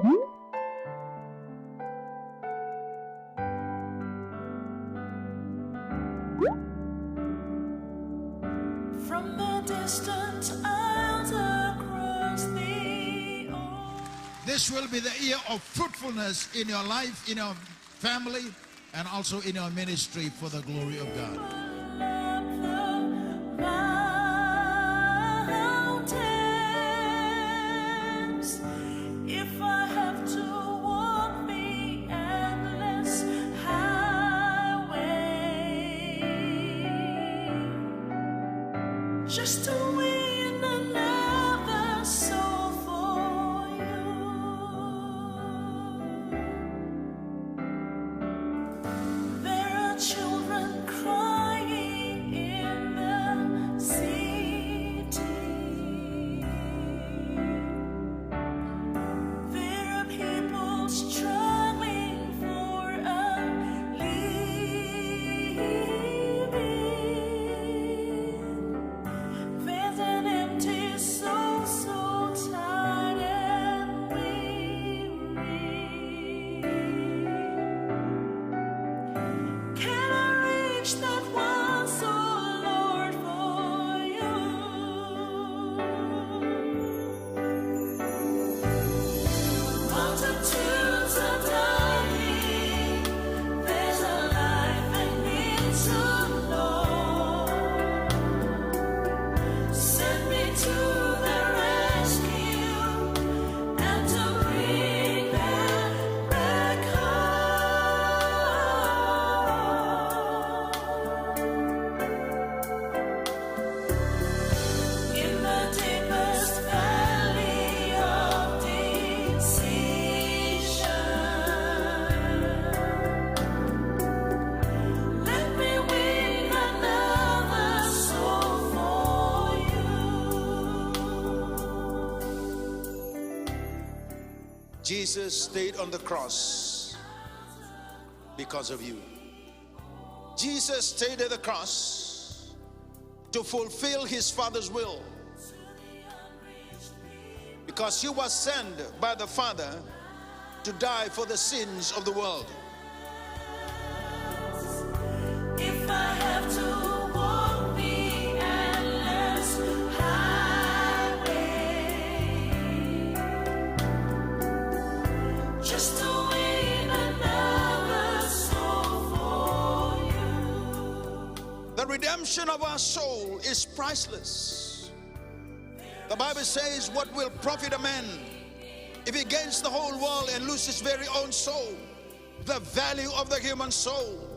From the distant isles across the ocean. This will be the year of fruitfulness in your life, in your family, and also in your ministry for the glory of God. If I have to walk the endless highway, just to win another soul for you. There are children crying in the city. There are people struggling for a living. There's an empty soul, so tired and weary. Can I reach that one soul, Lord, for you? Multitudes are dying. There's a life I need to know. Send me to the rescue and to bring them back home. In the deepest valley of decision, let me win another soul for you. Jesus stayed on the cross because of you. Jesus stayed at the cross to fulfill his Father's will, because he was sent by the Father to die for the sins of the world. If I have to walk the endless highway, just to win another soul for you. The redemption of our soul is priceless. The Bible says, what will profit a man if he gains the whole world and loses his very own soul? The value of the human soul.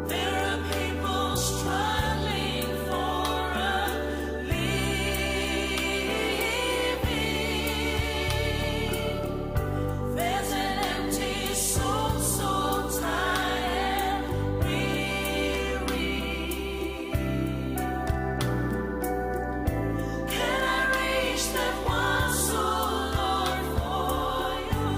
There are people struggling for a living. There's an empty soul, so tired and weary. Can I reach that one soul, Lord, for you?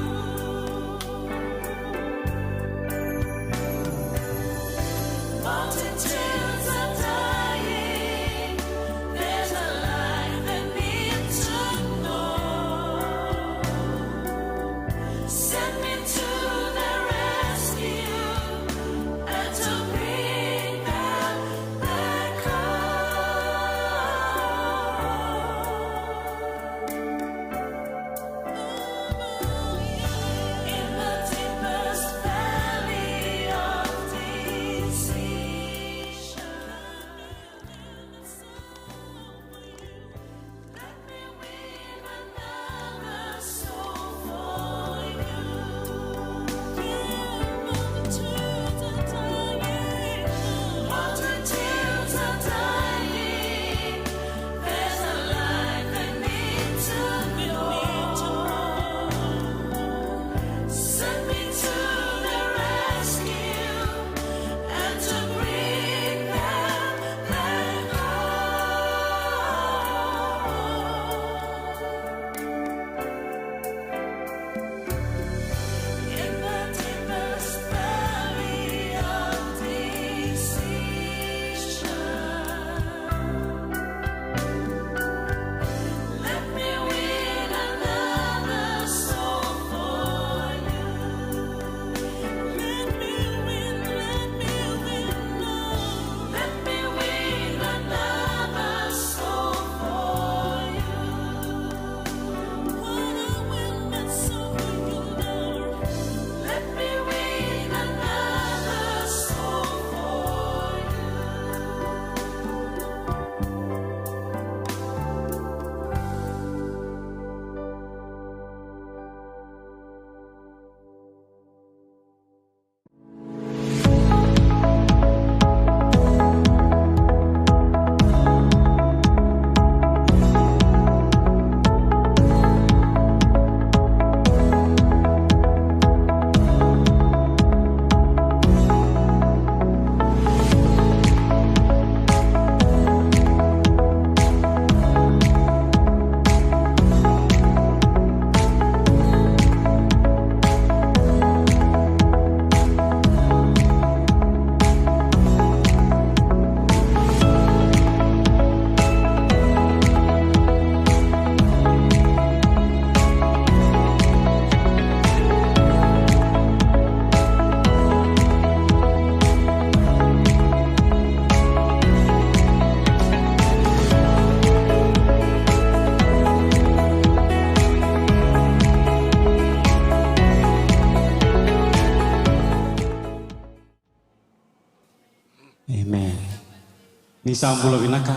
Nisambula vinaka.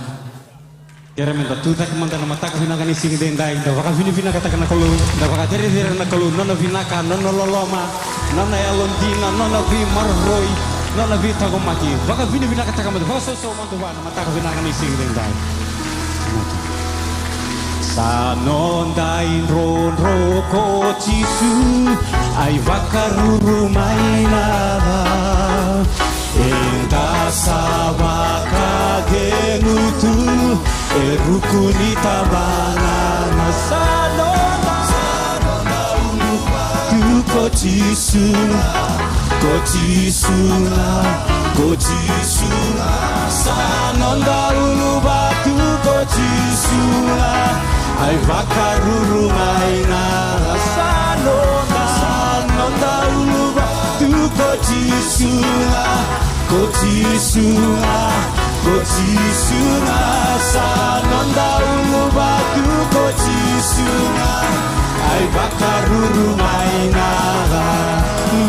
Kera menta tuta kemanta nama taka vinaka ni sing dendai. Da waka vini vinaka taka na kalu. Da waka tere tere na kalu. Nona vinaka, nona loloma, nona yalondina, nona vi marroi, nona vi tagomaki. Waka vini vinaka taka mata. Waka soso mantu wana mataka vinaka ni sing dendai. Sanondai ron roko tisu ai vakaruru mainada enda sabaka genutu erukuni tabana sanonda tu kotisu sanonda ulubatu kotisu ai vakaruru maina sanonda uluba tu kotisuna sanonda uluba tu kotisuna ai vakaruru maina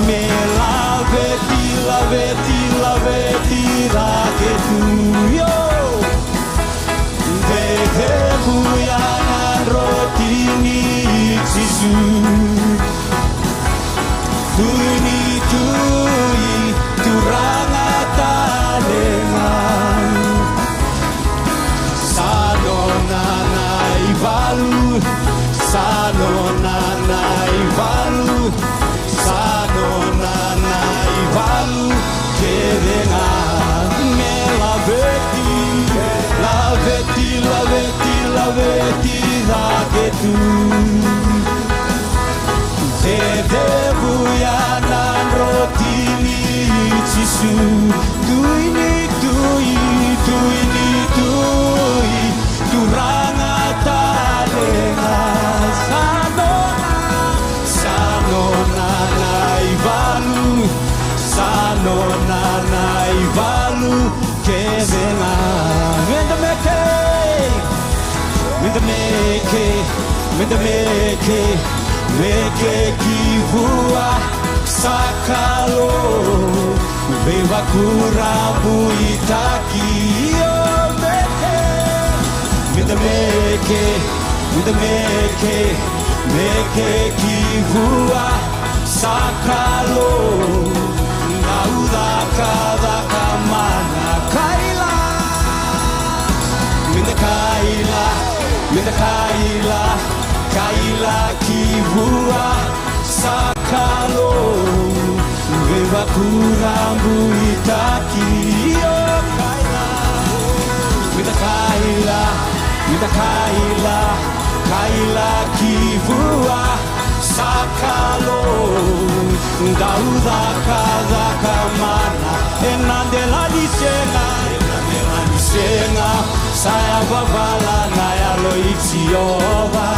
me laveti raketu yo Devuyana rotini tisu Tuni tui turanga talenga Sanona naivalu Kerenga me laveti raketu Te devuyana rotini tisu Tuini tui Turanga talenga Sanona naivalu Kerenga Meke kivua sakalo Beva kurabu itaki Meke kivua sakalo Nauda kada kamana kaila Kaila kivua sakalo Beva kurambu itaki Kaila kivua sakalo Dauda kada kamana Enandela disenga Saya bavala na yalo itioba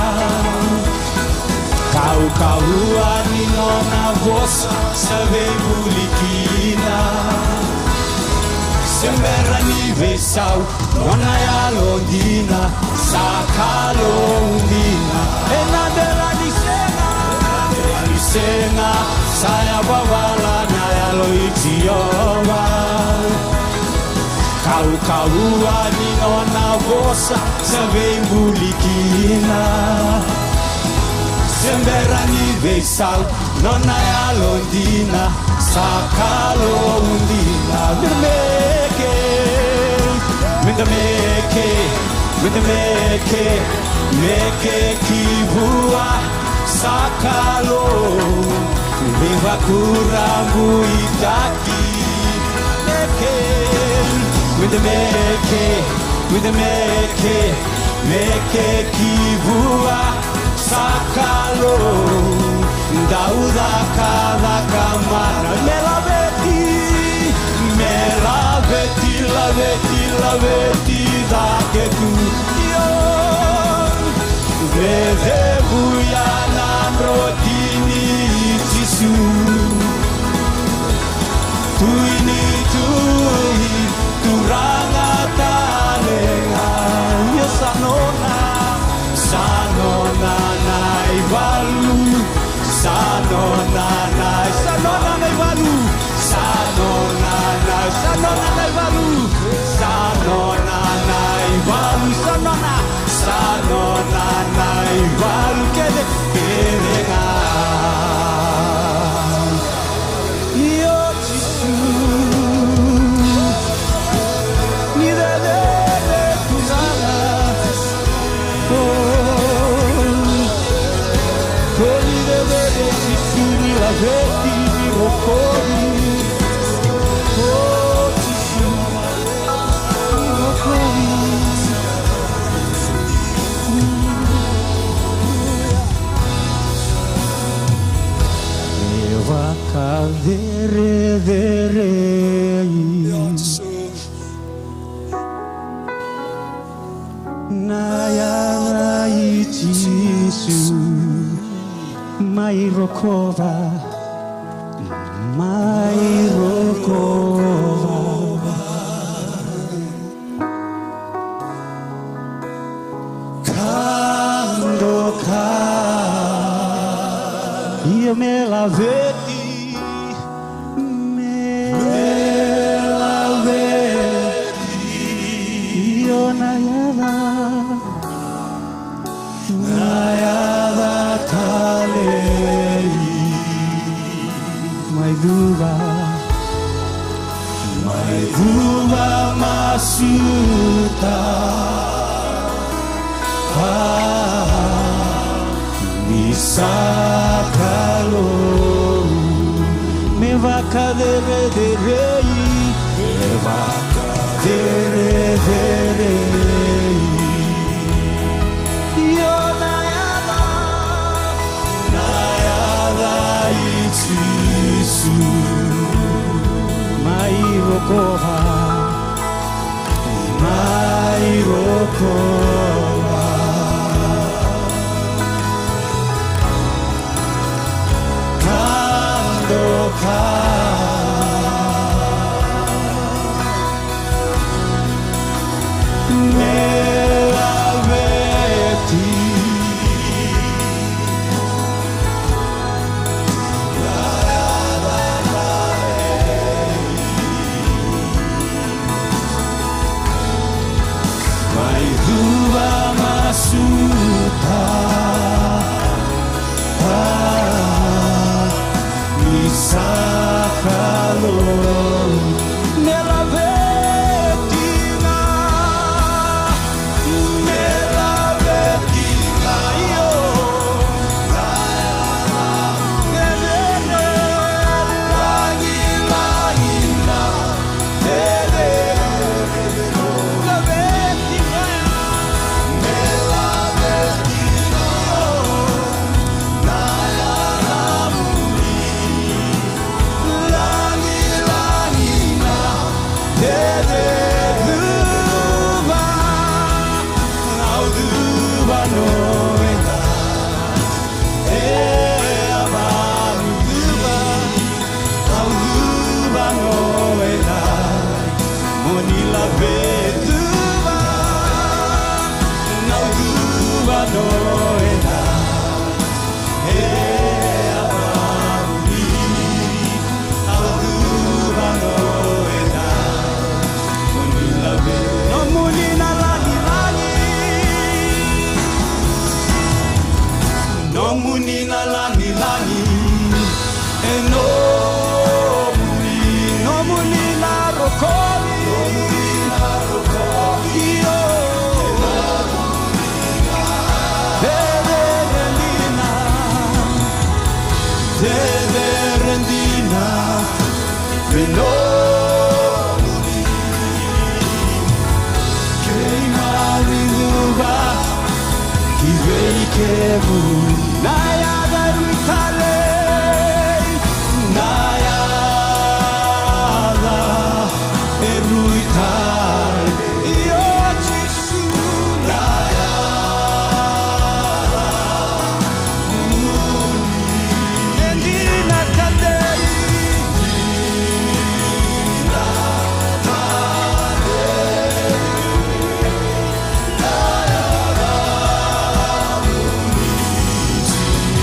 Kau ni nona vos Save bulikina Sembera ni vesau Nona yalondina Sakalo undina Enandela disenga Saya bavala na yalo itioba Kau ni nona vosa Save bulikina Sembera ni vesau Nona yalondina Sakalo undina Meke kivua Sakalo Beva kurambu itaki Meke kivua sakalo Dauda kada kamana laveti daketu Devuyana rotini tisu Tuini turanga talenga Sanona naivalu Sanona naivalu Sanona Io me la vedi, io nayada kalei, mai duva masuta, misakalo, me va cadere de rei, me va cadere de rei. Io nayada itisu, mai rokova, mai rokova.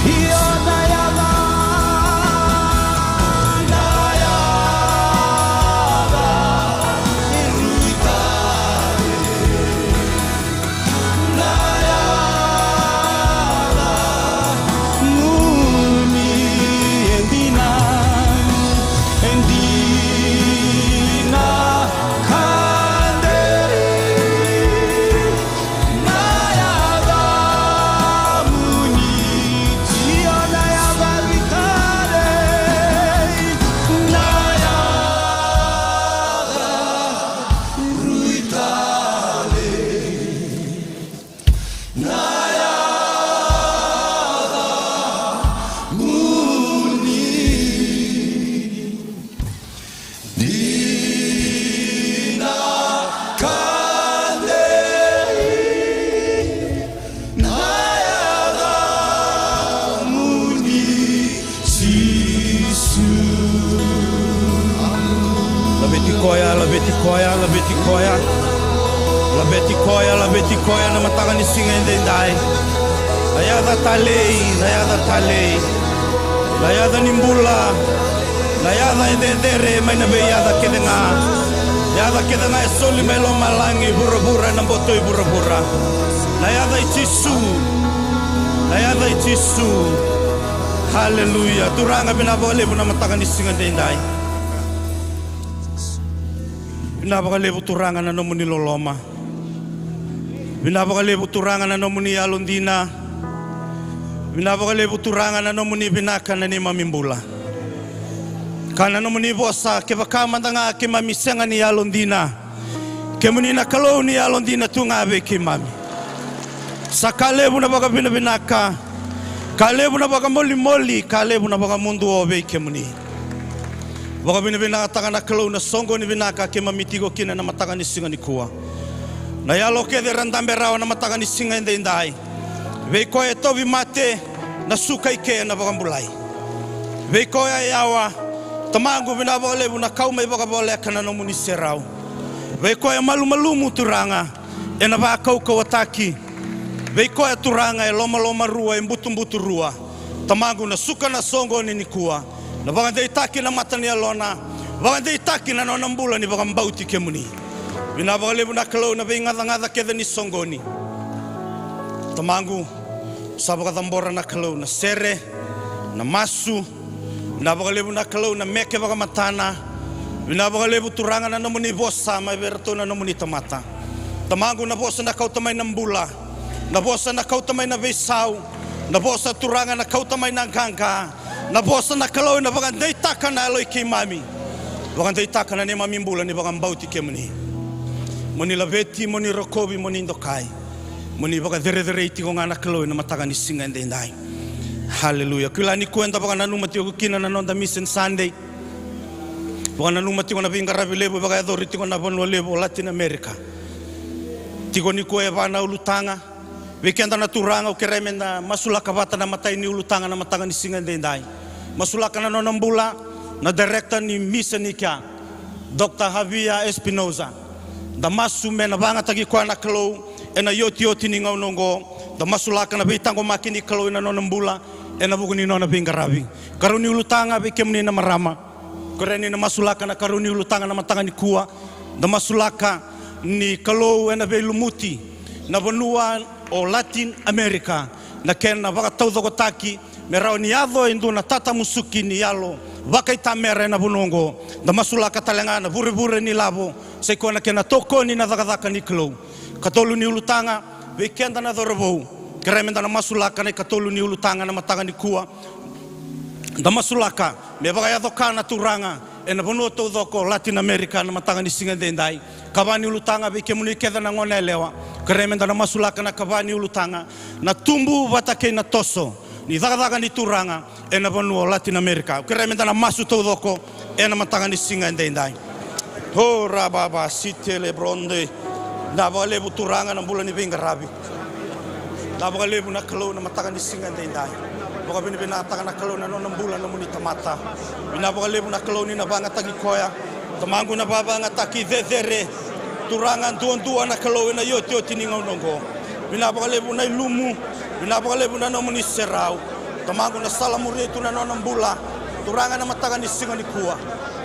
Io la beti koya na matanga ni singa indai. Layada talei, layada nimbula, layada edere mai na beyada kedenga. Yada kedenga e soli melo malangi bura na botoi bura. Layada itisu. Hallelujah. Turanga binabole na matanga ni singa indai. Binabagalebu turanga na nomuni loloma. Binabagalebu turanga na nomuni alondina. Binabagalebu turanga na nomuni binaka na ni mamimbula. Kana nomuni bosa ke bakamandanga ke mamisenga ni alondina. Ke muni na kalau ni alondina tungabe ke mami. Sakalebu na baga binaka. Kalebu na baga moli, kalebu na baga mundu obe ke muni. Baka binibina taka na kalau na songo ni binaka ke mamitigo kina na mataka ni singa ni kuwa. Na yalo ke de randambe rawa na mataka ni singa indai. Veiko e tobi mate na suka ike na baka mbulai. Veiko e yawa tamangu binabole na kauma i baka bole kana no muni serau. Veiko e malumu turanga e na baka kauka wataki. Veiko e turanga e loma rua e mbutu rua. Tamangu na suka na songo ni kuwa. Na baka itaki na mata ni alona, baka itaki na nona mbula ni baka mbauti ke muni. Binabagalebu na kalau na ngada ke ni songoni. Tamangu sabaka tambora na kalau na sere, na masu. Binabagalebu na kalau na meke baka matana. Binabagalebu turanga na nomuni bosa mai berto na nomuni tamata. Tamangu na bosa na kau tamai na mbula, na bosa na kau tamai na vesau, na bosa turanga na kau tamai na ganga. Na bosa na kalau na baka deitaka na aloi ke mami. Baka deitaka na ne mami mbula ni baka mbauti ke muni. Muni laveti, muni rokobi, muni indokai. Muni baka dere iti ko nga na kalau na mataka ni singa indai. Hallelujah. Kila ni kuenta baka nanumati ko kina na nonda mission Sunday. Baka nanumati ko na bingarabi lebo baka adoriti ko na bonlo lebo Latin America. Tiko ni ko e bana ulutanga. Weekenda na turanga o keremenda masulaka bata na matay ni ulutanga na matanga ni singa indai. Masulaka na nonambula na director ni misa ni kya Dr. Javier Espinoza. Da masu me na banga tagi kwa na kalau e na yoti ni ngau nongo. Da masulaka na bitango makini kalau na nonambula e na buguni nona bingarabi. Karuni ulutanga be kemni na marama. Koreni na masulaka na karuni ulutanga na matanga ni kuwa. Da masulaka ni kalau e na be lumuti na bonua o Latin America na kena waka taudoko taki me rao ni adho indu na tata musuki ni yalo waka itamere na bunongo da masulaka talenga na bure ni labo seiko na kena toko ni na dhaka ni klo katolu ni ulutanga weekenda na dhorobou keremenda na masulaka na katolu ni ulutanga na matanga ni kuwa da masulaka me waka yadhoka na turanga e na bonua taudoko Latin America na matanga ni singa dendai kabani ulutanga be kemuni keda na ngone lewa keremenda na masulaka na kabani ulutanga na tumbu watake na toso ni daga ni turanga e na bonua Latin America keremenda na masu taudoko e na matanga ni singa dendai ho rababa sitele bronde na balebu turanga na bulani bingarabi na balebu na kalau na matanga ni singa dendai baka binataka na kalau na nona mbula na muni tamata binabagalebu na kalau ni na banga tagi koya tamangu na babanga taki dedere turanga nduandua na kalau na yoti ni ngau nongo binabagalebu na ilumu binabagalebu na nomuni serau tamangu na salamuritu na nona mbula turanga na mataka ni singa ni kuwa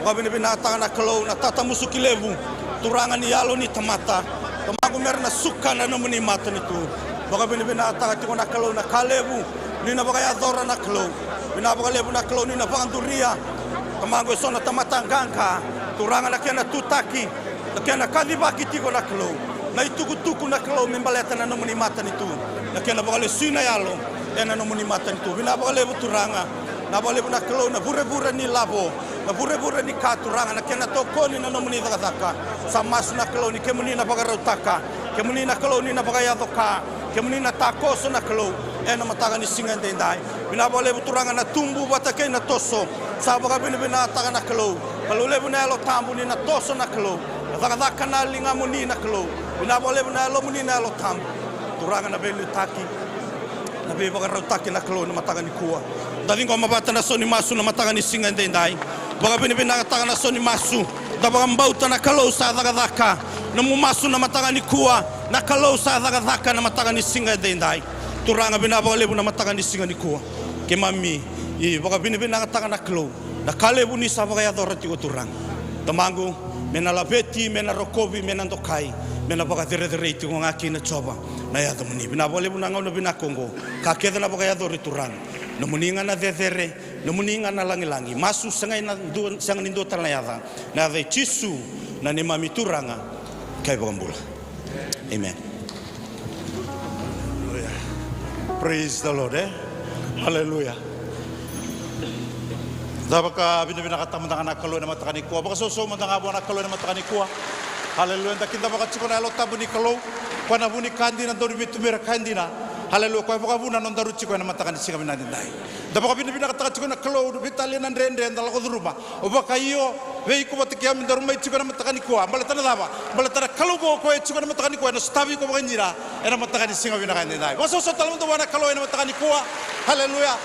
baka binataka na kalau na tata musuki lebu turanga ni yalo ni tamata tamangu merna suka na nomuni mata ni tu baka binataka tiko na kalau na kalebu ni na baka yadora na kalau binabagalebu na kalau ni na banduria tamangu sona tamata nganga turanga na kena tutaki na kena kadibaki tiko na kalau na itukutuku na kalau membaleta na nomuni mata ni tu na kena bagale sina yalo ena nomuni mata ni tu binabagalebu turanga na balebu na kalau na bure ni labo na bure ni katuranga na kena tokoni na nomuni dhaka samasu na kalau ni kemuni na bagarautaka kemuni na kalau ni na bagayadoka kemuni na takoso na kalau ena matanga ni singa dendai binabalebu turanga na tumbu watake na toso sabaga binataka na kalau lebu na lo tambu ni na toso na kalau dhaka na linga muni na kalau binabalebu na lo muni na lo tambu turanga na belu taki na be bagarautaki na kalau na matanga ni kuwa davingo mabata na soni masu na matanga ni singa dendai baga binataka na soni masu Dabagambauta na kalau sa dagadaka. Namumaso na matangan ni kuwa. Na kalau sa dagadaka na matangan ni singa dendai. Turanga binabagalebu na matangan ni singa ni kuwa. Kemami. Baka binibina nga na kalau. Na kalebu ni sa bagayadora tigo turang. Tamangu. Mena labeti, mena rokobi, mena ndokai. Mena baka tere-tere tigo ngaki na choba. Na yata muni. Binabagalebu na ngau na binakongo. Kakeda na bagayadora turang. Namuninga na dedere, namuninga na langi-langi. Masu sangai na sangan indo talayada. Na de chisu na ni mami turanga kay bagambula. Amen. Praise the Lord, Hallelujah. Dabaka binibina katamang na kaloy na matakani kuwa. Baka soso matangabo na kaloy na matakani kuwa. Hallelujah. Dakinda baka chiko na alota buni kaloy. Kwa na buni kandi na dori bitumira kandi na. Hallelujah. Kwa baka buna non daru chiko na matakani singa binadindai. Dabaka binibina kataka chiko na kaloy bitali na ndrende ndala koduruma. Obaka iyo vei ko batikia mindaruma chiko na matakani kuwa. Balatana daba. Balatana kaloy ko chiko na matakani kuwa. Na stabi ko baka nyira. Na matakani singa binadindai. Baka soso talamu wana kaloy na matakani kuwa. Hallelujah.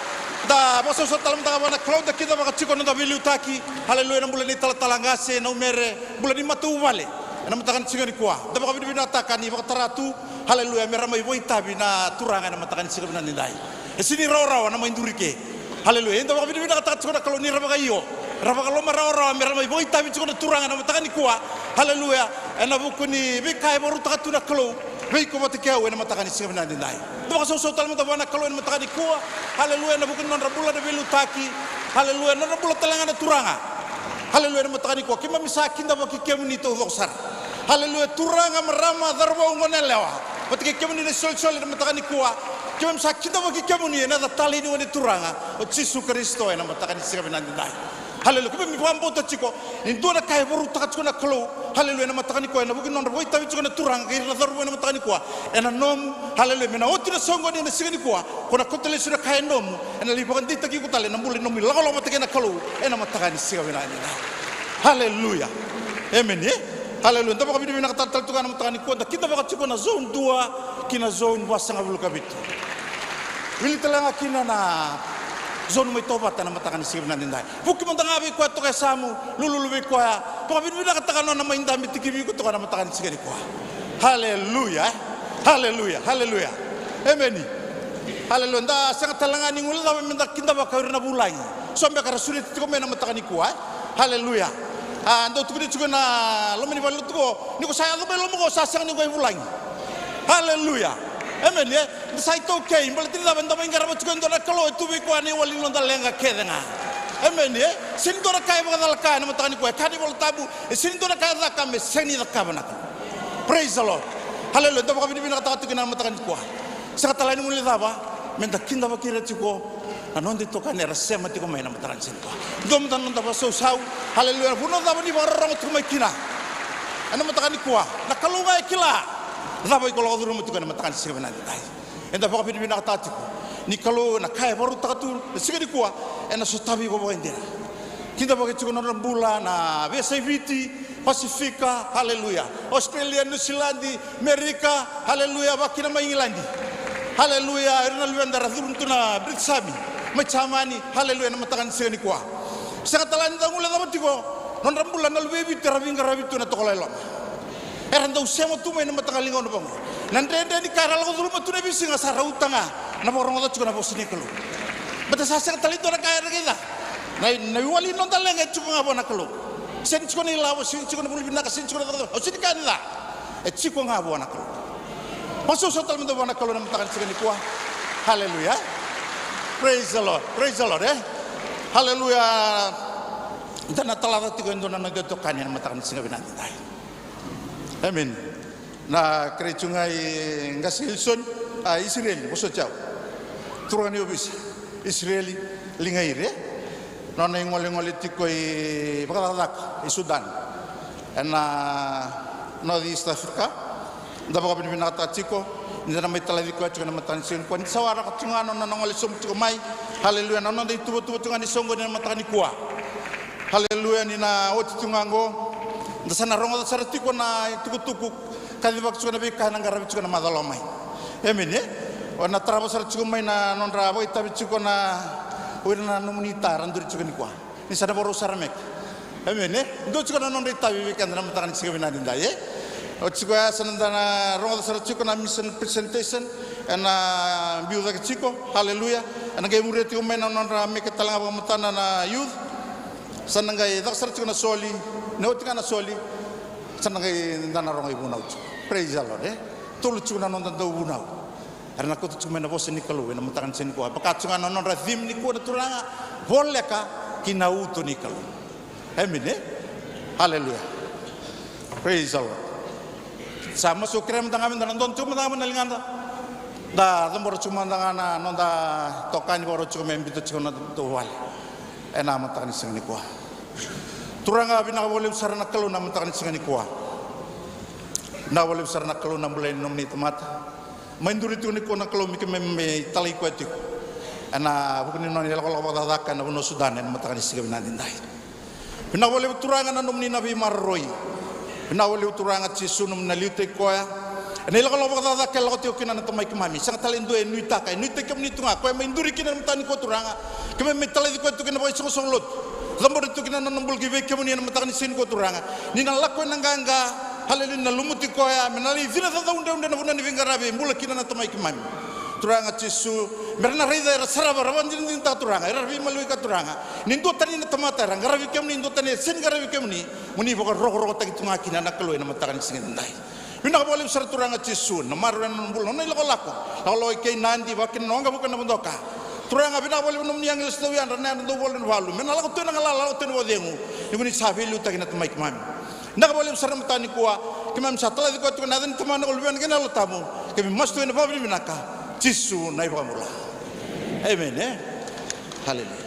Da basa sa talam da wana cloud da kita baka chiko na da bilu taki. Hallelujah na bulan ni talangase na umere bulan ni matu wale. Na matakan singa ni kuwa. Da baka binibina takani baka taratu. Hallelujah mera mai boy tabi na turanga na matakan singa na nindai. Sini raw na maindurike. Hallelujah. Da baka binibina taka chiko na kalau ni rabaka iyo. Rabaka lo raw mera mai boy tabi chiko na turanga na matakan ni kuwa. Hallelujah. Na bukuni bikai baru takatu na kalau. Vei ko matikia na matakan singa na nindai. Baka soso talam da wana kalau na matakan ni kuwa. Haleluya na bukan non rabula na belutaki. Haleluya na rabula talanga na turanga. Haleluya na matakani ko. Kima misakin da baki kemu nito doksar. Haleluya turanga marama darba ungonelewa. Bati kemu ni sol na matakani ko. Kima misakin da baki kemu ni na tali ni wani turanga. O Yesu Kristo na matakani siya binandai. Haleluya. Kima mi pambo to chiko. Indo na kay boru takat ko na kalo. Haleluya na matakani ko na bukan non raboi tabi chiko na turanga kay na darba na matakani ko. Na nom haleluya mina oti na songo ni na sigani ko. Kuna kutale sura kay nom. Na libakan dito ki kutale na muli nomi lalo matakani na kalo. Na matakani siya binandai. Haleluya. Amen. Haleluya. Ndaba kami na katatal tukan na matakani ko. Kita baka chiko na zone 2 kina zone wasang abulu kabito. Wili talanga kina na zone may tobat na matakan siya binandai. Buki mo tangabi ko ato kay samu lululubi ko ya. Baka binibina katakano na maindami tikibi ko to ka na matakan siya ko. Haleluya. Haleluya. Haleluya. Amen. Haleluya. Nda sang talangan ng ulo minda kinda ba kayo na bulay. So ambe kara sulit ko may na matakan ko. Haleluya. Ando tukudi tuko na lomani balut ko. Niko saya lo belo mo ko sasang ni ko bulay. Haleluya. Amen. Sai to kay balati da banda may garabo tuko ndo na kalo tubi ko ani wali no dalenga kedenga. Amen. Sindo na kay mga dalaka na matakan ko. Kani bol tabu. Sindo na kay da kami seni da kabana. Praise the Lord. Haleluya. Da baka binibina katatu na matakan ko. Sa katalay mo nila ba? Menda kinda ba kira chiko. Anon dito ka nera sema tiko may na matakan sin ko. Dom tan da ba so saw. Haleluya. Buno da ba ni barang to may kina. Ano matakan ko? Nakalungay kila. Dapat kalau kau rumah tu kan matakan siapa nanti dah. Entah apa pilih bina kata tu. Ni kalau nak kaya baru tak tu. Sekali kuah. Ena sutabi kau bawa indera. Kita pakai cukup orang bulan. VSVT, Pasifika, Haleluya. Australia, New Zealand, Amerika, Haleluya. Baki nama England. Haleluya. Erna luar darah turun tu na Britsami. Macam ni Haleluya nama matakan sekali kuah. Sangat talan tahu mulai dapat tiko. Non rambulan nalu baby terawing karabi tu na tokolai lama. Eranda usema tu main matakan lingon bang. Nandende ni karal ko dulu tu nabi singa sarau tanga. Na borong ko cukup na bosini kelu. Bata sasa talito na kaya kita. Na wali non talenga cukup ngabo na kelu. Sen cukup ni lawo sen cukup na buli bina sen cukup na. O sini kan la. Cukup ngabo na kelu. Masuk sotal mendo na kelu na matakan sekali kuah. Haleluya. Praise the Lord. Praise the Lord. Haleluya. Dan natala tiko ndo na nagdokan na matakan sekali na tayo. Amen. Na kerejungai ngasilson Israel boso jauh. Turani obis Israeli lingair ya. Nona ngole tikoi bakadak Sudan. Na North East Africa. Da baka binata tiko. Nina may talavi ko at na matansin ko. Ni sawara ka tungano na ngole som tiko mai. Haleluya. Nona di tubo tungan ni songo na matani kuwa. Haleluya ni na oti tungango. Dasana rongo dasarati ko na tuku kadi bak chuna be kana ngarabi chuna madalomai. Amen ya. Ona trabo sar chuma na non rabo itabi chuna uirna numunita randur chuna kwa. Ni sada boru saramek. Amen eh. Ndo chiko na nondi tabi weekend na matakan siga binadinda eh. O chiko ya sananda na ronga sara chiko na mission presentation na biuda ke chiko. Hallelujah. Ana kay mure tiko mena nondra me ke talanga ba matana na youth. Sananga dak sara chiko na soli. No tika na soli. Sananga ndana ronga ibuna uchi. Praise the Lord eh. Tolu chiko na nonda do bunau. Arna ko chiko mena boss ni kalu na matakan sin ko. Pakat chiko na nondra thim ni ko na turanga. Boleka kinauto ni kalu. Amen eh? Hallelujah. Praise the Lord. Sama sukrem tangamin dan don cuma tangamin nalinganda. Da tambor cuma tangana nonda tokani boro cuma membitu cuma tuwal. Nama takani sengni kuah. Turanga bina boleh usara nak kalau nama takani sengni kuah. Na boleh usara nak kalau nama boleh nomni temata. Mainduri tu ni kuah nak kalau mikir meme tali kuah tu. Ana bukan noni kalau kau dadakan abu nosudan nama takani sengni nandindai. Bina boleh uturangan nomni nabi marroi. Bina boleh uturangan Yesus nomni naliute koya. Nela kalau berkata kalau kau tiukin anak temai kemami. Sangat talent dua nuita kai. Nuita kemni tunga. Kau menduri kina mtani kau turanga. Kau mentali kau tu kina boleh song lot. Lambor tu kina nambul kiwe kemni anak mtani sin kau turanga. Nina lakau nanganga. Haleluya lumuti koya. Menali zina tata unda nabuna ni vingarabe. Mula kina anak temai kemami. Turanga Yesus. Merana rida era saraba rawan jin ta turanga. Era vi malui ka turanga. Nindo tani na tamata rang. Garavi kemni nindo tani sen garavi kemni. Muni pokok roh tagi tunga kina anak keloi na matakan singin dai. Bina boleh besar turanga Yesus. Namar ran nambul. Nai lako. Kalau ikei nandi bakin nonga bukan namundoka. Turanga bina boleh nomni ang istawian ran nando boleh walu. Mena lako tu nangala lako tu wadengu. Ibuni sabilu tagi na tamai kemami. Nak boleh besar matani kuah. Kemam satla di kau tu nadan teman nak ulbian kena lo tamu. Kemi mastu ina pabri minaka. Yesus naik pamula. Amen eh. Haleluya.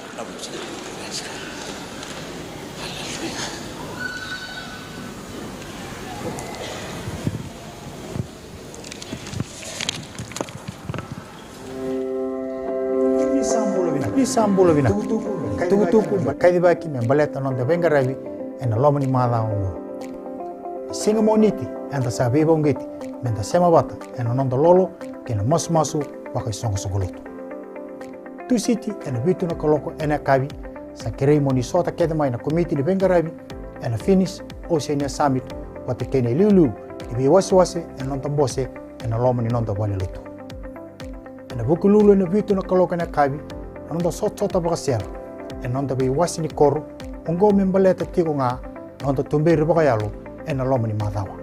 Pisambulo vina. Tuku kai di baki me baleta non de venga ravi en lomani mada ongo. Singa moniti enta sabi bongiti menta sema bata en non de lolo ke na masu pakai songo sogoloto. Tu siti en bitu na koloko en akabi sa kerei moni sota kede mai na komiti di venga ravi en finish Oceania Summit wate kene lulu ibi wasi en non tambose en lomani non de wale luto. En buku lulu en bitu na koloko en akabi nonda sota baka sel en nonda be wasini koru ongo membaleta tigo nga nonda tumberi baka yalo en lomani madawa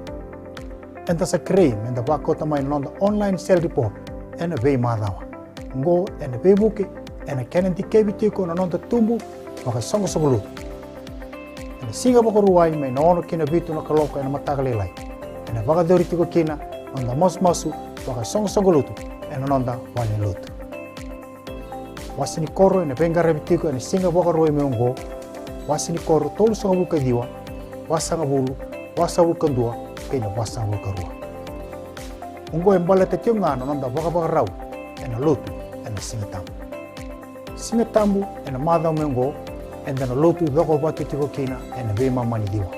enta sa krei menda bako tamai nonda online sell report en be madawa ongo en be buke en kenenti kebiti ko nonda tumbu baka songo sogolu en singa baka ruai mai nono kina bitu na kaloko en matagalelai en baka doriti ko kina nonda masu baka songo sogolu en nonda wale lutu wasini koro ene venga rabitiko ene singa boka roi meongo wasini koro tolu sanga buka diwa wasanga bulu wasa buka dua kena wasanga buka rua ungo embala te tionga nonda boka rau ene lotu ene singa tambu ene madha meongo ene lotu doko batu tiko kina ene vema mani diwa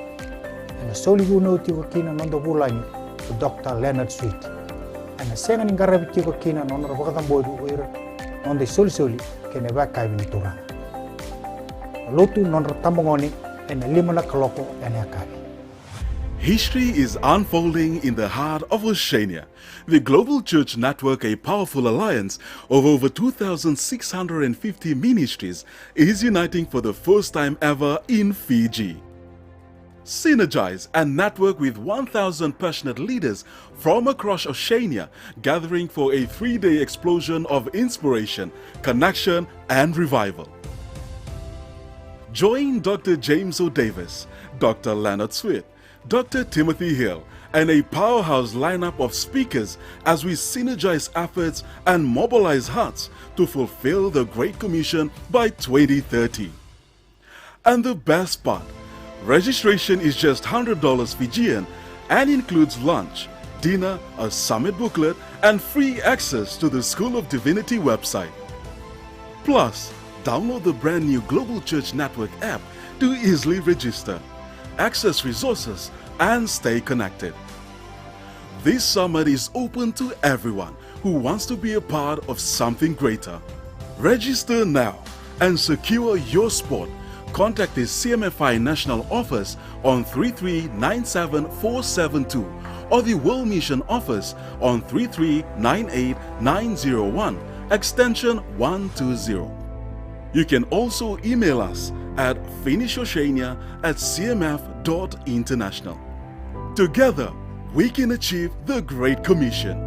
ene soli guno tiko kina nonda bulani Dr. Leonard Sweet ene senga ninga rabitiko kina nonda boka tambodu oira onde soli ke ne ba kai ni turanga lotu non ratambongoni en lima na kaloko en akabi. History is unfolding in the heart of Oceania. The Global Church Network, a powerful alliance of over 2,650 ministries, is uniting for the first time ever in Fiji. Synergize and network with 1,000 passionate leaders from across Oceania, gathering for a 3-day explosion of inspiration, connection, and revival. Join Dr. James O. Davis, Dr. Leonard Sweet, Dr. Timothy Hill, and a powerhouse lineup of speakers as we synergize efforts and mobilize hearts to fulfill the Great Commission by 2030. And the best part, registration is just $100 Fijian and includes lunch, dinner, a summit booklet, and free access to the School of Divinity website. Plus, download the brand new Global Church Network app to easily register, access resources, and stay connected. This summit is open to everyone who wants to be a part of something greater. Register now and secure your spot contact the CMFI National Office on 3397472 or the World Mission Office on 3398901, extension 120. You can also email us at finishoceania@cmf.international. Together, we can achieve the Great Commission.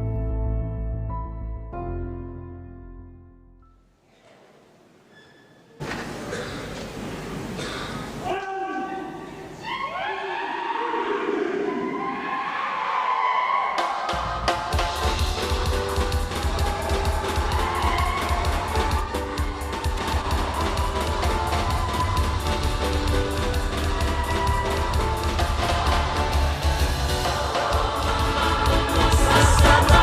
Sasa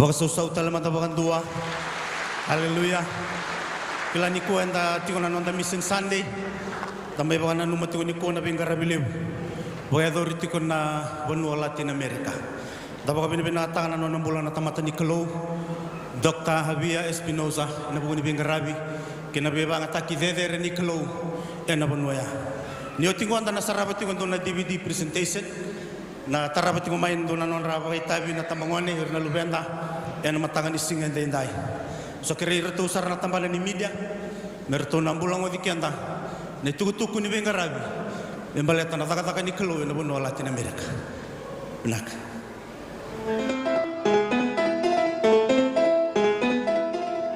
Abakasau talamata bakandua. Haleluya. Kila ni ko anda tiko na nonda mission Sunday. Tambay bakana numatiko ni ko na bingarabilew. Boya dori tiko na Benua Latin America. Daba kami binatang na nonong bulan na tamata ni Kalo. Dr. Javier Espinosa na buguni bingarabi. Kinabeba nga taki dedere ni Kalo na Benua ya. Niyo tingo anda na sarabati ko na DVD presentation. Na tarabati ko main do na non rabay tabi na tamangone na lubenda. Na matangan ising and dai. So kira ito usar na tambalan ni media. Merto na bulang odi kianda. Na tuku ni bengarabi. Membaleta na taka ni Kalo na Benua Latin America. Benak.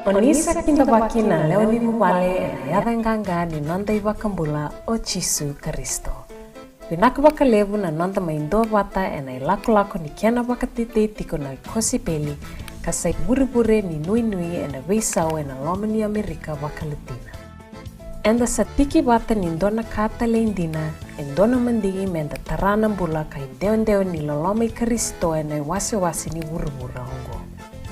Onisa kinda bakina leo ni mubale na yadanganga ni nanda ibakambula o Jisu Kristo. Benak bakalevu na nanda maindo bata na ilako ni kiana bakatite tiko na kosi peli. Kasai bure ni nui na weisau na lomani Amerika wakalatina. Enda satiki bata ni ndona kata leindina, endona mandigi menda tarana bula kai deo ni lolomai Kristo na wasi ni bure hongo.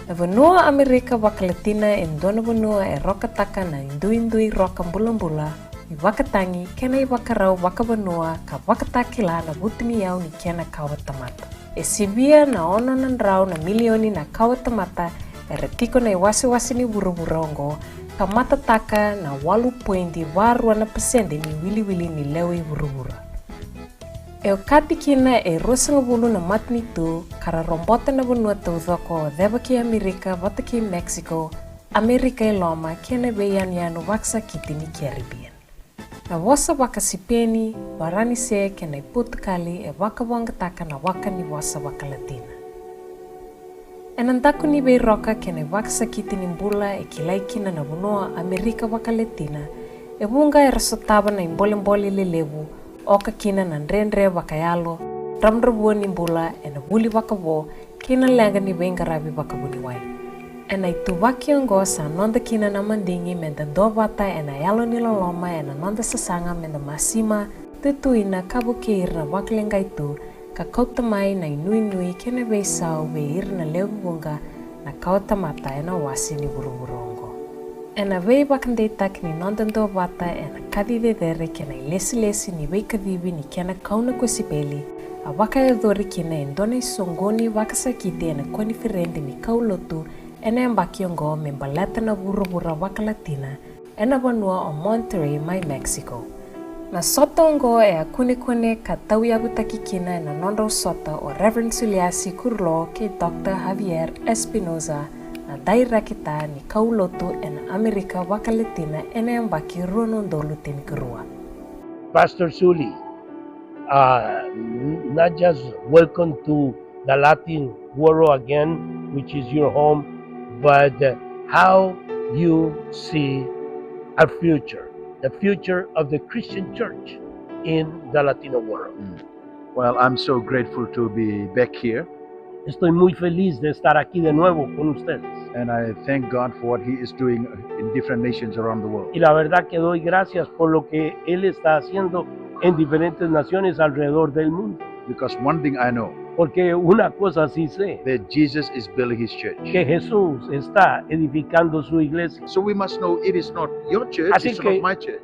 Na Benua Amerika wakalatina endona Benua rokataka na indui roka bula i wakatangi kena i wakarau wakabenua ka wakatakila na butimi yau ni kena kawatamata. E sibia na ono na rau na milioni na kawatamata retiko na wasi ni buru-burongo ka matataka na 8.2% ni wili ni lewi buru-bura. E o katikina e rosangabulu na matnitu kara rombota na Benua taudhoko dheba ki Amerika vata ki Mexico Amerika iloma kena beyan yanu waksa kiti ni Caribbean. Na wasa waka sipeni, barani se kena iputukali e waka wangataka na waka ni wasa waka Latina. E nandaku ni bei roka kena waka sakiti ni mbula e kilaikina na Benua Amerika waka Latina e bunga e rasotaba na imbole lelevu oka kina na nrenre waka yalo ramdrabuo ni mbula e na buli waka wo kina lenga ni bengarabi waka buni wai. E na itubakiongo sa nonda kina na mandingi menda dovata e na yalo ni loloma e na nonda sasanga menda masima tutuina kabukeir na waklenga itu ka kautamai na inui kena beisau veir na lewunga na kautamata e na wasi ni buru-burongo. E na vei bakandetak ni nonda dovata e na kadidedere kena ilesi ni veikadivi ni kena kauna kusipeli a waka e dhori kena endone songoni wakasakite e na konifirende ni kaulotu ena mbakiongo membaleta na buru-bura waka Latina ena Benua o Monterrey, Mexico. Na sotongo e a kune ka tauyabutaki kina na nondo sota o Reverend Suliasi Kurlo ke Dr. Javier Espinosa na dairakita ni kaulotu ena Amerika waka Latina ena mbaki ronondolu tenkerua. Pastor Suli, not just welcome to the Latin world again, which is your home, but how you see our future, the future of the Christian church in the Latino world. Well, I'm so grateful to be back here. Estoy muy feliz de estar aquí de nuevo con ustedes. And I thank God for what He is doing in different nations around the world. Y la verdad que doy gracias por lo que Él está haciendo en diferentes naciones alrededor del mundo. Because one thing I know, Porque una cosa sí sé, that Jesus is building His church. que Jesús está edificando su iglesia. So we must know it is not your church, Así it's que- not my church.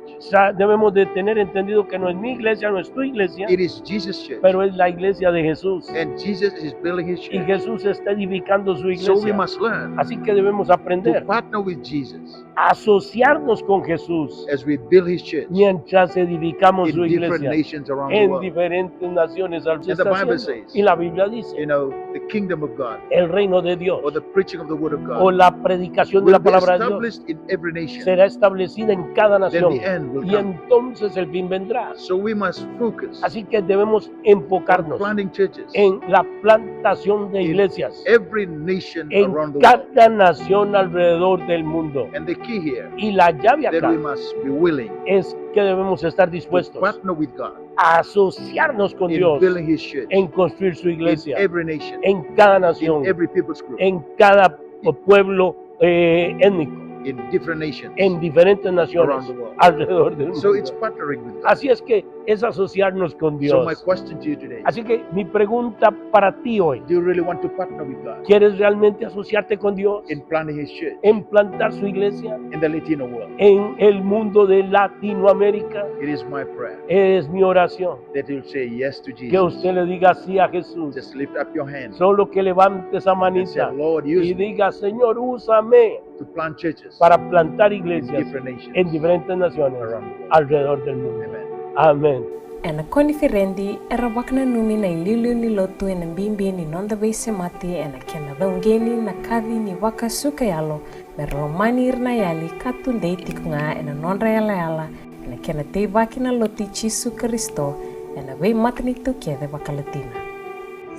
Debemos de tener entendido que no es mi iglesia, no es tu iglesia, It is Jesus' church. pero es la iglesia de Jesús. And Jesus is building His Y church. Jesús está edificando su So we iglesia. must learn Así que debemos to aprender partner with Jesus a asociarnos con Jesús as we build His church mientras edificamos in su different iglesia nations around the en world. diferentes naciones. al que And the está Bible haciendo. says, Y la Biblia dice, You know, the kingdom of God el reino de Dios or the preaching of the word of o God la predicación de will la be palabra de Dios established in every nation. será establecida en cada Then nación. the end will Y come. entonces el fin vendrá. So we must focus Así que debemos on enfocarnos planting churches en la plantación de in iglesias every nation en around the world. cada nación alrededor del mundo. And the key here, Y la llave that acá we must be willing es que debemos estar to dispuestos partner with God a asociarnos con in Dios building His church en construir su in iglesia every nation, en cada in nación, every people's group, en cada pueblo étnico, in different nations en diferentes around naciones the world. alrededor del So it's mundo. partnering with God. Así es que es asociarnos con So Dios. my question to you today, Así que mi pregunta para ti hoy, do you really want to partner with God ¿quieres realmente asociarte con Dios? in planting His church En plantar su iglesia in the Latino world? en el mundo de Latinoamérica. It is my prayer Es mi oración that you'll say yes to que Jesus. usted le diga sí a Jesús. Just lift up your hand Solo que levante esa and say, manita Lord, y use me diga, Señor, úsame to plant churches para plantar in iglesias different nations en diferentes naciones around the world. alrededor del mundo. Amen. Amén. Ena koni firendi era wakna numi na iliu ni lotu ena bimbi ni nonda beise mati ena kena daungeni na kavi ni waka suka yalo merlomani irna yali katundei tikunga ena nonra yala ena kena tei wakina loti Chisu Kristo ena wei matni tu kiede wakalatina.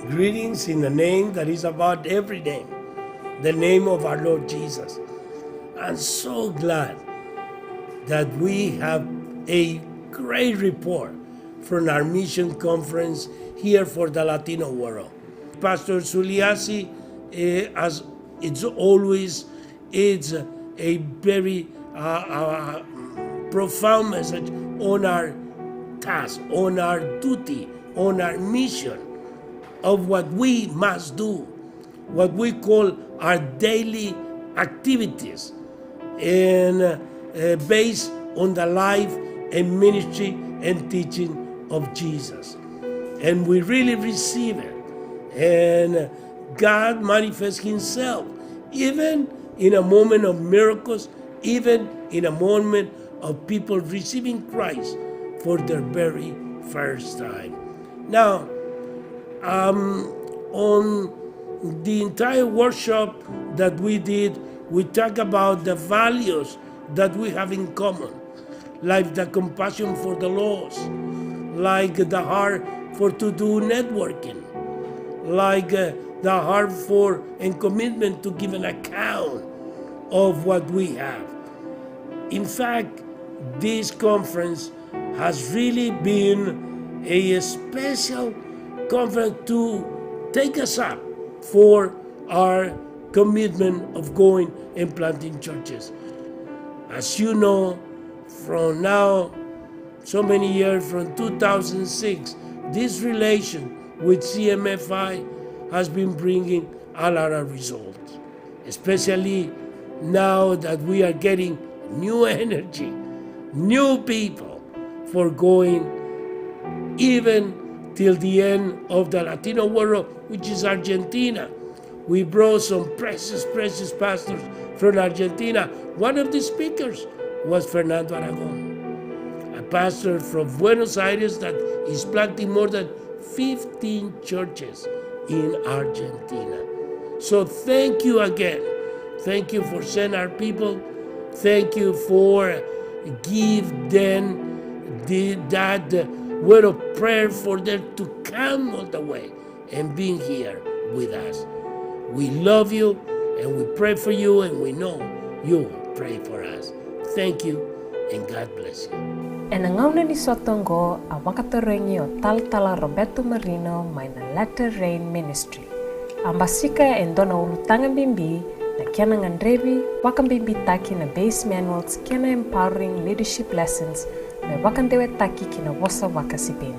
Greetings in the name that is above every name, the name of our Lord Jesus. I'm so glad that we have a great report from our mission conference here for the Latino world. Pastor Suliasi, as it's always, it's a very profound message on our task, on our duty, on our mission of what we must do, what we call our daily activities, and based on the life and ministry and teaching of Jesus. And we really receive it. And God manifests Himself, even in a moment of miracles, even in a moment of people receiving Christ for their very first time. Now, on the entire workshop that we did, we talk about the values that we have in common, like the compassion for the lost, like the heart to do networking, like the heart for and commitment to give an account of what we have. In fact, this conference has really been a special conference to take us up for our commitment of going and planting churches. As you know, from now, so many years, from 2006, this relation with CMFI has been bringing a lot of results, especially now that we are getting new energy, new people for going even till the end of the Latino world, which is Argentina. We brought some precious pastors from Argentina. One of the speakers was Fernando Aragon, a pastor from Buenos Aires that is planting more than 15 churches in Argentina. So thank you again. Thank you for sending our people. Thank you for give them that word of prayer for them to come all the way and being here with us. We love you and we pray for you, and we know you will pray for us. Thank you and God bless you. Ena ngauna ni sotongo a wakatorengi o Tala Roberto Marino mai na Latter Rain Ministry. Ambasika endona ulutanga bimbi na kiana ngandrebi wakambimbi taki na base manuals kiana empowering leadership lessons na wakandewe taki kina wasa wakasipin.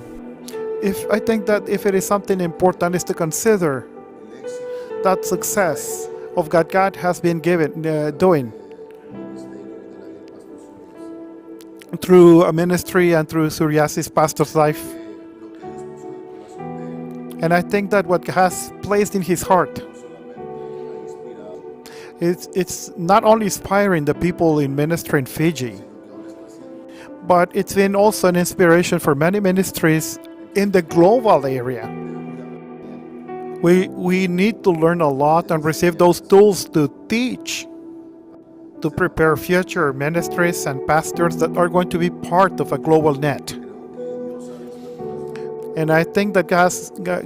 I think that if it is something important is to consider that success of God has been doing through a ministry and through Suryasi's pastor's life. And I think that what God has placed in his heart, it's not only inspiring the people in ministry in Fiji, but it's been also an inspiration for many ministries in the global area. We need to learn a lot and receive those tools to teach, to prepare future ministries and pastors that are going to be part of a global net. And I think that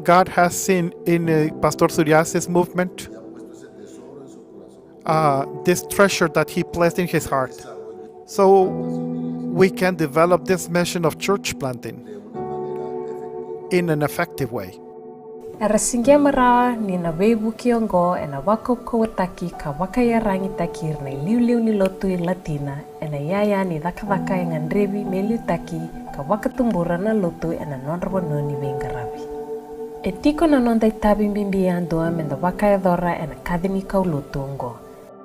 God has seen in Pastor Suryasi's movement this treasure that he placed in his heart. So we can develop this mission of church planting in an effective way. Arasingia mara ni na webu kiongo ena wako kawataki ka wakaya rangi takir na liu ni lotu in Latina ena yaya ni dhaka ngandrebi meliu taki ka wakatumbura na lotu e na nonra noni wengaravi. E tiko na nonda I tabi mbimbi andua menda waka e dhora e na kadimi kau lotu ngo.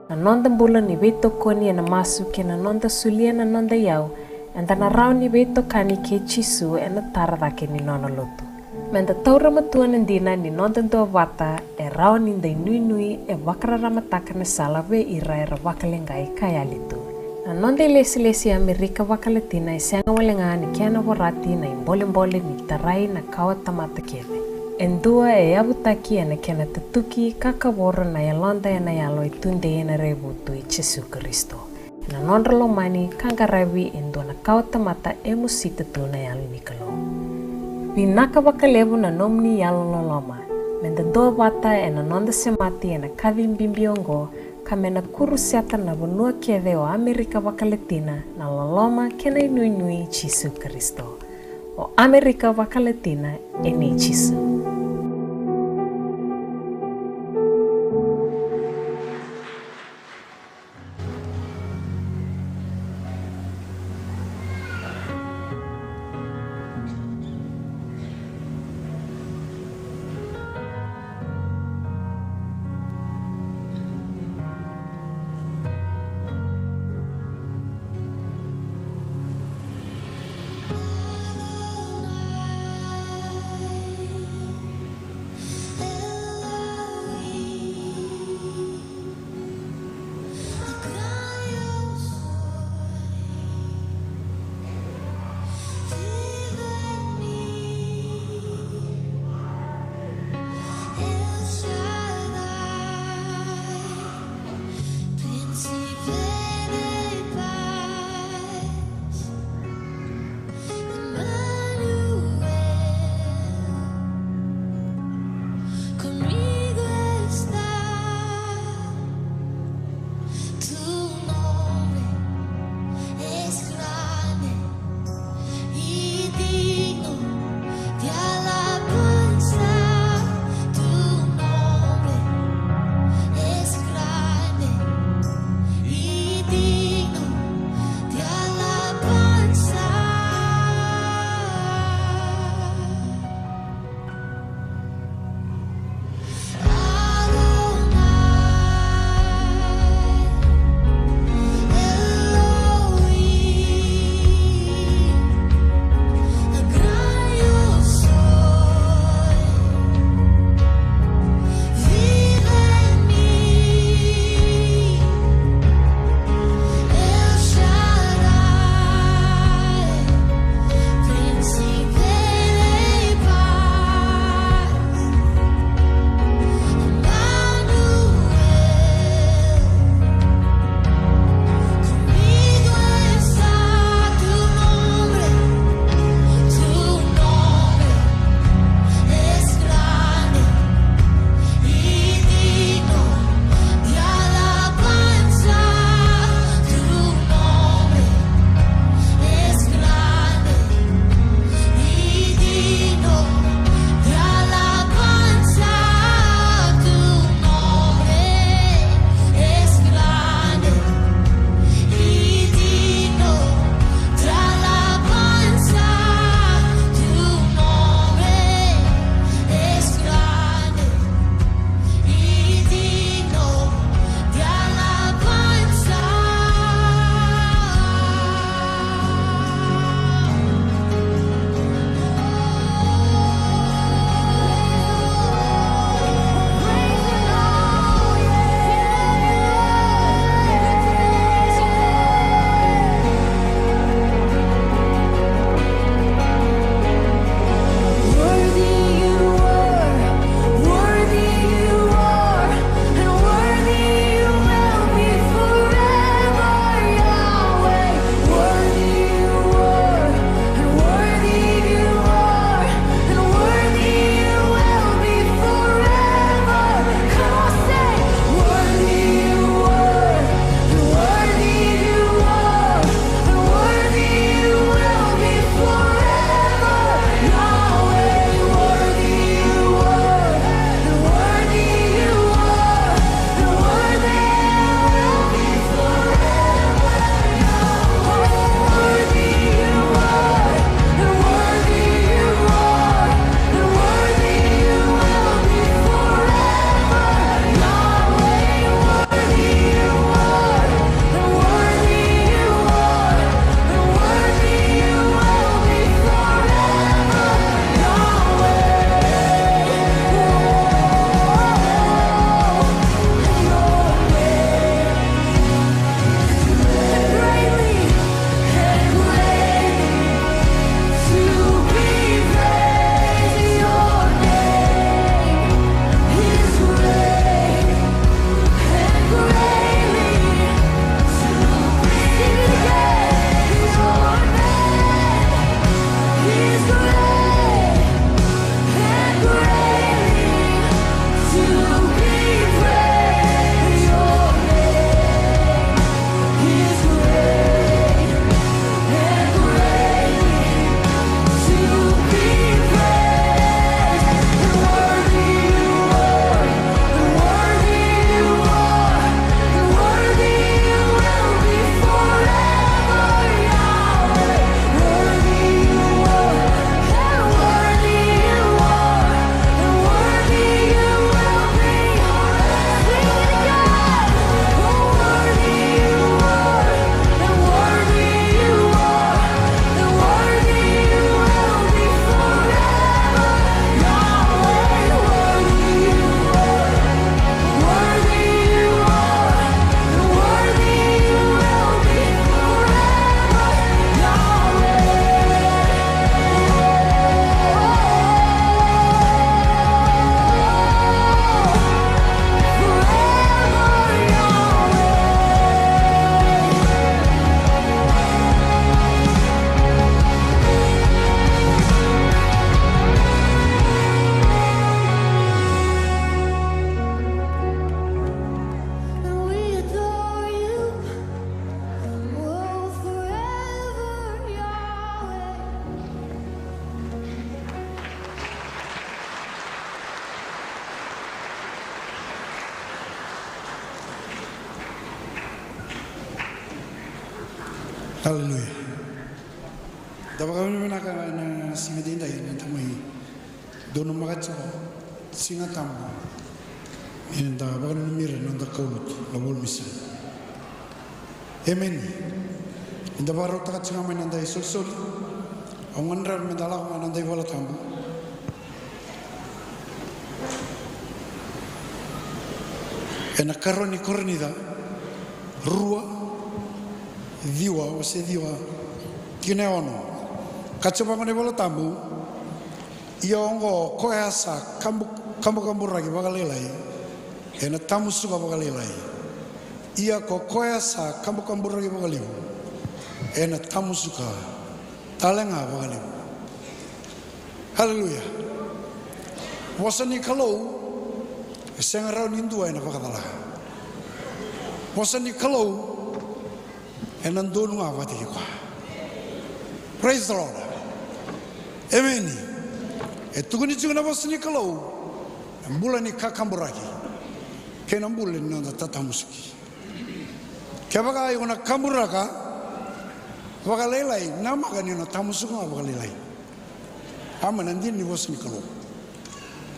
Na nonda mbula ni veto koni e na masu ke na nonda sulia na nonda yau and na rau ni veto kani ke chisu e na taradake ni nona lotu. Menda taura matua nandina ni nonda ndoa wata e rau ni ndai nui nui e wakara ramataka na salawe ira e ra wakalengai kaya litu. Na nonda lesi Amerika wakalatina e senga walenga ni kiana warati na imbole ni tarai na kawa tamata keve. Endua e abutaki e na kena tatuki kakaworo na yalonda e na yalo itunde e na rebutu I Jesu Kristo. Na nonda lomani kangarawi endua na kawa tamata e musita tu na yalo nikalo. Vinaka wakalevu na nomni yalo loloma. Menda doa wata e na nonda semati e na kavi mbimbiongo kamena kuru seata na vanua keve o Amerika wakalatina na loloma kena nui Jesu Kristo. O Amerika wakalatina e ni Jesu. Hallelujah. Dabang kami na singadin tayo ng tamay doon makatsa singatam and dabang namira ng dakulot lawol misa. Amen. And dabang takat sa kami nanday sul ang wanrar medala ko nanday wala tambo. E nakaroon ni kornida rua diwa o se diwa kine ono kacoba ne bola tambu iongo koasa kambu ragi bagalelai ena tamu suka bagalelai ia ko koasa kambu ragi bagaliu ena tamu suka talenga bagaliu. Haleluya. Wasani kalau sengarau nindu ena bakatala wasani kalau enan donu avati kwa. Praise the Lord. Amen. Etuguni chuna wasani kalau mbulani kakamburaki kena mbulani nanda tatamusuki kebaga yona kamburaka wagalelai nama ganina tamusuka wagalelai amanandini wasani kalau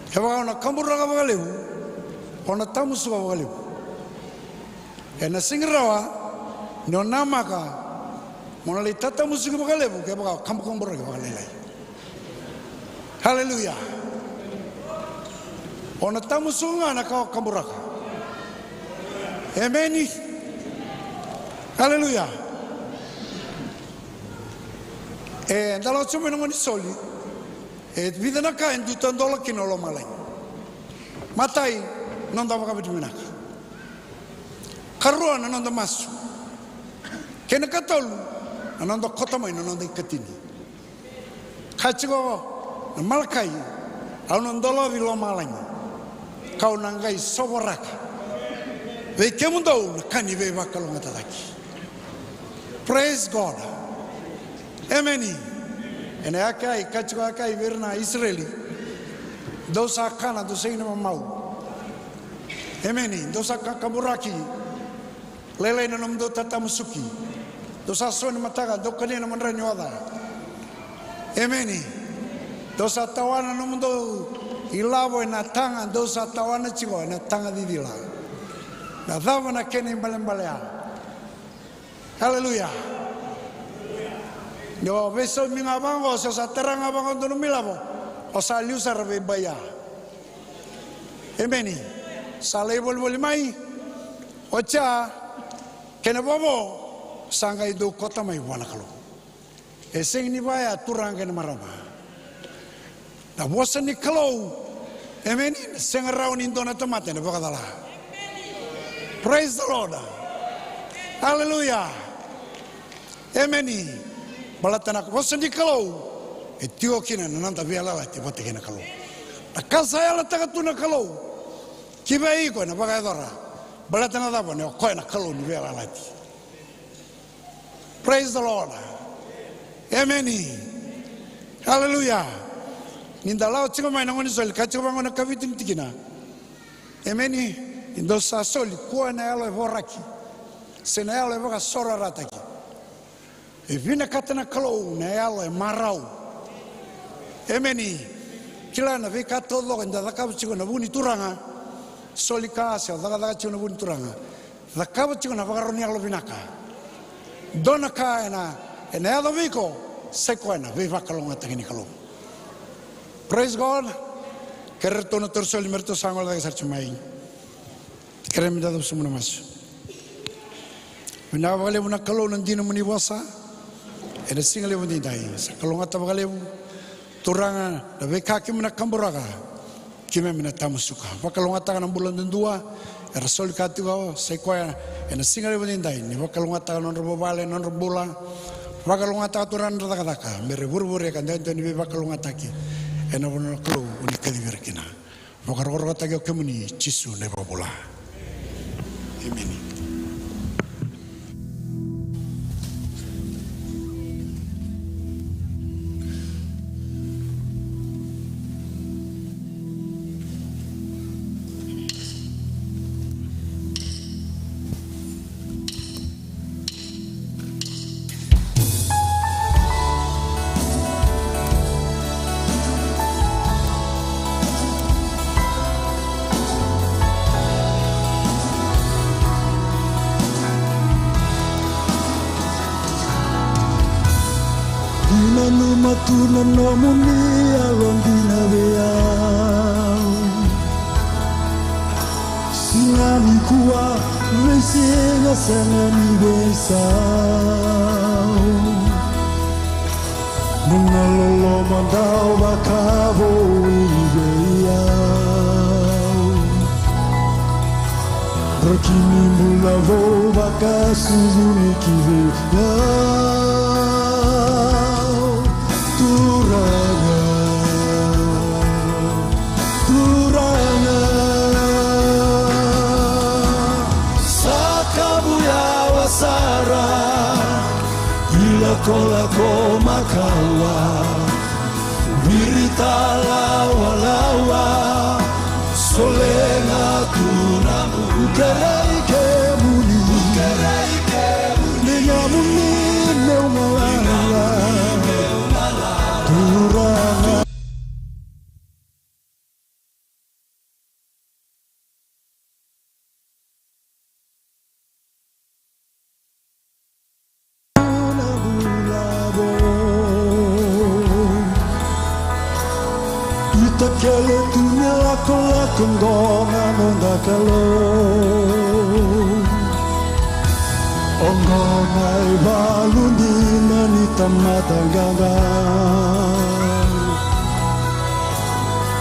kebaga yona kamburaka wagaleu ona tamusuka wagaleu ena singrawa no namaka monali tatamusuka wagaleu kebaga kamburaka wagalelai. Haleluya. Ona tamusunga na kau kamburaka. Amen. Haleluya. Dalam cuma nongoni soli. Vida na kain dutan dola kinolo malai. Matai nonda makabit minaka. Karuan nonda masu. Kena katolu nonda kota mai nonda ikatini. Kacigo Malakai, au nondola vilo malanya, kau nangai soboraka. Ve kemundau nakani ve bakalonga tataki. Praise God. Amen. Ene akai kachu akai verna Israeli. Dosa kana dosa ina mau. Amen. Dosa kaburaki. Lele na namdo tatamusuki. Dosa soni mataga dokane na manranyoda. Amen. Dosa tawana no mundo ilavo na tanga dosa tawana chigo na tanga didila na dava na kene balembalea. Haleluya. Yo beso minga bango sa teranga bango no milavo o sa liusa rebe baya. Amen. Sale bol mai ocha kene bobo sanga ido kota mai wana kalo. Eseng ni baya turang kene marama. Na wasani kalau, amen. Sengarau ni dona tomate na bakadala. Praise the Lord. Hallelujah. Amen. Balatana wasani kalau, etio kina nanda biala la te bote kina kalau. Na casa ela tagatuna kalau. Kibai ko na bakadora. Balatana da bone ko na kalau ni biala la ti. Praise the Lord. Amen. Hallelujah. Nindalao chico mai nangoni soli kachico bangona kavitin tikina. Emeni indosa soli kuwa na elo evoraki. Sena elo evoka sora rataki. E vina katana kalau na elo e marau. Emeni kila na vika todo inda dakabu chico na buni turanga. Soli kaase daka chico na buni turanga. Dakabu chico na vagaroni alo vinaka. Dona ka ena elo viko sekoena viva kalonga takini kalau. Praise God. Kertono tersoli merto sangol da sarchumai. Kerem da sumuna mas. Vina vale una kalau nandino muni wasa. Ena singale mundi dai. Kalau ngata vale turanga da beka kimna kamburaga. Kime mina tamusuka. Kalau ngata kana bulan dua era sol katiwa sekoya ena singale mundi dai. Ni kalau ngata non robo vale non robola. Kalau ngata turan da kadaka. Mere burbure kan dan ni kalau ngata ki. Ena wana kalau unikali verkina. Maka roro kata kau kemuni cisu nebo bola. Amen. tunanamuni alondina beau sinami kuwa resena sanani besau mengalolo mandau bakavo ibeau rakini mulavo bakasuzuni kibeau turanga turanga sakabuya wasara ilako makawa wiritala walawa solenga tunamu ukaraike muni ningamuni neumala turanga Itakele tunya lako ngonga nonga kalo Ongona ibalundi manita matanganga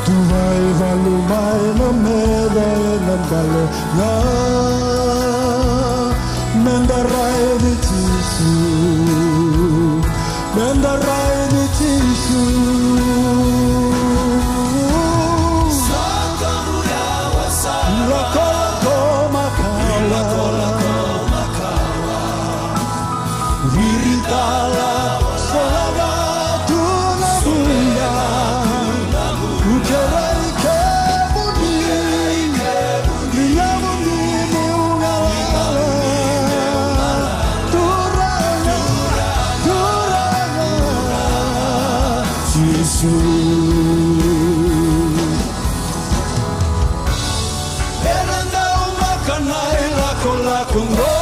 Tuwai valumai no meda nambalo na Mendarai di tisu Mendarai di tisu Viritala solava tunabuya ukerai kebuni niyamuni miungala turanga Yesu Eranda umakanai lako ngo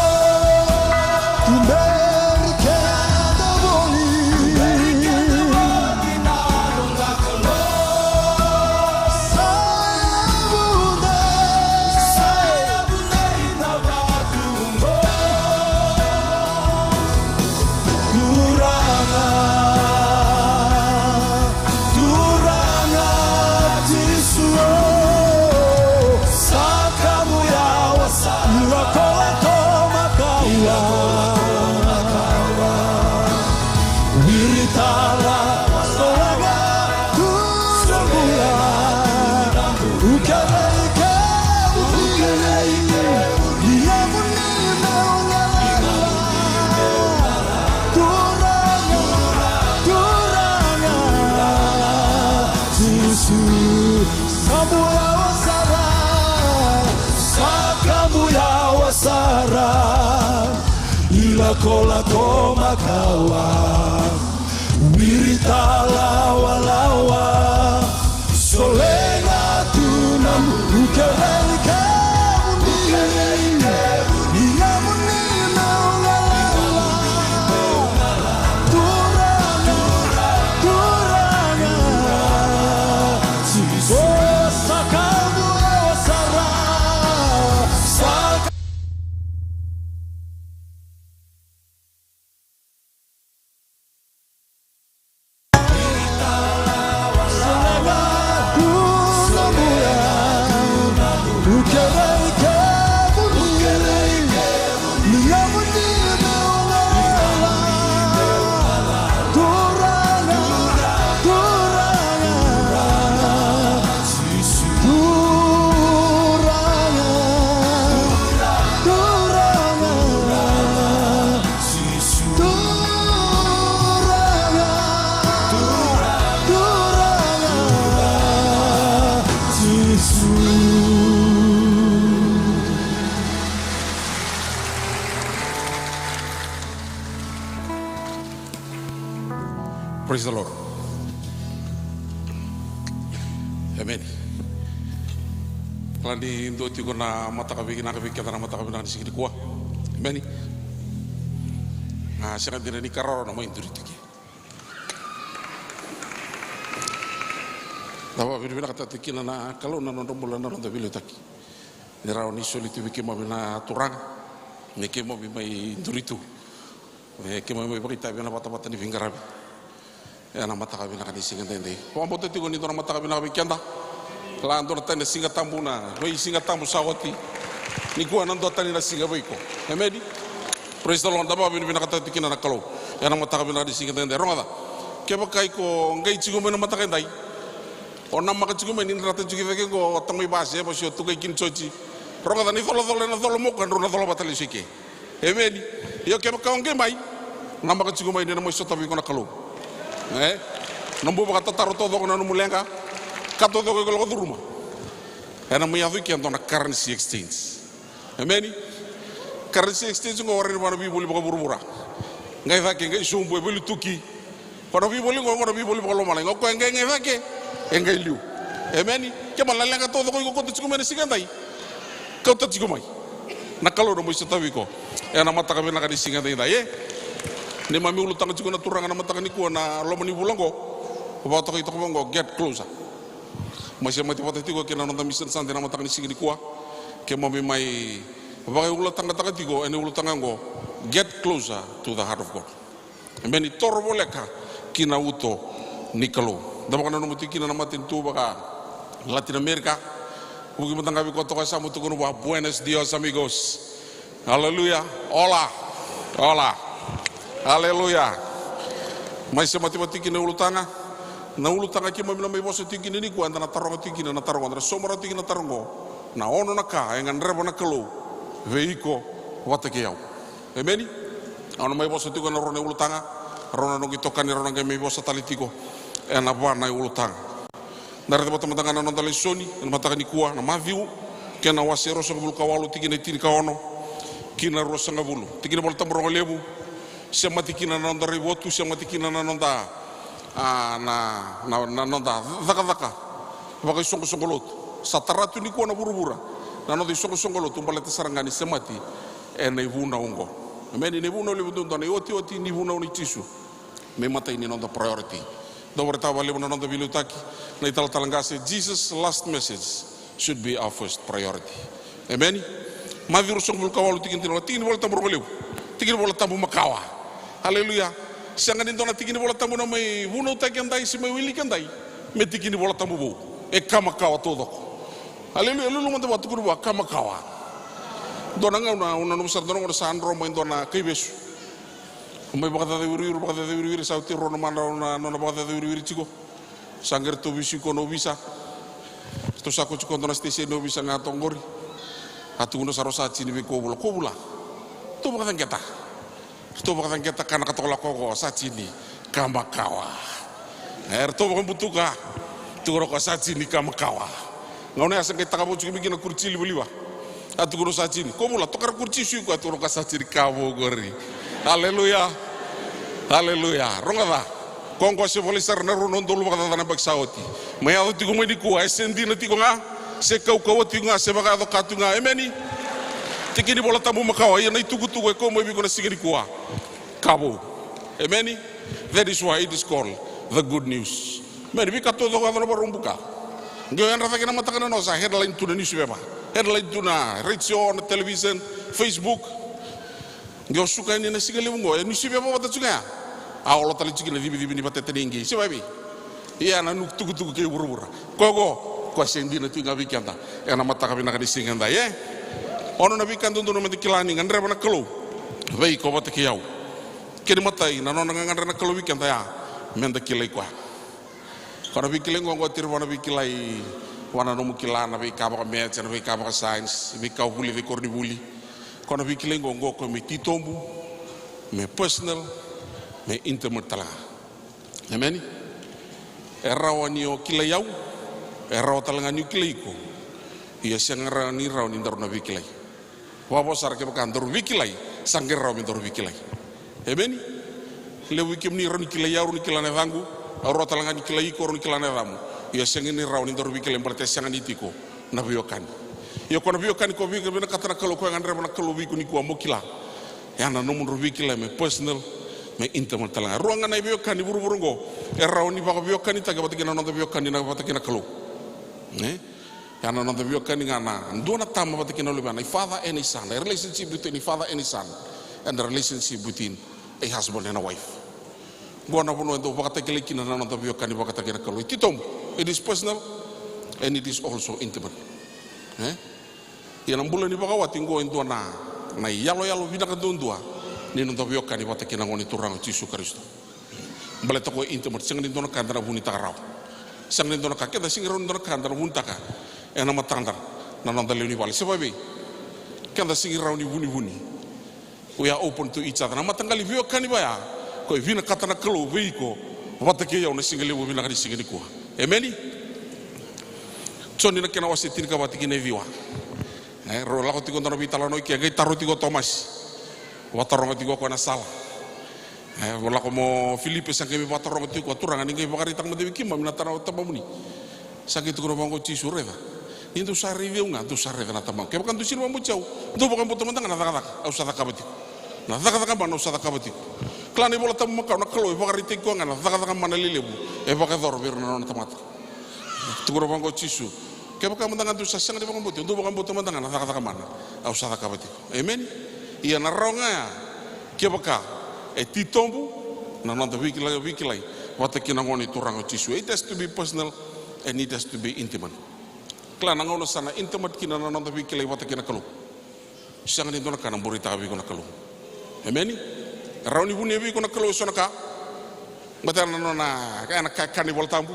Lako makawa wiritala walawa solenga tunam ukerai kebuni niyamuni naungala turanga sakamu wasara Praise the Lord. Amen. Landi ndo tiko na matakabi na kita na matakabi na sigi kwa. Amen. Ah, sira dire ni karoro na mo induri tiki. Dawa vina kata tikina na kalau na ndo mula na ndo vile taki. Ni rao ni soli tu wiki mo na turang. Ni ke mo mai duritu. Ke mo mai berita vina bata ni vingarabi. Na mata ka vina kani singa dende. Wa mo teti ni ndo mata ka vina kenda. La ndo tene singa tambuna. Noi singa tambu sawati. Ni kuwa ndo tani na singa boiko. Emedi. Praise the Lord. Dawa vina kata tikina na kalau. Na mata ka vina singa dende. Ronga. Ke ba kai ko ngai chigo mo na mata ka ndai. Ona maka chigo me ni rata chigo veke go tamai base ba sio tu kai kin chochi. Ronga dani tholo na tholo mo kan rona tholo batali sike. Emedi. Yo ke ka ngai mai. Na maka chigo mai ni na mo so tabi ko na kalau. Nambu ba tataru todo ko na mulenga. Kato do ko lo duruma. Ena mo yavu ki andona currency exchange. Emedi. Currency exchange ngo warani bana bi boli ba burubura. Ngai va ke ngai sumbu e boli tuki. Kono bi boli ngo bi boli ba lo mala ngo ko ngai va ke engai liu. Emeni ke malalenga todo ko to chikumene sigandai. Ko to chikumai. Na kalau no mo tawi ko. Ena mata ka bina ka disingandai dai. Ni mami ulu tanga chikuna turanga na mata ka ni ko na lo mani bulango. Ba to ko ngo get closer. Masih mati pati ko ke na nonta mission sante na mata ka ni sigini ko. Ke mami mai ba ulu tanga taka tigo ene ulu tanga ngo get closer to the heart of God. Emeni torbo leka kina uto ni kalau. Dama kana no mutikina na matin tu baka Latin America. Ugi matanga bi ko to sa mutu ko ba buenos dias amigos. Haleluya. Hola. Hola. Haleluya. Mai se mati kina ulutanga. Na ulutanga ki mamila mai boso tikina ni ko andana tarongo tikina na tarongo andana somora tikina tarongo. Na ono na ka engan rebo na kalo. Veiko wata ke yau. Emeni. Ono mai boso tikina rone ulutanga. Rona no gitokani rona ke mai boso talitiko. Ena bana ulutang. Dari tempat teman-teman nonton televisi, mata ni kuah, nama view, kena wasero sebulu kawalu tikina tini kawono, kina rosa ngabulu, tikina bol tambor lebu, siapa tikina nonton ribotu, siapa tikina nonton na nonton zaka, bagai songolot, sataratu ni kuah na buru-bura, nonton songolot, tumpalete sarangani semati, ena ibuna ungo, meni ibuna lebu nonton, oti ni ibuna uni cisu, memata ini nonton priority. Dawar tawa lebu nonton bilu taki. Na ital talangase Jesus' last message should be our first priority. Amen. Maviru song bulkawalu tikin bola tambur beliau. Tikin bola tambu makawa. Haleluya. Sangan intona tikin bola tambu na mai wuno takian dai si mai wili kan dai. Me tikin bola tambu bu. Makawa todo. Haleluya. Lulu manta batu kudu makawa. Donanga una nusar donanga sandro mo indona kaibesu. Mai bakata wiru sauti rono mana nona bakata wiru chiko. Sangger to bisi kono bisa. To sako chiko ndona stesen no bisa ngatongori. Atu uno sarosa chini be kobula. To bakata ngeta. To bakata ngeta kana katola koko sa chini kamakawa. To bakata butuka. To roko sa chini kamakawa. Ngone asa ngeta kabo chiki bigina kurci liwa. Atu uno sa chini kobula to kar kurci sui ko atu roko sa chini kabo gori. Haleluya. Haleluya. Rongada. Kongko se polisar na ronon dulu bakata na bagsawati. May ato tigo may dikuha. Esendi na tigo nga. Se kawati nga. Se baka ato katu nga. Emeni. Tikini bola tamu makawa. Yan ay tugu-tugu. Ko may biko na sige dikuha. Kabo. Emeni. That is why it is called the good news. Meni bika todo ka na barong buka. Ngayon rata ka na mata ka na no sa headline to na news beba. Headline to na radio, na television, Facebook. Ngayon suka ni na sige limungo. News beba bata tsuga. Awal tali cikina dibi ni patete ningi. Siapa bi? Iya na nuk tugu ke buru-buru. Kogo ko sendi na tinga bikanta. Ena mata ka binaka disinganda ye. Ono na bikanto ndo na kilani ngandre bana kelo. Vei ko bata ke yau. Kini mata ina no ngandre na kelo bikanta ya. Menda kilai kwa. Kono bikilai ngo tir bana bikilai wana no mukilana be ka ba maths na be ka ba science be ka buli be korni buli. Kono bikilai ngo ko mi titombu. Me personal me intimate talaga. Amen. Erawa ni o kila yau. Erawa talanga ni kila iko. Ia sangara ni raw ni ndar na bikilai. Wabo sar ke bakan ndar bikilai, sangger raw mi ndar bikilai. Amen. Le wikim ni raw ni kila yau ni kila na vangu, arawa talanga ni kila iko ni kila na ramu. Ia sangin ni raw ni ndar bikilai berarti sangan itiko na biokan. Ia ko na biokan ko bikilai na katana kalau ko ngandre na kalau biku ni ko mo kila. Ya na no mo bikilai me personal me intimate talanga ruanga na biokani buru go rauni baka biokani taga batikina no biokani na batikina kalu yana no biokani ngana ndona tama batikina lubana father and his son, a relationship between a father and his son, and the relationship between a husband and a wife. Buona buno ndo bakatakile kina no biokani bakatakina kalu titom. It is personal and it is also intimate. Yana mbula ni baka watingo ndona na yalo binaka dondua ni no biokani batakina ngoni turang Yesus Kristus. Baleta ko intimate sing ndona kandara buni tarau. Sang ndona ka keda sing ndona kandara buntaka. Ena matandar na nanda leuni wali sebabe kanda sing rauni buni. We are open to each other. Na matangali biokani baya ko vina katana kalo veiko watake ya ona single wo vina kani single ko. Amen. Tsoni na kena wasitin ka watikine viwa. Ro la ko tiko ndona bitala no ki ngai taruti ko Thomas. Wataronga tiko ko na sala. Wala ko mo Filipe sang kemi wataronga tiko turanga ningai bakari tang mate bikima minatana tabamuni. Sakit ko bango chisureva. Into sari viunga tu sari na tamang. Kaya kan tu sino mamuchau. Tu bukan butuh mentang na taka au sada kabati. Na taka mana sada kabati. Klani bola tamu makau na kalau bakari tiko ngana taka mana lilebu. Bakar dor bir na tamata. Tu ko bango chisu. Kaya kan mentang tu sasang di bukan butuh. Tu bukan butuh mentang na taka mana au sada kabati. Amen. Ia na ronga ya. Kaya baka titombu na nanda wikilai. Watakina ngoni turang chisu. It has to be personal and it has to be intimate. Klan nangono sana intimate kina na nanda wikilai watakina kalu. Siang ni dona kana burita abi kona kalu. Amen. Rauni buni abi kona kalu sonaka. Batana nona kana kani voltambu.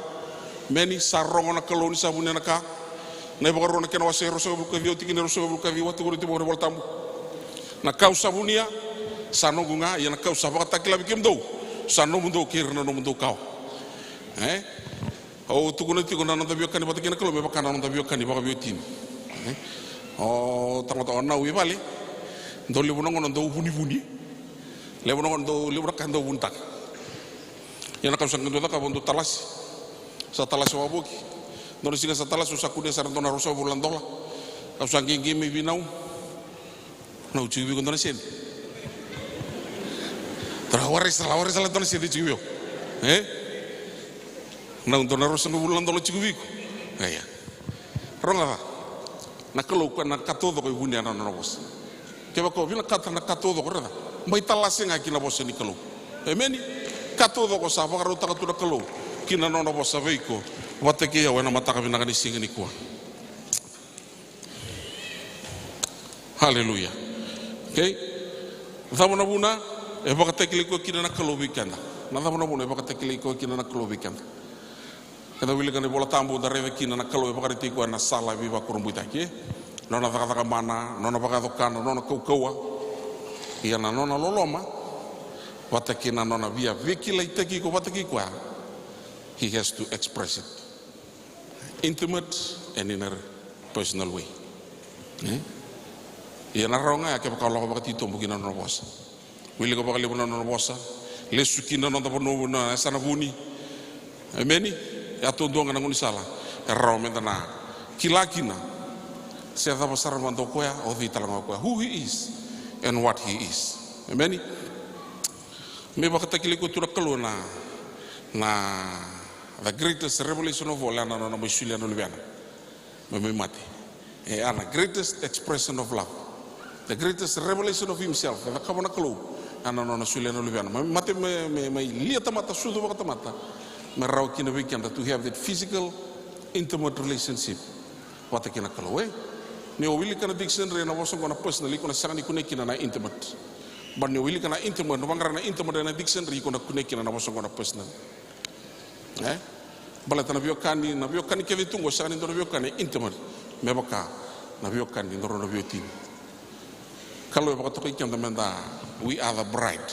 Meni sarongo na kalu ni sabune naka. Na ibagaro na kena wase roso buka vio tikine roso buka vio watiguri tibore voltambu. Na kau sabunia sanongunga ya na kau sabata kila bikim do. Sano mundo kirna no mundo kau. Oh tukuna tikuna nanda biokani batakina kalau bebaka nanda biokani baka biotin. Oh tangata ona wi bale. Ndo libuno ngono ndo buni. Libuno ngono ndo libura kando buntak. Yana kam sangendo ta kabondo talas. Sa talas waboki. Ndo singa sa talas usakude saranto na rosa bulandola. Kam sangingi mi binau. Na uchibi ko ndona sen. Trawaris la ndona sen chibio. Na untuk naros ng bulan dolo chigubiku. Aya. Ronga. Nakalo ko na katodo ko bunya na nobos. Kaya ko vila kata na katodo ko rada. May talasing nga kinabos ni kalo. Amen. Katodo ko sa bakaro ta katuda kalo. Kina no nobos sa veiko. Watake ya wana mataka bina kanising ni kwa. Hallelujah. Okay. Thamona buna e bakatekili ko kina na kalo bikanda. Na thamona buna e bakatekili ko kina na kalo bikanda. Kada wili kana bola tambu da reve kina na kalo bakari tiko na sala viva kurumbuita ke nona taka mana nona baka dokana nona kaukaua ia na nona loloma watakina nona via vikila itaki ko wataki kwa he has to express it intimate and in a personal way ia na ronga ya ke baka lo baka tito mbukina nona bosa wili ko baka libuna nona bosa lesukina nona bono na sana buni ameni ya tondonga na ngoni sala eromenta na kilakina se da pasar mando koya o vitala ngoya who he is and what he is. Amen. Me bakata kiliko tura kalona na the greatest revelation of all ana na masulia no liana me mate ana greatest expression of love, the greatest revelation of himself na kabona kalo ana na sulia no liana me mate me liata mata sudo bakata mata merau kina weekend to have that physical intimate relationship wata kina kalo ne wili kana dictionary na waso kona personally kona sangani kunekina na intimate but ne wili kana intimate no bangara na intimate na dictionary kona kunekina na waso kona personal bala tan biokani na biokani ke vitungo sangani ndo biokani intimate me baka na biokani ndo no biotin kalo baka to kikanda menda we are the bride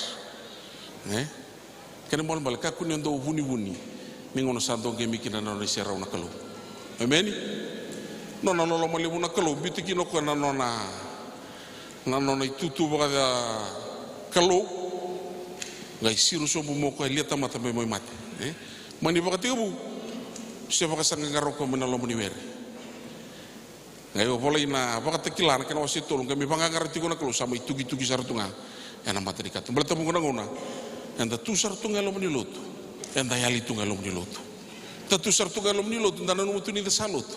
kene mol bal ka kunyo ndo vuni ningono santo ke mikina na no sera na kalo. Amen. No lo malibu na kalo bitiki no ko na nona itutu baka kalo ngai siru so bu mo ko liata mata me mo mate mani baka tibu se baka sanga ngaro ko mena lo moni were ngai o bola ina baka tekilan kana wasitulung kami banga ngarati ko na kalo sama itugi sartunga ena mata dikat bala tamu ngona and the tusar tungelo mnilotu and the yali tungelo mnilotu the tusar tungelo mnilotu ndana numu tuni the salutu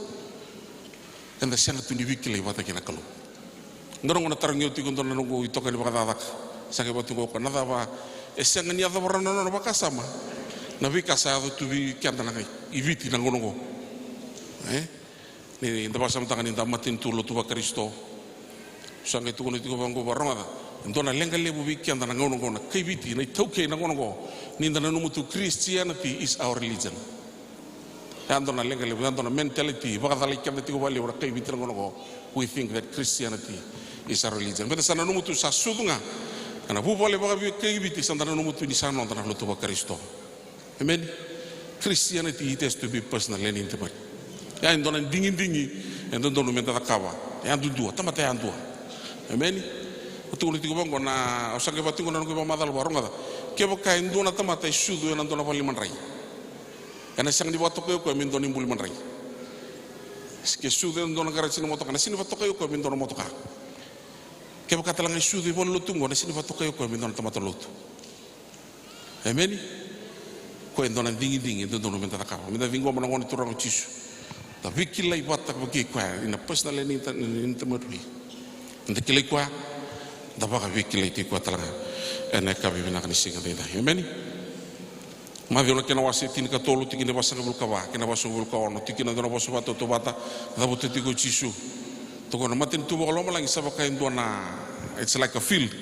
and the sana tuni wikile wata kina kalu ndorong na tarangyo ti kondo nanungu itoka ni bakadadak sake batungo ko nada ba esanga ni ada borana no bakasama na vikasa tu vi kyanda na iviti na ngongo ni nda basam tangan inda matin tu lotu ba Kristo sange tu kono tiko bango baranga ndona lenga lebu vi kyanda na ngongo na kiviti na tauke na ngongo ni nda nanumu tu Christianity is our religion andona lenga lebu andona mentality bakadala kyanda tiko bali ora kiviti na ngongo we think that Christianity is our religion but sana numu tu sasudunga ana bu bole ba vi kiviti sandana numu tu ni sana ndana lotu ba Kristo. Amen. Christianity it has to be personal and intimate. Ya indona dingi and don't menta kawa. Ya dudua tamata ya dua. Amen. Utuli tiko bango na osake batingo na ngo madal baronga. Kebo ka indona tamata isudu na ndona bali manrai. Kana sang di wato ko min doni buli manrai. Ske sudu ndona gara sini moto kana sini wato ko min dona moto ka. Kebo ka talang isudu bon lutungo na sini wato ko min dona tamata lutu. Amen. Ko endona dingi endona menta kawa menta vingo mana ngoni turang chisu ta vikila ibata ko ki kwa in a personal and intimate way nda kile kwa da ba vikila ti kwa tala ene ka bi na kanisinga de amen ma viola ke na wasi tin ka tolu tikine basa ka bulkawa ke na baso bulkawa no tikina ndona baso bato to bata da bote ti ko chisu to ko na matin tu bolo malang sa ba ka endona it's like a field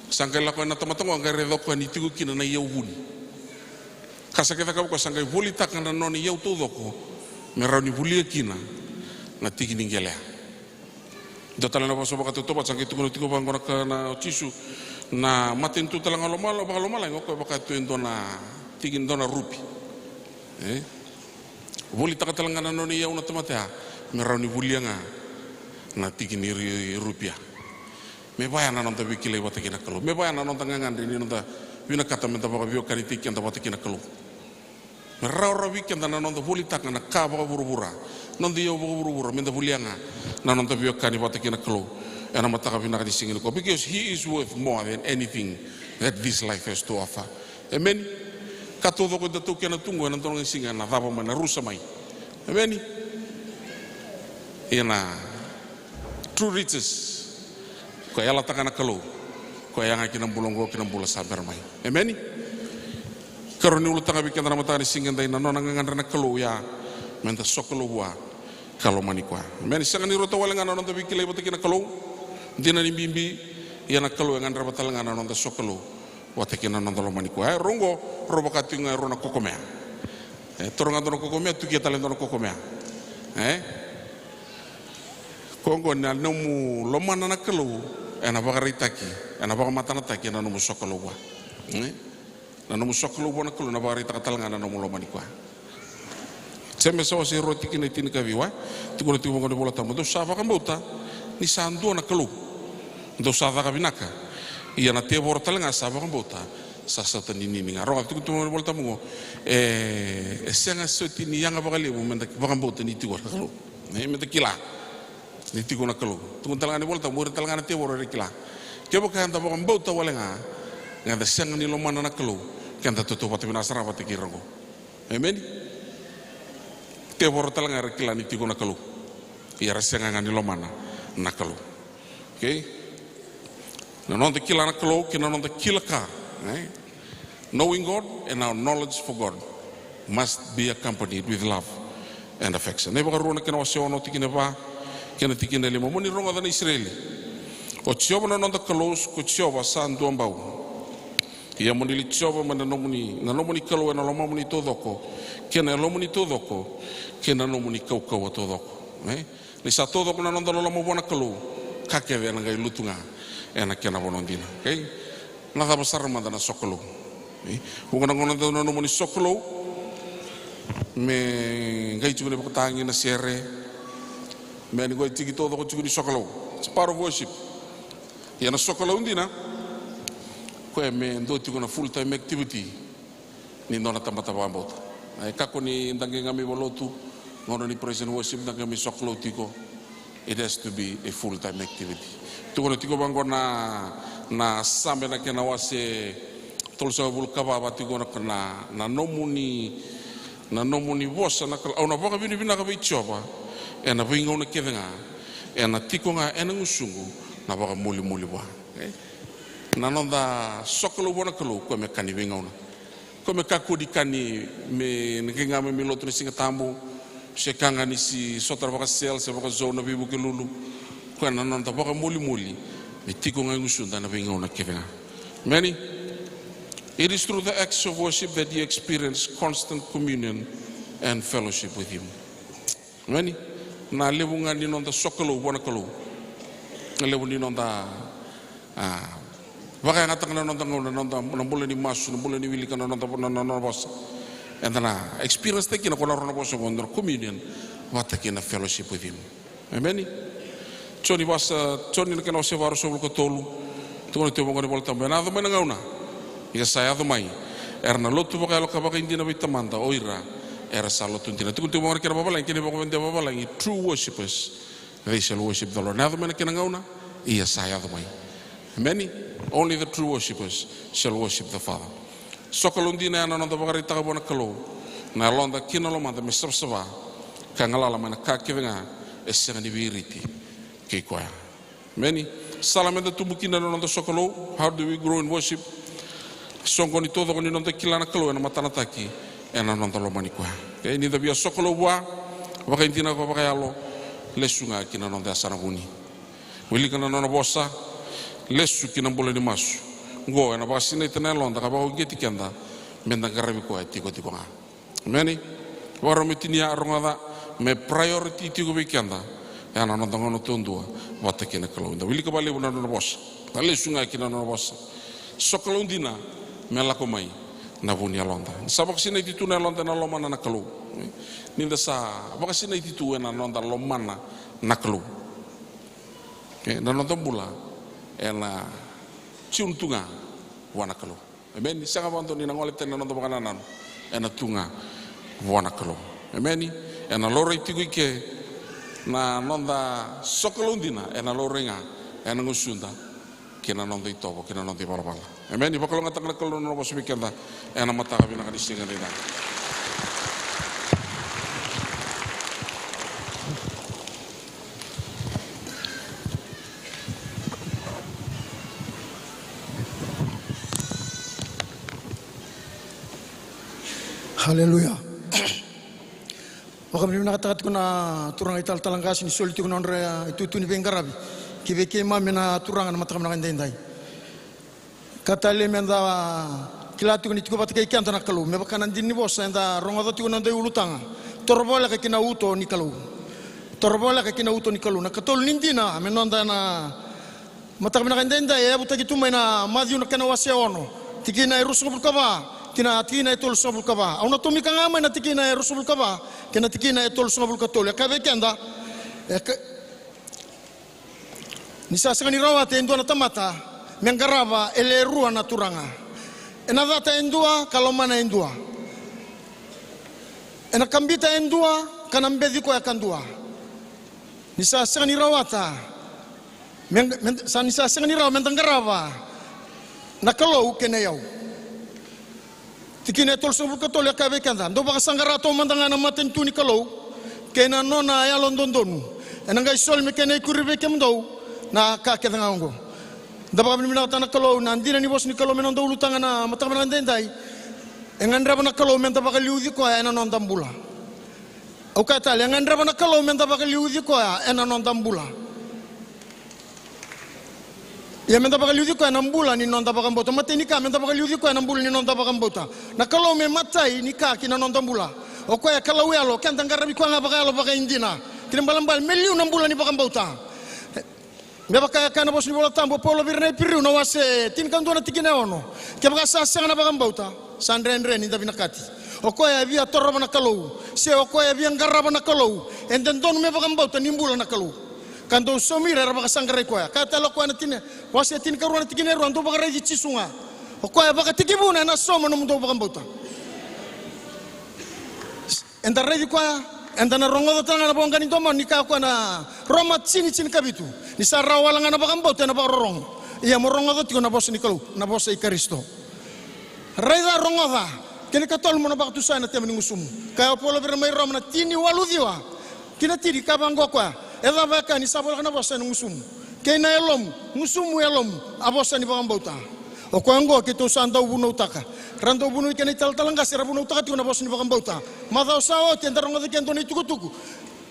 sangkela ko na tamatongo ngare do ko ni tiku kina na yewuni kasa kita kau kasangai buli takkan dan noni yau tu doko merani buli kina na tiki ningelea datala na baso baka tutoba sangkai tu kono tiko bangora kana chisu na matin tu talang alomala ngoko baka tu endona tiki endona rupi buli takkan talang na noni yau na tamatea merani buli nga na tiki ni rupiah me baya na nonta bikile bata kina kalu me baya na nonta ngangande ni nonta vina kata menta baka bio kari tiki anda bata kina kalu merau weekend na nonta buli tak na ka baka buru-bura nonta yo buru-bura menta bulianga na nonta bio kani bata kina kalu ena mata ka vina kadi singin ko because he is worth more than anything that this life has to offer. Amen. Kato do ko datu kena tungo na tonga singa na daba mana rusa mai. Amen. Ena true riches ko yala takana kalu ko yang kina bulongo kina bula sabar mai. Amen. Karoni ulu tanga bikin na mata ni singa dai na nona ngandra na kalu ya menta sokolo wa kalau mani kwa. Amen. Sanga ni rota wala ngana nonta bikile bota kina kalu dina ni bimbi ya na kalu ngandra batal ngana nonta sokolo wata kina nonta lo mani kwa. Rongo roba katinga rona kokomea. Toronga dono kokomea tu kia talento dono kokomea. Kongo na nomu lomana na kalu ena bagaritaki ena bagamata na taki na nomu sokolo wa na nomu sokolo wa na kalu na bagarita katalanga na nomu lomani kwa sembe so si roti kini tini kaviwa tiko tiko ngone bola tamu do sava kambota ni sandu na kalu do sava kabinaka ia na te bor talanga sava kambota sasa tani ni nga ro tiko tiko bola tamu senga soti ni yanga bagali mo menda bakambota ni tiko kalu menda kila ni tiko na kalu tungu talanga ni bolta muri talanga na te woro rekila kebo ka anda bokam bauta walenga ngada senga ni lomana na kalu kanda toto pati binasara pati kirango. Amen. Te woro talanga rekila ni tiko na kalu ia senga ngani lomana na kalu. Okay, na non te kila na kalu kina non te kila ka knowing God and our knowledge for God must be accompanied with love and affection. Nebo karuna kina wasio no tikine ba kena tikina lima moni ronga dana Israeli o tsioba na nonda kalos ko tsioba sandu ambau ia moni li tsioba mana nomuni na nomuni kalo na loma moni todoko kena lomuni todoko kena nomuni kaukau todoko ni sa todoko na nonda loma bona kalo kake ve na gai lutunga ena kena bonondina okay na da basar manda na sokolo ngona ngona na nomuni sokolo me gai tune botangi na sere meni go tiki todo ko tiki sokolo it's part of worship ya na sokolo undina ko me ndo tiko na full time activity ni ndona tamata bambota ai kako ni ndange ngami bolotu ngono ni praise and worship ndange mi sokolo tiko it has to be a full time activity tiko na tiko bango na sambe na kena wase tolsa vulkava vati gona kana na nomuni vosa na kala ona vaka vini vina ka vichova e na vinga una kevenga e na tikonga e na ngusungu na vaka muli wa na nonda sokolo bona kalo ko me kani vinga una ko me kakudi kani me nginga me miloto ni singa tambo se kanga ni si sotra vaka sel se vaka zona vivu ke lulu ko na nonda vaka muli me tikonga ngusunda na vinga una kevenga many. It is through the acts of worship that you experience constant communion and fellowship with Him. Many. Na levunga ni nonda sokolo wana kalo. Na levu ni nonda vaka ngata kana nonda nambula ni masu nambula ni wili kana nonda bosa. And then experience the kina kona rona bosa wonder communion wata kina fellowship with Him. Amen. Choni bosa choni na kana se varo sobul ko tolu. Tuko ni temo ngani bolta mena do mena ngauna. Ia saya do mai. Erna lotu baka lo kabaka indina vitamanda oira. Era salotu indina. Tuko temo ngani kira babala kini bako vende babala. True worshippers, they shall worship the Lord. Na do mena kina ngauna. Ia saya do mai. Many, only the true worshippers shall worship the Father. Sokalundina ana nonda baka rita kabona kalo. Na londa kina lo manda me sabsaba. Kangalala mana kakivenga esengani viriti. Kikoya. Many. Salamenda tumukina nonda sokolo. How do we grow in worship? Songoni todo koni nonda kilana kalo na matana taki ena nonda lo manikwa. Okay, ni dabia sokolo wa waka intina ko waka yalo lesunga kina nonda asana guni. Wili kana nona bosa lesu kina mbole ni masu. Ngo ena baka sina itana londa ka baka geti kenda menda garabi ko tiko nga. Many waro metinia rongada me priority tiko bikenda. Ena nonda ngono tondua wata kina kalo. Wili ka bale nona bosa. Lesunga kina nona bosa. Sokolo ndina mela ko mai na vunia londa sabak sina itu na londa na lomana na kalu ninda sa baka sina itu na londa lomana na kalu na londa bula ena ciuntunga wana kalu amen sanga bantu ni ngole tena londa baka nanan ena tunga wana kalu amen ena lore tigu ke na londa sokolo ndina ena lorenga ena ngusunda kina nonda itobo kina nonda balabala amen iba kalau ngatak nakalo no boss bikenda ena mata ka bina kadisinga rina Haleluya. Wakam ni nakatakat ko na turang ital talangkas ni soliti ko na onre itu ni bengarabi. Kibeke mamena turangan matakam na kandenday. Katale menda kilatu ko nitiko patike kanta na kalu. Me bakanan din ni boss enda rongodo tiko nanda ulutanga. Torbola ka kinauto ni kalu. Torbola ka kinauto ni kalu. Na katol nindina menonda na matakam na kandenday ya butagi tumay na madyu na kanawase ono. Tikina irusubul kaba. Kina tikina itol sobul kaba. Auna tumika nga man na tikina irusubul kaba. Kina tikina itol sobul katol. Ya kabe kenda. Nisasangani rawate indua na tamata mengarava ele rua na turanga ena data indua kalomana indua ena kambita indua kanambedi ko yakandua nisasangani rawata nisasangani rawa mengarava na kalau kenayau tikine tol sobul katol ya kabe kanda ndo baka sangarato mandanga na maten tuni kalau kena nona ya londondonu ena ngai sol me kenay kuribe kemdo na kaketanga ngo daba kami mina tana kalau nandina ni bos ni kalau menonda ulutanga na mataka menandendai engandra bana kalau menta bakal liudi ko ena non tambula o kata le engandra bana kalau menta bakal liudi ko ena non tambula ya menta bakal liudi ko ena mbula ni non tabakam bota mateni ka menta bakal liudi ko ena mbula ni non tabakam bota na kalau me matai ni ka kina non tambula o ko ya kalau ya lo kan tangarabi ko ngabaka lo baka indina kinambalambal meliu na mbula ni bakam bota Beba kaya kana bos ni bola tambo polo virne piru na wase tin kan dona tikine ono ke baka sasa na bagam bauta sandren ni dabi nakati o ko ya via torra na kalau se o ko ya via ngaraba na kalau enden don me bagam bauta nimbula na kalau kan don somira ra baka sangare ko ya kata lo ko na tine wase tin ka ruana tikine ruan do baka reji cisunga o ko ya baka tikibuna na somo no mundo bagam bauta enda reji ko ya enda na rongodo tanga na bongani tomo nika ko na roma chini kabitu ni sarawala nga na bakambot na bakarong iya morongodo tiko na bos ni kalu na bos ay Kristo Raida rongoda. Kini katol mo na baka tu sana tiam ningusum. Kaya polo bermai rom na tini walu diwa. Kina tiri kabang gokwa. Eda baka ni sabol kana bosa ningusum. Kena elom, ngusumu elom, abosa ni baka bauta. O kwango kito sanda ubuno utaka. Rando ubuno ikene talanga sira ubuno utaka tu na bosa ni baka bauta. Madao sao tienda rongoda kento ni tukutuku.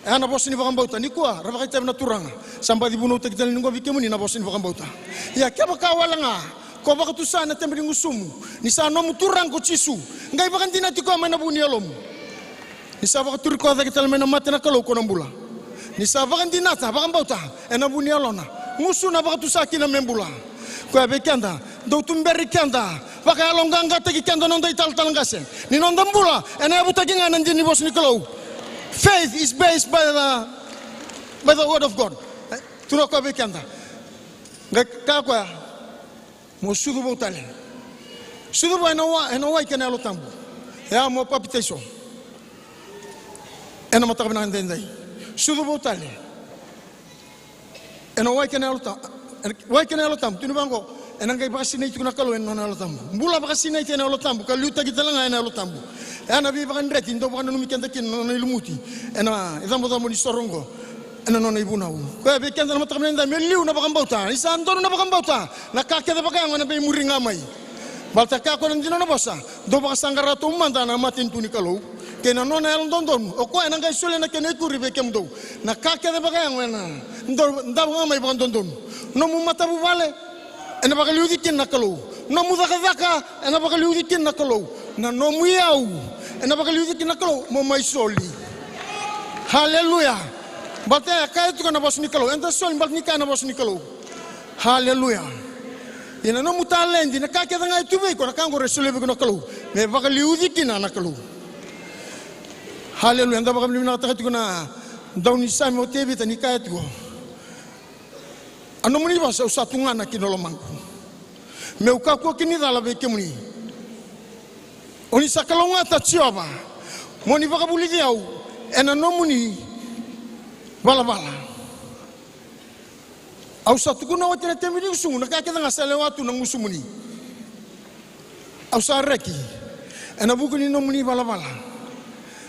Ana bosa ni baka bauta ni kwa raba kita na turanga. Samba di buno utaka tali ningo bikemu ni na bosa ni baka bauta. Ya kaba kawalanga. Ko baka tu sana tembe ngusumu. Ni sa no muturang ko chisu. Ngai baka tina tiko mana buni elom. Ni sa baka turi ko kita mena mate na kalau ko nambula. Ni sa baka dinata baka bauta ena buni elona. Musu na baka tu sa kina membula. Ko abe kanda do tumberi kanda baka alonganga tagi kanda non dai tal talangase. Ni non dambula ena abu tagi ngana ndini bos ni kalau. Faith is based by the word of God. Tuno ko abe kanda. Ngai ka ko mo sudu botale. Sudu ba ena wa ikana lo tambu. Ya mo papitation. Ena mata bana ndendai. Sudu botale. Ena wa ikana lo tambu. Wa ikana lo tambu. Tunu bango ena ngai ba sinai tuna kalo ena lo tambu. Mbula ba sinai tena lo tambu. Ka luta gitalanga ena lo tambu. Ena bi ba ndreti ndo ba numi kenda kin no ilumuti. Ena idambo da mo ni sorongo. Ena no ibu nau. Ko be kenda mata bana ndai meliu na ba kambauta. Isa andoro na ba kambauta. Na kake da ba ka ngana be muringa mai. Balta ka ko ndino na bosa. Do ba sangara to manda na matin tuni kalo. Kena no na dondon. O ko ena ngai sole na kene kuri be kemdo. Na kake da ba ka ngana. Ndo ndaba mai ba dondon. No mu mata bu vale. Ena ba liu dikin na kalo. No mu daka ena ba liu dikin na kalo. Na no mu yau. Ena ba liu dikin na kalo mo mai soli. Haleluya. Balta ka tu kana bos ni kalo. Enta soli bal ni kana bos ni kalo. Haleluya. Ina no mutalendi na kake da ngai tuwe ko na kango resole be ko na kalo. Me ba liu dikin na kalo. Haleluya. Enda ba kami na ta ko na dauni sa mo tebe ta ni ka tu. Ano muni ba sa usatunga na kinolomangku. Me ukako kini dala be kemuni. Oni sakalonga ta chiova. Moni ba kabuli diau. Ena no muni bala. Au satu kuna wate tembi usungu na kake nga sale watu na ngusumuni. Au sareki. Ena buku ni no muni bala.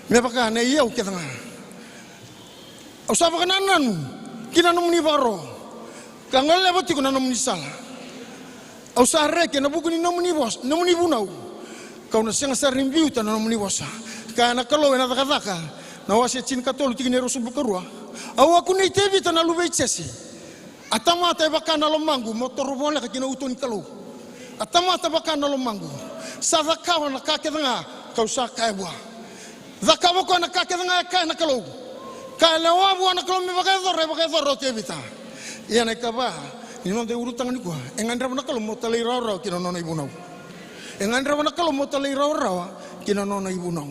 Me baka na yau ke nga. Au sa baka nanu. Kina no muni baro. Kangal lewat ko na no muni sala. Au sareki na buku ni no muni bos, no muni bunau. Kau na senga sa rimbiu ta no muni bosa. Ka na kalo na taka. Na wase chin katolu tigine rosu bukarua. Au aku ni tebi ta na lube chesi. Atama ta baka na lomangu motor bola ka kina utun kalo. Atama ta baka na lomangu. Sa zakawa na kake nga kau sa kaibwa. Zakawa ko na kake nga ka na kalo. Ka lewa bu na kalo me baka zorro tebi ta. Ia na kaba ni non de urutang ni ko. Engandra na kalo mo talai raw kina no ibu nau. Engandra na kalo mo talai raw kina no ibu nau.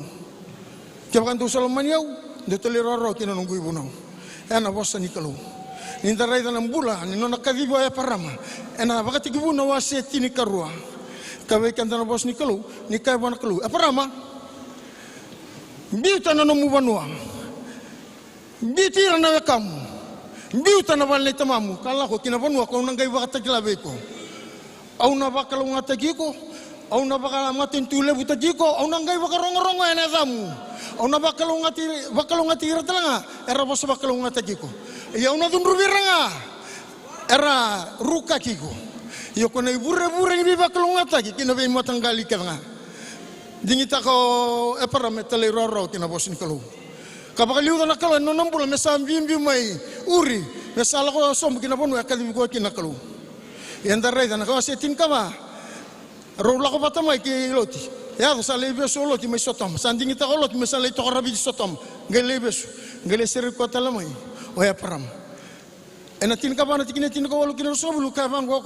Kaya kan tu Solomon yau de talai raw kina no ibu nau. Ena bosa ni kalo. Ni ndarai da nambula ni no nakadibo ya parama. Ena bakati gibu no wase tini karua. Kawe kan da bos ni kalo ni kai bona kalo. Parama. Biuta no mu banua. Bitira na kamu. Biuta na wale tamamu. Kala ko kina banua ko nangai bakata kilabe ko. Au na bakalo ngata giko. Au na bakala matin tule buta giko. Au nangai bakarongo-rongo ena damu. Au na bakalo ngati iratelanga. Era bosa bakalo ngata giko. Ya una dun rubiranga. Era ruka kiko. Yo kona ibure ni bakalo ngata gi kina be matanggali kanga. Dingita ko parametale roro kina bosin kalo. Kapakaliu na kalo no nombula mesa mbimbi mai uri. Mesa la ko som kina bonu akadi ko kina kalo. Yanda rei na ko setin kama. Ro la ko patamai ki loti. Ya sa lebe solo ti mai sotom. Sanding ita ko loti mesa le to rabi sotom. Gelebe su. Gele ser ko talamai. O ya param. Ena tin ka bana tikine tin ko walu kina so bulu ka bang ko.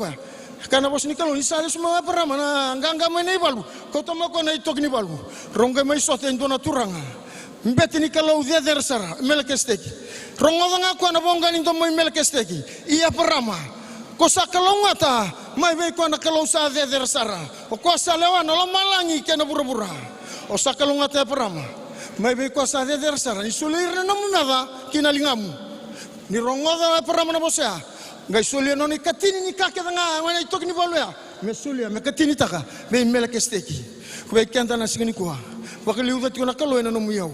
Kana bos ni kalau ni sale semua param na nganga mai balu. Ko to mo ko na itok ni balu. Rongga mai soten do na turanga. Mbeti ni kalau dia dersara melkesteki. Rongo nga ko na bonga ni to mai melkesteki. Iya parama. Ko sa kalau ngata mai be ko na kalau sa dia dersara. O ko sa lewa na malangi kena bura-bura. O sa kalau ngata parama. Mai be ko sa dia dersara ni sulir na munada kinalingamu. Ni rongo da parama na bosea. Ngai sulir no ni katini ni kake nga ngana itok ni balu ya. me sulia me katini taka me mele ke steki ko e kenta na sigini ko wa ke liuda ti na kalo ena no muyau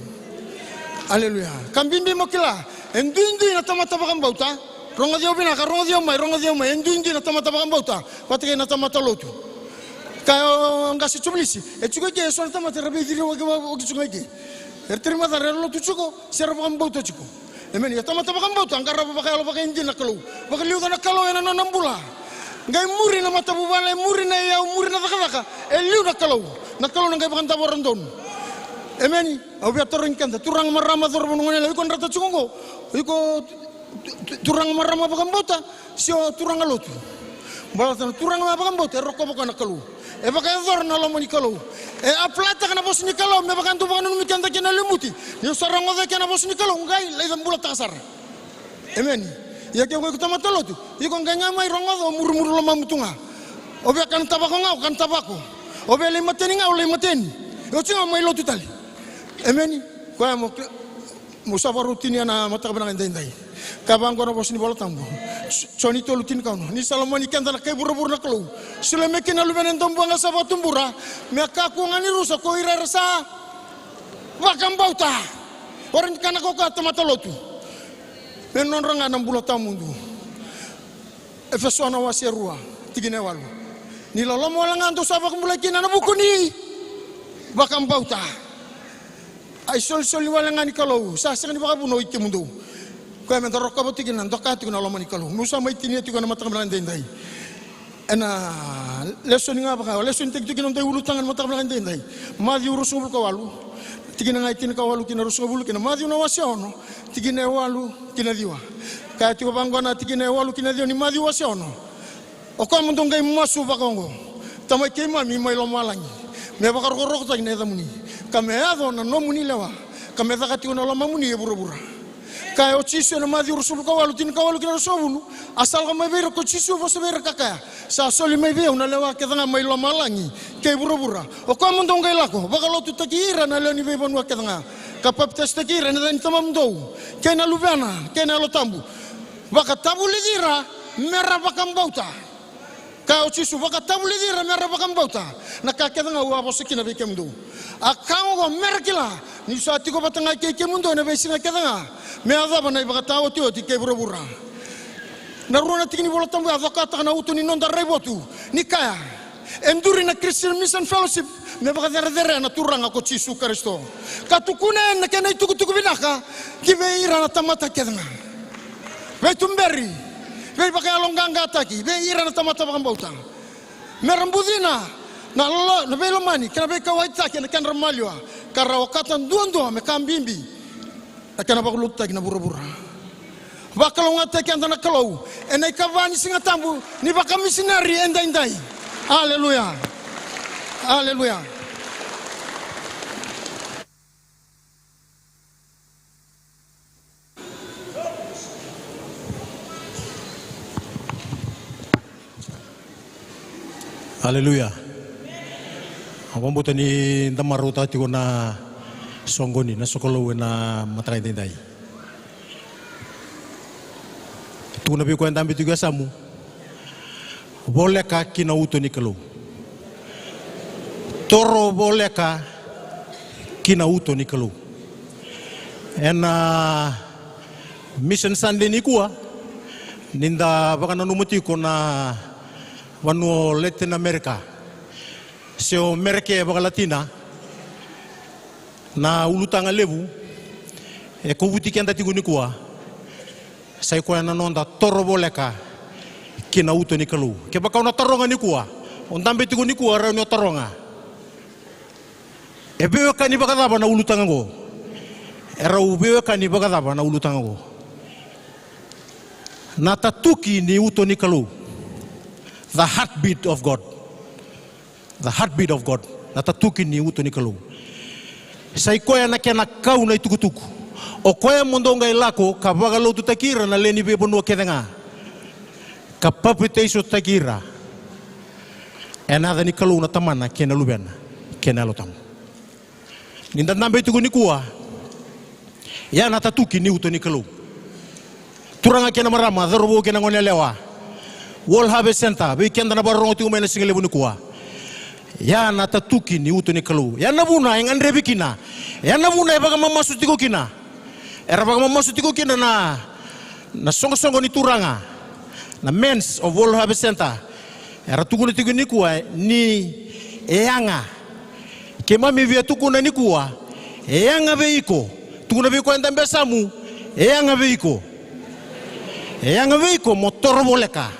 aleluya kambimbi mokila enduindi na tamata bakambauta ronga dio bina ka ronga dio mai enduindi na tamata bakambauta patike na tamata lotu ka ngasi chumlisi e chuko ke so na tamata rabi diri wa ke chuko ke terima dare lotu chuko sera bakambauta chuko amen ya tamata bakambauta angara bakalo bakendi na kalo bakaliuda na kalo ena no nambula ngai muri na mata bubale muri na ya muri na daka eliu na kalo ngai bakanta borondon amen au bia torin kanta turang marama dorbo ngone iko rata chungo iko turang marama bakambota sio turang alotu balatan turang bakambota roko bakana kalu e bakay dor na lomoni kalu e aplata kana bosni kalu me bakantu bakana mi kanta kena limuti yo sarango de kana bosni kalu ngai leidam bulat tasar amen ya ke ko tamata lotu iko ngai ngamai rongo do murmur lama mutunga o bia kan tabako o bia le mateni ngau le mateni yo chinga mai lotu tali amen ko amo musafa rutini na mata bana ndai kabang ko na bosni bola tambo choni to lutin kauno ni salomoni kanda na kai burubur na klo sule mekina lubenen tombo nga saba tumbura me ka ko ngani rusa ko ira rasa wakambauta orang kana ko ka tamata lotu menon ranga na bulo tamundu efeso na waserua tigine walu ni lolomo langanto saba kumula kina na bukuni wakambauta ay sol walangani kalau sa ni baka buno ikemundo ko men dorok ka botigin nan dokati ko na lomani kalau musa mai tinia ti ko na matamlan dendai ana leson nga baka leson tek tikin on tay ulutangan matamlan dendai madi urusubul ko walu tikin ngai tin ka walu kin urusubul kin madi no wasiono tikin e walu kin diwa ka ti ko bangona tikin e walu kin diwa ni madi wasiono o ko mun ngai masu bakongo tamai ke mami mai lomalangi me baka rok tak ne damuni kame ado na no muni lewa kame zakati ona lama muni e burubura ka o chisu na madi ursul ka walu tin ka walu kina sobulu asal ka mai bero ko chisu vo se bero kaka sa soli mai be ona lewa ke tanga mai lama langi ke burubura o ko mun dongai lako baka lo tu takira na le ni be bonwa ke tanga ka pap tes takira na ni tamam do ke na lubana ke na lo tambu baka tabuli dira mera baka mbauta ka o chisu baka tabuli dira mera baka mbauta na ka ke tanga wa bose kina be kemdo akang go merkila ni saati ko batanga ke mundo na besina kedanga me azaba na ibata oti oti ke burubura na runa tikini bola tambu avokata na utu ni nonda rebotu ni kaya enduri na Christian Mission Fellowship me baka dere na turanga ko Yesu Kristo katukune na kena itu kutuku binaka kibe ira na tamata kedanga be tumberi be baka longanga taki be ira na tamata bakambauta merambudina na lo na belo mani kana be ka waita kana kan ramalwa kara wakatan duando me kambimbi kana ba lutta kina burubura bakalo ngata kana na kalau enai kavani singa tambu ni baka missionary endai haleluya haleluya haleluya Abambuta ni ndamaruta tiko na songoni na sokolo na matrai dendai. Tu na biko ndambi tiga samu. Boleka kina uto ni kalo. Toro boleka kina uto ni kalo. Ena mission Sunday ni kuwa ninda baka nanumuti ko na wanu Latin America. Seo merke baka Latina na ulutanga levu e ko wuti kenda tiguni kuwa sai ko na nonda toro boleka kina uto ni kalu ke baka na toronga ni kuwa on tambe tiguni kuwa ra no toronga e bewe kani baka daba na ulutanga go era ubewe kani baka daba na ulutanga go na tatuki ni uto ni kalu the heartbeat of God. The heartbeat of God. Natatuki ni uto ni kalu. Sa ikoya na kena kau na itukutuku. O koya mondonga ilako kabaga lo tu takira na leni be bonua kedenga. Kapapite iso takira. Enada ni kalu na tamana kena lubena. Kena lo tamu. Ninda nambe tuku ni kuwa. Ya natatuki ni uto ni kalu. Turanga kena marama, dharubo kena ngone lewa. World Harvest Center weekend na barongo ti umena singele buni kuwa ya na tatuki ni uto ni kalu ya na buna yang andre bikina ya na buna baga mamasu tiko kina era baga mamasu tiko kina na songo ni turanga na Men's of World Harvest Center era tukuna tiko ni kuwa ni eanga kema mivia tukuna ni kuwa eanga veiko tukuna veiko enda besamu eanga veiko motoro boleka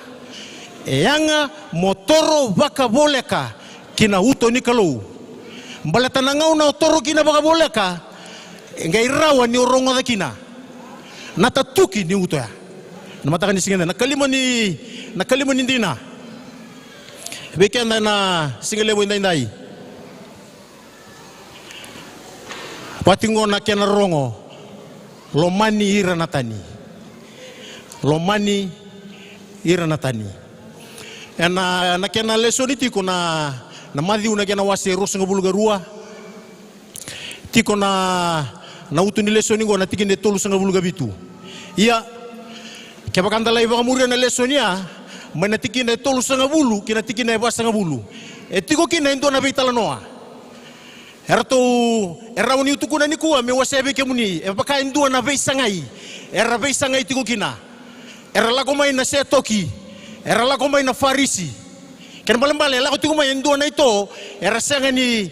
eanga motoro baka boleka kina uto ni kalau mbalata na ngau na otoro kina baka boleka ngai rawa ni orongo da kina na tatuki ni uto ya na mataka ni singena na kalima ni dina bekenda na singele bo ndai patingo na kena rongo lomani ira natani na kena lesoni tiko na madhi una kena wase rosa ngabulu garua tiko na utu ni lesoni ngo na tikinde tolu sanga bulu gabitu iya ke bakanda lai baka muri na lesoni ya mana tikinde tolu sanga bulu kina tikinde ba sanga bulu tiko kina ndo na beitala noa erto erawni utu kuna ni kuwa me wasebe ke muni baka ndo na beisangai era beisangai tiko kina era la komai na setoki era la komai na farisi ken balembale la ko tiko mai ndo na ito era sanga ni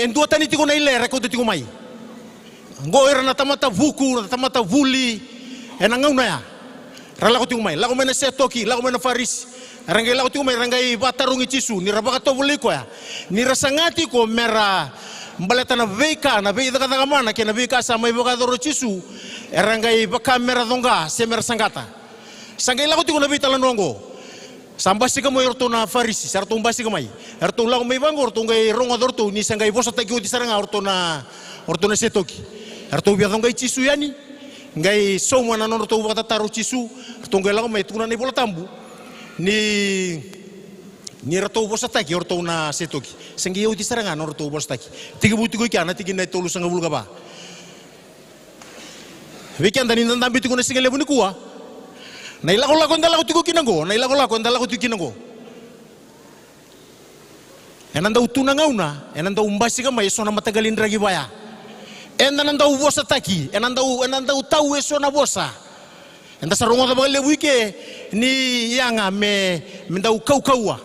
ndo tani tiko na ile era ko tiko mai ngo era na tamata vuku na tamata vuli ena ngauna ya rala ko tiko mai la komai na setoki la komai na farisi rangai la ko tiko mai rangai batarungi cisu ni rabaka to vuli ko ya ni rasangati ko mera mbaleta na veika na veika daga mana ke na veika sama iboga doro cisu erangai baka mera donga se mera sangata sangai la ko tiko na veita la nongo sambasi ka mo yorto na farisi sarto mbasi ka mai erto la ko mai bango orto ngai ronga dorto ni sangai bosa ta ki saranga orto na setoki erto bia donga cisu yani ngai soma na norto bata taru cisu erto ngai la ko mai tuna ni bola tambu ni rato bosa ta ki orto na setoki sangai yo saranga norto bosa ta ki tigi buti ko kana tigi na tolu sanga bulga ba weekend ni ndambi tiko na singele buni kuwa na ilako ndala ko tiko kinango na ilako ndala ko tiko kinango enanda utuna ngauna enanda umbasi kama yeso na matagalin ragi baya enanda ubosa taki enanda utau yeso na bosa enda sarongo ba le wike ni yanga me menda ukaukawa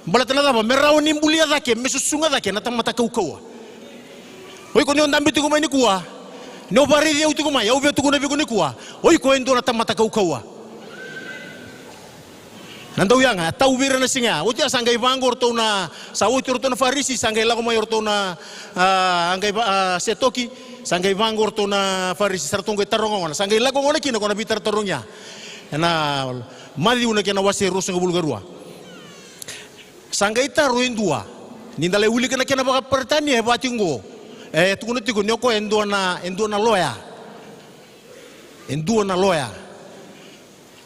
mbala tana ba merao ni mbulia zake mesusunga zake na tamata kaukawa oi ko ni ndambi tiko mai ni kuwa no bari dia utiko mai au betu ko na biko ni kuwa oi ko endo na tamata kaukawa nanda uyanga tau vira na singa uti sangai bangor to na sawuti orto na farisi sangai la ko mai orto na angai setoki sangai bangor to na farisi sartongo tarongo na sangai la ko ngona kina ko na bitar torongnya na madi una kena wase rosa ngabul garua sangai taru indua nindale uli kena baka pertani batingo tukuna tiko nyoko endo na loya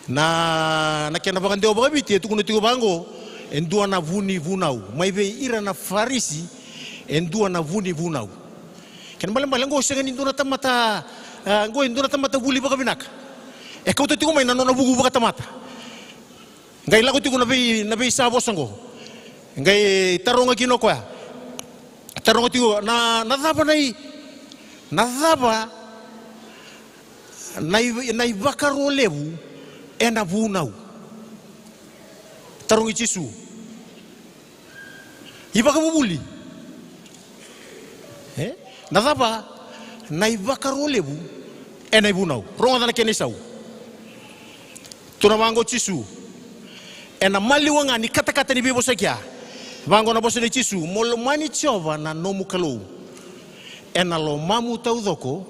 na kena baka ndeo baka biti tukuna tiko bango endo na vunau maive ira na farisi endo na vunau ken balembale ngo sengen endo na tamata vuli baka binaka kau tiko mai na nona bugu baka tamata ngai lago tiko na be sabo sango ngai taronga kino kwa taronga tiko na nadhaba nai bakaro levu ena vunau tarongi cisu ibaka bubuli nadhaba nai bakaro levu ena vunau ronga na kenisau tuna mango cisu ena mali wanga ni kata-kata ni bibo sakia bango na boso ni cisu molo mani chova na nomu kalau ena lo mamu taudoko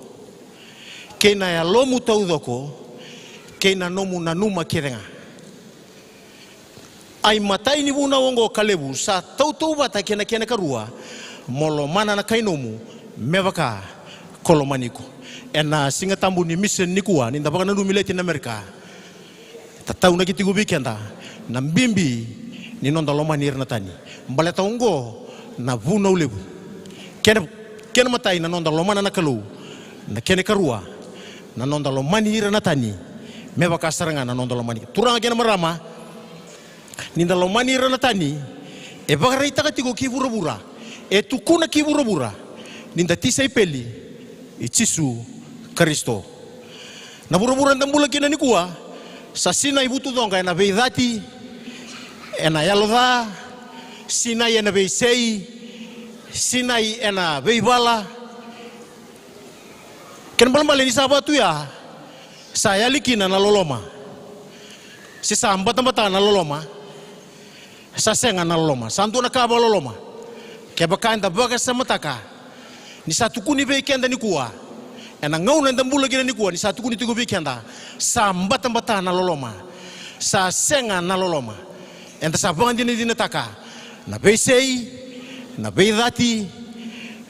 kena ya lomu taudoko kena nomu na numa kirenga ai matai ni buna wongo kalebu sa tau bata kena karua molo mana na kainomu mevaka kolomaniko ena singa tambu ni mission ni kuwa ni ndabaka na numileti na Amerika tatau na kitigu bikenda na mbimbi ni nonda loma nir natani mbale taungo na vuna ulebu kene matai na nonda loma na kalau na kene karua na nonda loma nir natani meba kasaranga na nonda loma ni turanga kene marama Ninda lomani rana tani e bagareita ka tiko ki bura-bura e tukuna ki bura-bura ninda tisa ipeli i Yesu Kristo. Na bura-bura ndambula kina ni kuwa sa sina ibutu donga na veidati ena yalodha sina ena veisei sina ena veibala ken balambale ni sabatu ya saya likina na loloma si sambata na loloma sa senga na loloma santu na kaba loloma ke bakanda baga samataka ni satu kuni be kenda ni kuwa ena ngau na ndambula kina ni kuwa ni satu kuni tigo be kenda sambata na loloma sa senga na loloma enta sabang dini taka na beisei na beidati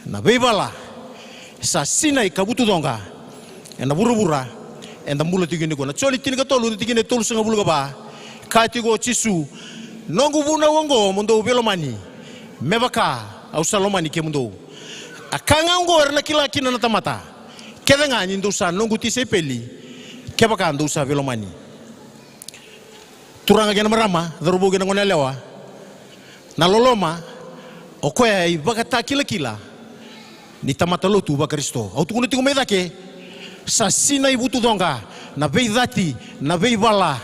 na beibala sa sinai kabutu donga ena buru-bura enda mula tigini ko na choli tinika tolu tigini tolu senga bulu ba kati go Yesu nongu buna wongo mundo belomani mebaka au salomani ke mundo akanga ngo erna kila kina na tamata kedenga nyindo sa nongu tise peli kebaka ndo sa belomani turanga gena marama darubo gena ngona lewa na loloma okoya ibagata kila ni tamata lotu ba Kristo au tukuni tigo medake sa sina ibutu donga na beidati na beibala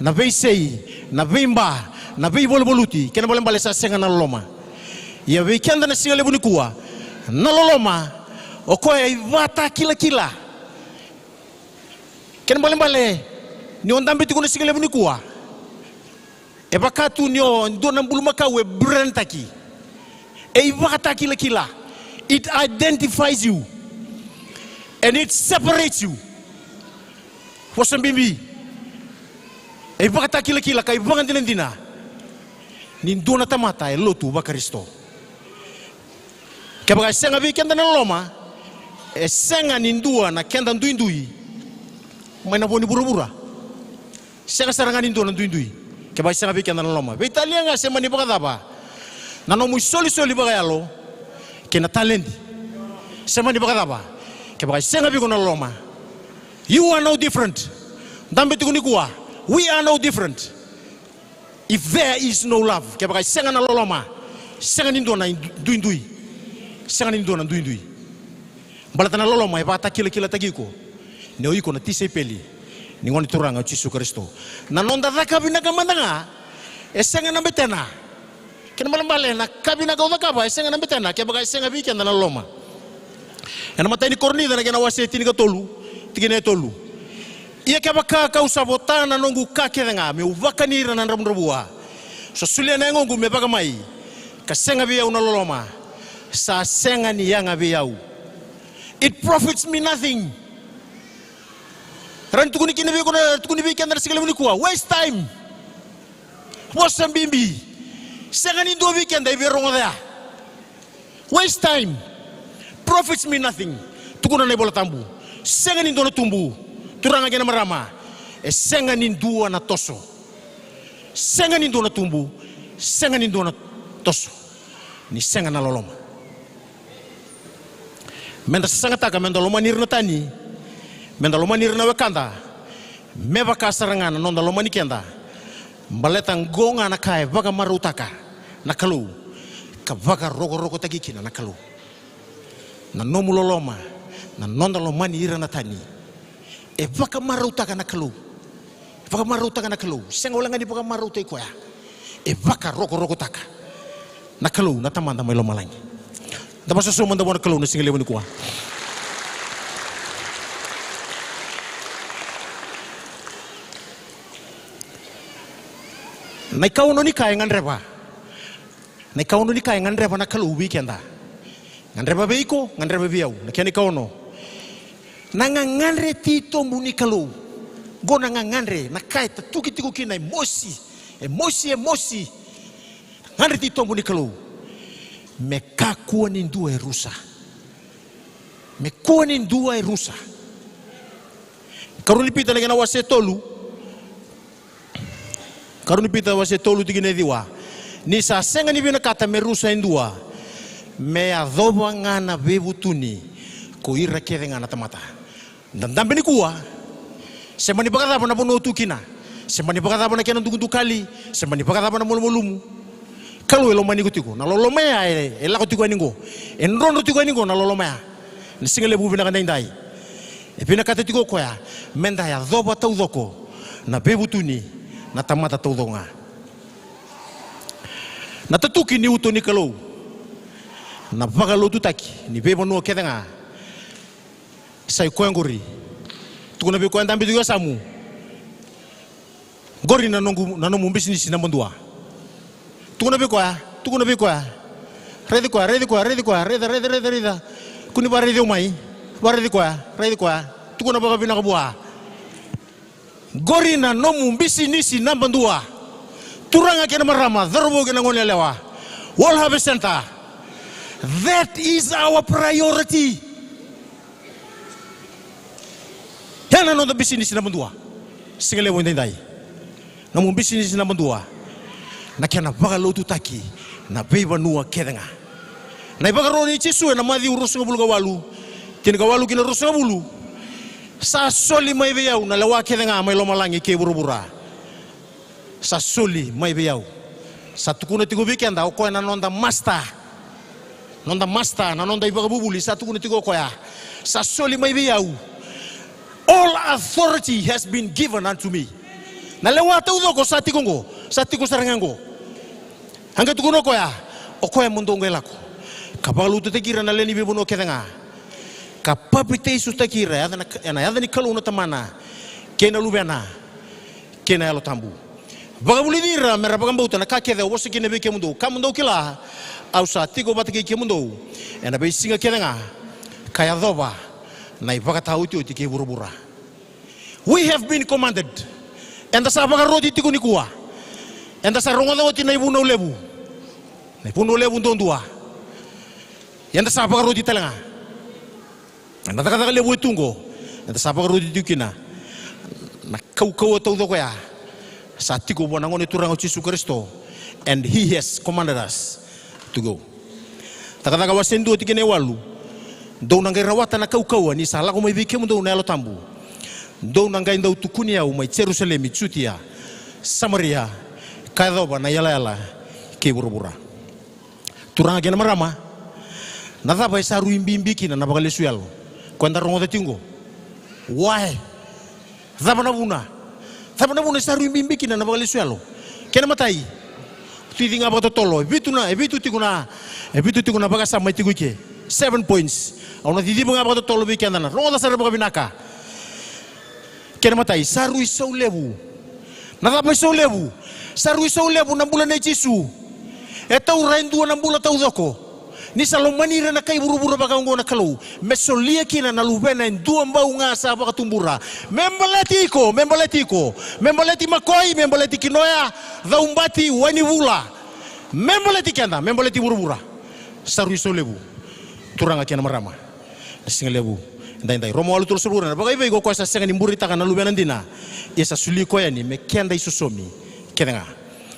na beisei na beimba na beibolboluti kena boleh bale sa senga na loloma ya weekend na singale bunikuwa na loloma okoya ibata kila kena boleh bale ni ondambe tikuna singale bunikuwa e bakatu nyo ndona mbuluma kawe brentaki e ibata kila it identifies you and it separates you. Wasambimbi. E bakata kila kay bangan dinandina. Ninduna tamata e lotu ba Kristo. Kaya baka senga bi kenda na loma e senga nindua na kenda nduindui. May naboni bura-bura. Senga sarangan nindua na nduindui. Kaya baka senga bi kenda na loma. Beitalia nga sema ni baka daba. Nanomu soli baka yalo kena talendi. Sema ni baka daba. Kaya senga bigo na loma. You are no different. Dambe tigo ni kuwa. We are no different. If there is no love. Kaya senga na loloma. Senga nindo na duindui. Senga nindo na duindui. Balata na loloma e bata kila tagiko. Neo iko na tise peli. Ni ngoni turanga Yesu Kristo. Na nonda daka binaga mandanga. E senga na betena. Kaya malambale na kabina ka udakaba. E senga na betena. Kaya senga bika na loloma. Ena mata ini kornida na wase tinika tolu, tigene tolu. Ia kabaka kau sabotana nongu kake nga me uvakanira na ndramrabua. So sulia na ngongu me baga mai. Ka senga biya una loloma. Sa senga ni yanga biyau. It profits me nothing. Ran tukuni kina biya kuna tukuni biya kanda sigala munikuwa. Waste time. Wasam bimbi. Senga ni do biya kanda ibe rongo there. Waste time. Profits me nothing. Tukuna na bola tambu. Senga ni do na tumbu. Turanga gena marama. E senga ni dua na toso. Senga ni do na tumbu. Senga ni do na toso. Ni senga na loloma. Menda sanga taka menda loma nirna tani. Menda loma nirna wakanda. Meba kasarangana nonda loma nikenda. Mbaleta ngonga na kai vaga marutaka. Nakalu. Ka vaga rogo tagikina nakalu. Na nomu loloma. Na nonda loma nirna tani. E vaka marutaka nakalu. Vaka marutaka nakalu. Senga ulanga di vaka maruta ikoya. E vaka rogo taka. Nakalu natamanda may loma langi. Dapat sesuatu manda wana kalau nasi ngelewan kuah. Naik kau noni kaya ngan reba. Naik kau noni kaya ngan reba nak kalau ubi kenda. Ngan reba beiko, ngan reba biau. Nak kau ni kau no. Nanga ngan re tito muni kalau. Go nanga ngan re nak kaya tuki kina emosi. Ngan re tito muni kalau. Mekakua nindua e rusa. Mekua nindua e rusa. Karuni pita na wase tolu. Karuni pita wase tolu tigine diwa. Ni sa senga ni bina kata me rusa indua. Me adoba ngana bebutuni. Ko ira kere ngana tamata. Dan dambe ni kuwa. Semani bagada na bono tukina. Sembani pakatapa na kena tukuntu kali, sembani pakatapa na mulu-mulumu. Kalau elo mani kutiko, na lolomea ela kutiko aningo. Enrondo tiko aningo na lolomea. Ni singele bu bina kandai. E pina kata tiko koya, menda ya doba tau doko na bebutuni na tamata tau donga. Na tatuki ni uto ni kalau. Na pakalo tutaki ni bebo no kedenga. Sai koengori. Tukuna be koenda ambi tuga samu. Gori na nomu business na mondua. Tukuna be kwa. Redi kwa. Kuni ba redi umai. Ba redi kwa. Tukuna ba bina kabua. Gori na nomu business na mondua. Turanga kena marama, dharbo kena ngone lewa. Wall Harvest Center. That is our priority. Yana no the business na mondua. Singale wo ndai. Na mo business na mondua. Na kena bagalo tutaki na beba nuwa kedenga. Na bagaro ni chisu na madhi urusu bulu gawalu. Kin gawalu kina rusu bulu. Sa soli mai beyau na lewa kedenga mai lo malangi ke burubura. Sa soli mai beyau. Sa tukuna tigo weekenda ko na nonda master. Nonda master na nonda ibaga bubuli sa tukuna tigo ko ya. Sa soli mai beyau. All authority has been given unto me. Na lewa tau doko sa tigongo, sa tigo sarangango. Hanga tukuno ko ya, o ko ya mundongo elako. Kapalu tu tekira na leni bibuno kedenga. Kapapite su tekira ya ni kalu no tamana. Kena lubena. Kena elo tambu. Bagabuli dira mera bagambauta na kakede wosi kene be kemundo. Kamundo kila au sa tigo batake kemundo. Ena be singa kedenga. Kaya doba. Na ibakata uti ke burubura. We have been commanded. Enda sa bagarodi tigo ni kuwa. Enda sa rongoda wati na ibuno lebu. Na ibuno lebu ndondua. Enda sa bagarodi talanga. Enda taka lebu tungo. Enda sa bagarodi dukina. Na kau tau doko ya. Sa tigo bona ngone turang Yesus Kristo. And he has commanded us to go. Taka wasendu tikene walu. Do nangai rawata na kau ni sala ko mai bike mundo na lo tambu. Do nangai ndau tukuni au mai Jerusalem Judia Samaria kadoba na yala ke burubura. Turanga gena marama. Na daba isaru imbimbi kina na bagale suyalo. Kwanda rongo de tingo. Why? Daba na buna isaru imbimbi kina na bagale suyalo. Kena matai. Tidinga ba tolo. Ebitu tiguna bagasa mai tiguike. 7 points. Au na didi mga ba tolo bikenda na. Rongo da sara baga binaka. Kena matai saru isau lebu. Na daba isau lebu. Saru isau lebu na bulan na Jesu. Etau raindua na bulan tau doko. Ni salomani na kai buru-buru bagango na kalau. Mesolia kina na lubena indua mbau nga sa bakatumbura. Membaleti makoi, membaleti kinoya, daumbati wani wula. Membaleti kenda, membaleti buru-bura. Saru isau lebu. Turanga kena marama. Singa lebu. Ndai romo walu tulus buru na bagai go ko sa senga ni mburi taka na lubena ndina. Isa suli ko yani me kenda isusomi. Kenga.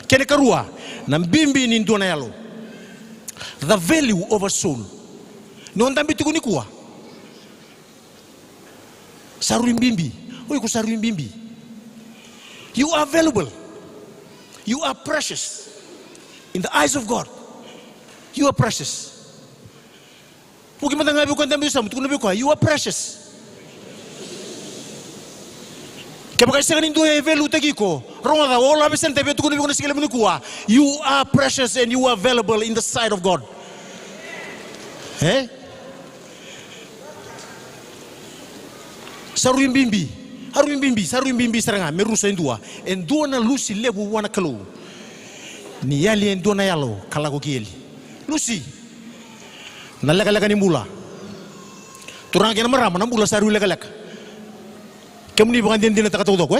Kene karua na mbimbi ni ndona yalo. The value of a soul. No ndambi tikuni kuwa. Saru mbimbi. Oi ko saru mbimbi. You are valuable. You are precious. In the eyes of God. You are precious. Puki matanga bi ko ndambi sam tukuna bi ko you are precious. Kaya senga ni ndo value tagiko. Ronga da wala besente be tukuna bi ko sigele mu kuwa. You are precious and you are valuable in the sight of God. Saru mbimbi saranga merusa indua. Endua na lusi lebu wana kalau. Ni yali endua na yalo kalago kieli. Lusi. Na lega ni mula. Turang kena marama na mula saru lega. Kamu ni bukan dia tak tahu dok,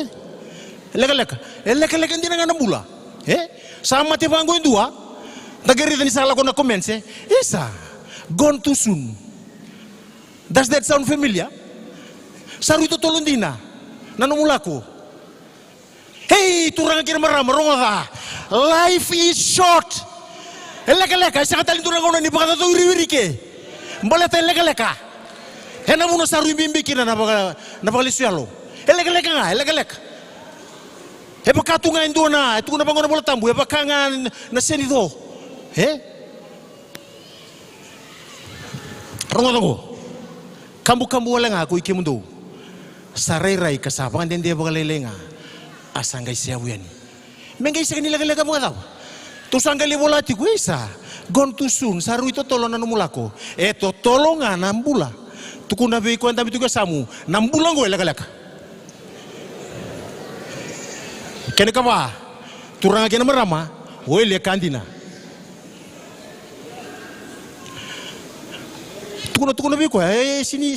lega dia na mula. Sama tiba anggo indua. Tagari tani salah kona comments Isa, gone too soon. Does that sound familiar? Saru itu tolondina. Nanomulako. Hey, turang kena marama ronga. Life is short. Lega sa katalin turang kona ni baka to iri-iri Mbaleta lega. Hena muna saru imbimbi kina na baka lisuyalo. Lega. E baka tu nga indona, tu na bangon bola tambu, e baka nga na senito. Rongo kambu wala nga ko ikimundo. Saray-ray kasabang din dia bagalenga. Asangay siya wiyani. Mengay sa kanila mga tao. Tusanggal bola ti kuisa. Gone too soon. Saru ito tolo na numulako. Eto tolo nga nambula. Tukuna bi ko antabi tuga samu. Nambula ngo lagalaka. Kene ka ba? Turanga kena marama. Wele kandina. Tukuna bi ko sini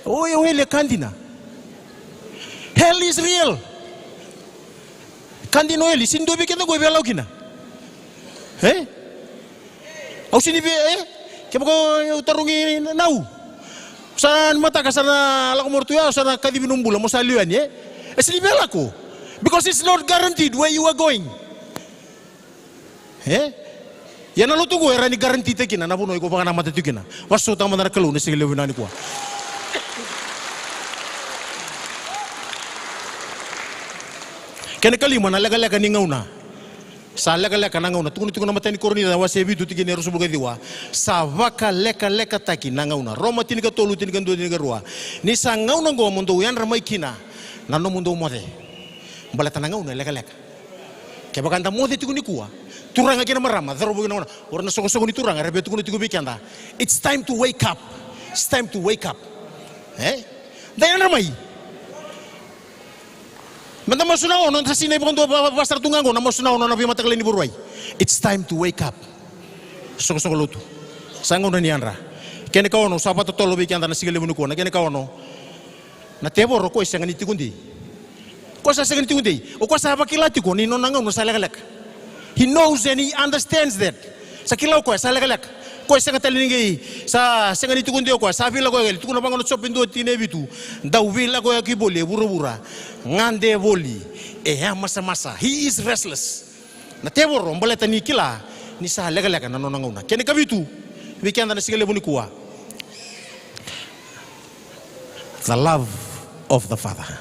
wele kandina. Hell is real. Kandino hell sindo bi kena go be laukina. Au sini be kemo ko tarungi nau. San mata kasana la komortu ya sana kadibi numbula mo salian sini be lako. Because it's not guaranteed where you are going. Ya na lutu go era ni guarantee te kina na buno ko baka na mata tukina. Waso ta mandara kalu ne sigile winani ko. Kene kalima na laga ni ngauna. Sa laga na ngauna. Tukuni na matani korni na wase bitu tikine rusu buga diwa. Sa vaka leka taki na ngauna. Roma tinika tolu tinika ndo tinika rua. Ni sa ngauna go mundo yan ramai kina. Na no mundo mode. Balata na ngauna leka. Kaya baka anda mode tikuni kuwa. Turanga kina marama. Dharo buga ngauna. Ora na soko ni turanga. Rebe tukuni tiku bikanda. It's time to wake up. It's time to wake up. Dayan ramai. Manda masunao non sa sinay bukan pasar tungango na masunao na nabi matagalin ni buruay. It's time to wake up. Soko luto. Sango na niyanra. Kene ka ono sapato tolo bi kanda na sigale munuko na kene ka ono. Na tebo ro ko isang niti kundi. Ko sa isang niti kundi. O ko sa bakilati ko ni nonangaw no salagalak. He knows and he understands that. Sa kilaw ko salagalak. Ko isang talingi sa isang niti kundi ko sa vila ko tu na bangon shopping do tinebitu. Daw vila ko akibole bura-bura. Ngande boli masa-masa. He is restless. Na teboro mbaleta ni kila ni sa lega-lega na nonanguna. Kene kabitu weekend na sigale buni kuwa. The love of the Father.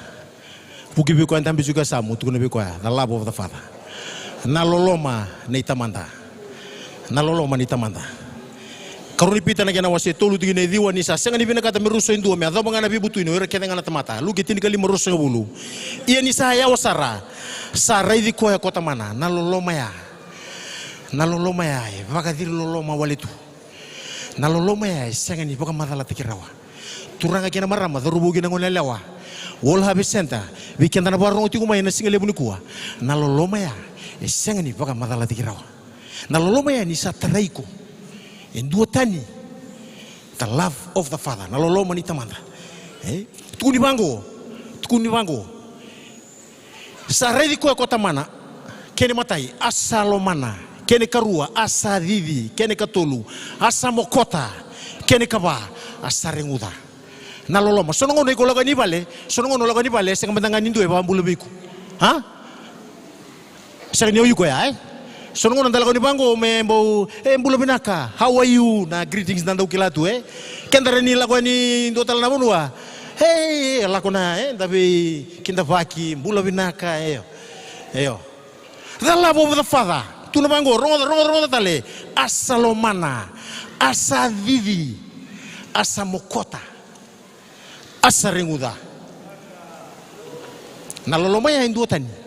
Puki bi ko antambi juga samu tukuna bi ko the love of the Father. Naloloma ni tamanda. Naloloma ni tamanda. Karuni pita na kena wase tolu tigine diwa ni sa senga ni bina kata meruso indu me adha bangana bibutu ino era kena ngana tamata lu kitini kali meruso ngabulu iya ni sa ya wasara sara idi ko ya kota mana naloloma ya vakadiri loloma walitu naloloma ya senga ni baka madala tikirawa turanga kena marama dharubu gina ngone lewa wol habisenta weekend na barong tiku mai na singale bunikuwa naloloma ya senga ni baka madala tikirawa naloloma ya ni sa taraiko in dua tani the love of the Father naloloma ni tamanda tukuni bango saredi ko kota mana kene matai asalomana kene karua asadidi kene katolu asamokota kene kaba asarenguda naloloma sono ngono ko lagani bale sing mendangan indu e bambulubiku sing niyo ko ya sono ngono ndala ko ni bango membo mbulo binaka how are you na greetings nanda ukilatu kendara ni lako ni ndotal na bunwa lako na tapi kinda vaki mbulo binaka eyo the love of the Father tuna bango rongo tale asalomana asadidi asamokota asarenguda naloloma ya indotani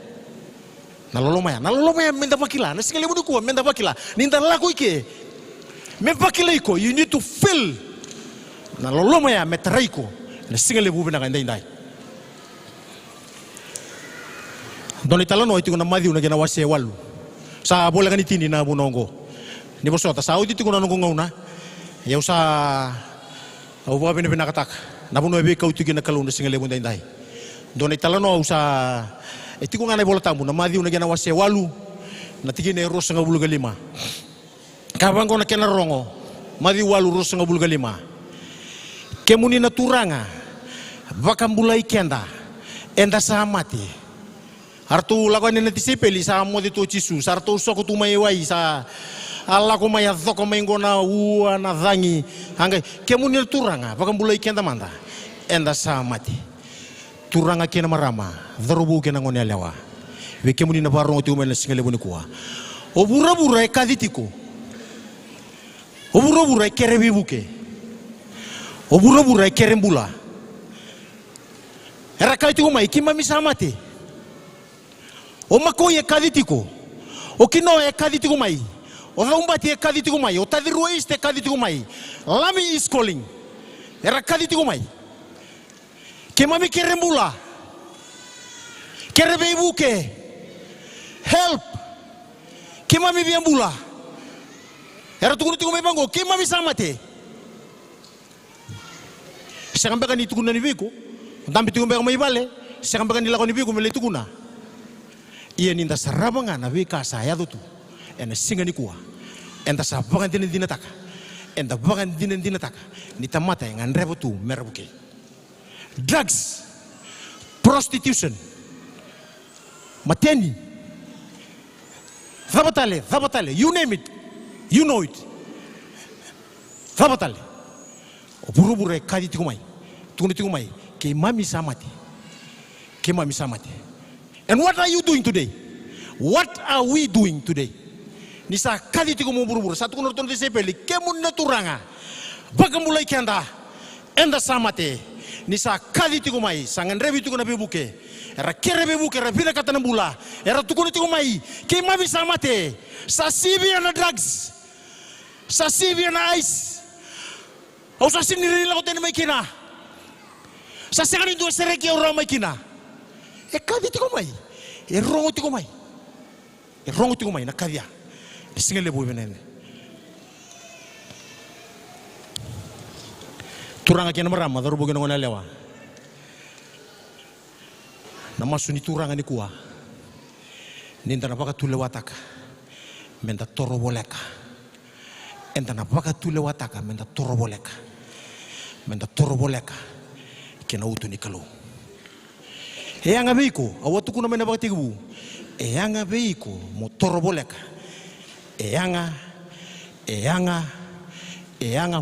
naloloma ya menda bakila na sigale budu menda bakila ninda lako ike me bakila iko you need to fill naloloma ya metaraiko na sigale bubu na ndai doni talano itu na madiu na gina wase walu sa bola ganitini na bunongo ni bosota sa audi tikuna nongo ngauna ya usa au ba bina katak na buno ebe kau tigina kalu na sigale bubu ndai doni talano usa itiku ngana bola tambu na madiu na gina wase walu na tigine rosa ngabulu galima kabango na kena rongo madiu walu rosa ngabulu galima kemuni na turanga bakambulai kenda enda samati hartu lagane na tisipeli sa modi to chisu sarto soko tumai wai sa alla ko maya dhoko mengona ua na dhangi hanga kemuni na turanga bakambulai kenda manda enda samati turanga kena marama dharubu kena ngone lewa we kemuni na barongo ti umena singale boni kuwa obura e kaditiko obura e kerebi buke obura e kerembula era kaiti umai kimami samate o makoi e kaditiko o kino e kaditiko mai o raumbati e kaditiko mai o tadiru este kaditiko mai lami is calling era kaditiko mai kimami kerembula kerebe buke help kimami biambula era tukuni tiko mebango kimami samate sekambeka ni tukuna ni biko ndambi tiko mbeka mai bale sekambeka ni lako ni biko mele tukuna iya ninda sarabanga na bika saya tu ena singa ni kuwa enda sabagan dina taka enda bagan dina taka ni tamata yang andrebo tu merabuke drugs prostitution mateni Zabatale, you name it, you know it. Zabatale. Buru-buru kadi tikumai, tuni tikumai, ke mami samati. And what are you doing today? What are we doing today? Nisa kadi tikumu buru-buru, satu kunor ton disepeli, kemun naturanga, bagamulai kanda, enda samate. Nisa kadi tikumai, sangan revi tikuna bebuke. Era kerebe buke, era bila kata nambula, era tukuni tikumai, ke mami samate, sasibi ana drugs, sasibi ana ice, au sasini rila kote ni maikina, sasikani dua sereki orang maikina, kadi tikumai, rongo tikumai, nak kadia, single lebu benene. Turang aja nama ramah, daru bukan orang lewa. Nama suni turang ani kuah. Ninda napaka tulewataka, menda toro boleka. Enda napaka tulewataka, menda toro boleka. Kena utu ni kalau. Eyanga beiko, awatu kuna menda bakti kubu. Eyanga beiko, mo toro boleka. Eyanga.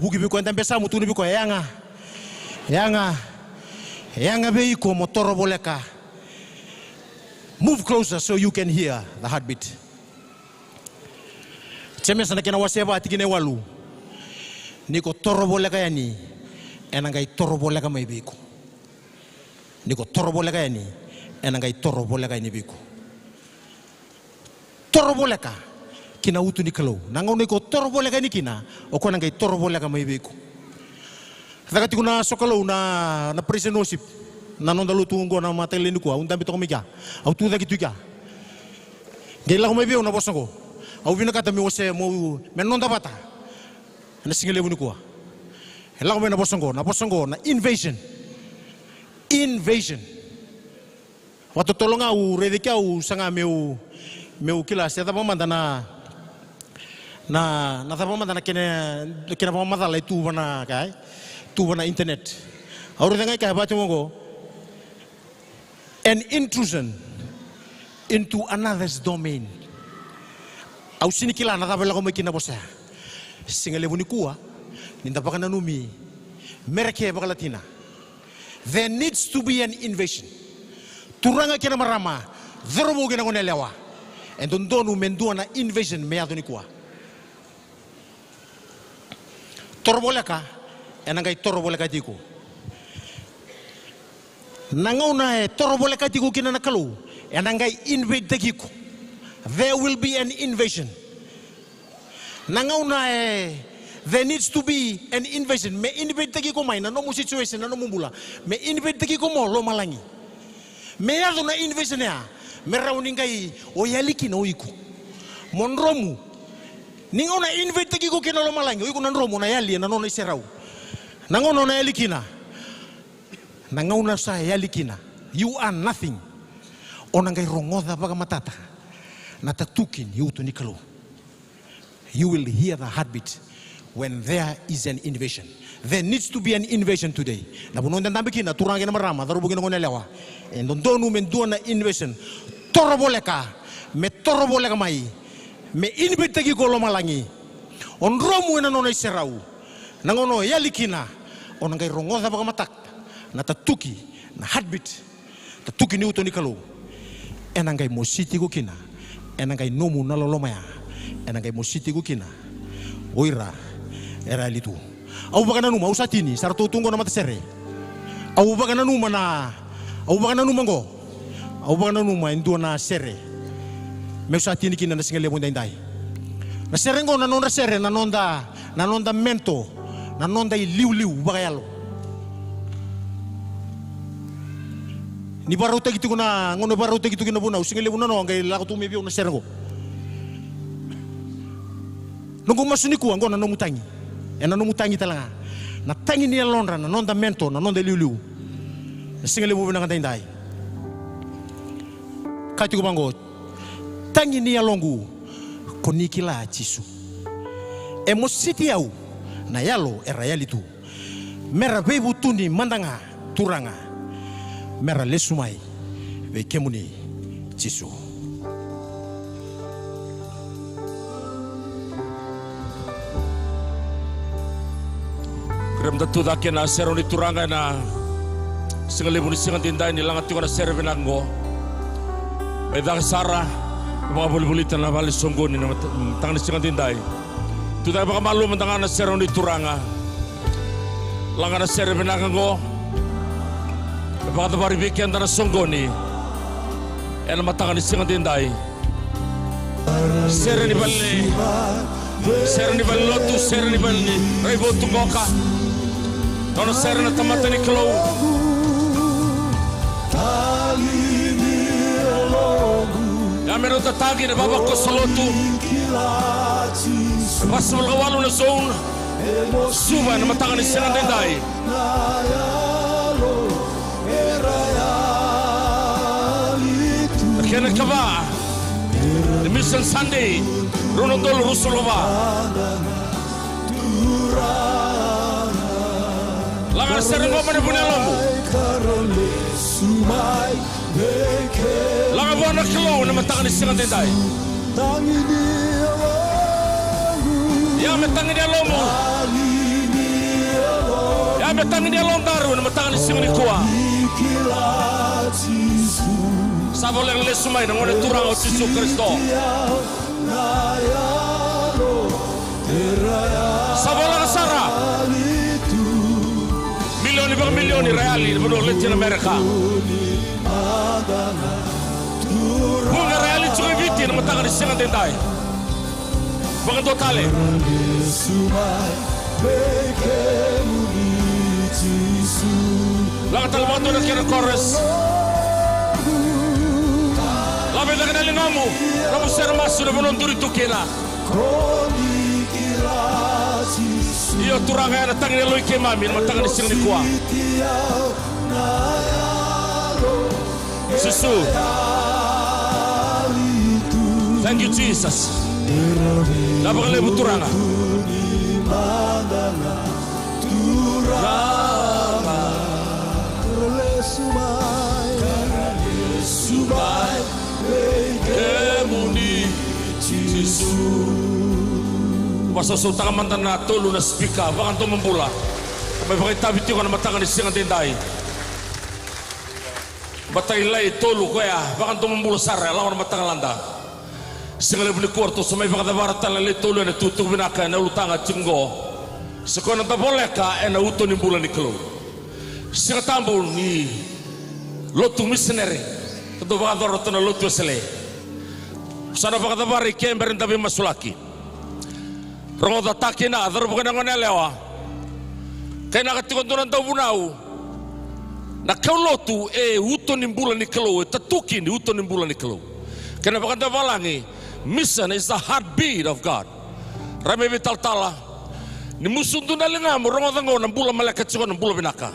Buki biko enda besa mutuni biko eyanga beiko mo toro boleka. Move closer so you can hear the heartbeat. Cheme sana kena waseba atikine walu. Niko toro boleka yani, enangai toro boleka mai beiko. Niko toro boleka yani, enangai toro boleka ini beiko. Toro boleka. Kina utu ni kalau nangau ni ko toro boleka ni kina o ko nangai toro boleka mai beku takati kuna sokalo na prisonership na nonda lutu ngo na matele ni ko undam bitoko mika au tu daki tuka gela ko mai be na bosongo au vina kata mi wose mo men nonda bata na singele bu ni ko ela ko me na bosongo na invasion watu tolonga u redika u sanga meu kila sia tapa mandana na tapa mandana kena pa madala itu bana kai tu bana internet aur dengai kai ba tumongo an intrusion into another's domain au sini kila na tapa la ko mekina bosa singale buni kuwa ninda pakana numi mereke bakalatina there needs to be an invasion turanga kena marama zerobo kena konelewa endondonu menduana invasion meado ni kuwa toroboleka enangai toroboleka tiku nangauna toroboleka tiku kina nakalu enangai invade tiku there will be an invasion nangauna there needs to be an invasion me invade tiku mai na no situation na no mumbula me invade tiku mo lo malangi me ado na invasion ya merauningai oyaliki na uiku monromu ningona invite tiki ko kena lo malangi uiku nanromu na yali na nona iserau nangono na yalikina nangauna sa yalikina you are nothing onangai rongoda baga matata natatukin yutu nikalo you will hear the heartbeat when there is an invasion. There needs to be an invasion today. Na bunonda ndambikina turangi na marama daru bugina konelewa endondonu menduana invasion toroboleka me toroboleka mai me inbitagi ko lo malangi on romu na nona iserau nangono yalikina onangai rongoda baga matak na tatuki na heartbeat tatuki ni uto nikalo enangai mositi kukina enangai nomu nalolomaya enangai mositi kukina oira era litu au bagana numa usatini sarto tungo na matsere au bagana numa na au bagana numa ngo au bagana numa indona sere me usatini kina na singale mo ndai na serengo na nonda sere na nonda mento na nonda liu bagayalo ni baruta gitu kuna ngono baruta gitu kina buna usingale buna no ngai la ko tumi bio na serengo nungu masuni ku ngona no mutangi ena no mutangi talanga na tangi ni londra na nonda mento na nonda liu na singale buna ngai ndai kati ko bango tangi ni longu konikila chisu emositi au na yalo era yalitu mera bebu tuni mandanga turanga mera lesumai ve kemuni chisu krem datu da kena seroni turanga na singale buni singan tindai ni langat tingana servenango beda sara mga buli-bulitan na bali songgoni na tangan singan tindai tu tayo baka malu mantangan na seroni turanga langan na servenango baka tabari bikian na songgoni ena matangan singan tindai sereni bali lotu sereni bali raibo tungoka nono serena tamata ni kelo ya mero tatagi na baba ko solotu pasul kawalu na zone suba na matangan ni singan tindai kena kaba the mission Sunday Ronodol Rusulova langar serengo mana punya lombu langar buana kelo nama tangan singan tindai ya metangi dia lombu ya metangi dia lontaru nama tangan singan kuah saboleng lesumai na ngone turang o Yesus Kristo saboleng sara milioni reali bedo Latin America bunga reali cuma viti na matangan singan tindai bangan totale lang talmato na kina chorus labe na kanali ngamu ramu sermasu na bononduri tukena iyo turanga na tangi loi ke mami na matangan singan ni kuah Susu thank you Jesus dapat lebu turanga Masa sultan mantan na tolu na spika bakan to membula may bakit tabi tiyo ka na matangan ni singan tindai batay lay tolu kaya bakan to membula sara lawan matangan landa singan lebih kuarto sa may bakit barata lay tolu na tutuk binaka na ulutanga cinggo sekolah na taboleka na uto ni bulan ni kelo singan tambul ni lotu missionary tentu bakan to roto na lotu sele sana bakit bari kemberin tabi masulaki rongo takina adar bukan ngone lewa kena katikon tunan tau bunau na kau lotu uto ni bulan ni kelo tatuki ni uto ni bulan ni kelo kena bukan balangi mission is the heartbeat of God rame vital tala ni musun tu nalinga rongo tango na bulan malaikat cikon na bulan binaka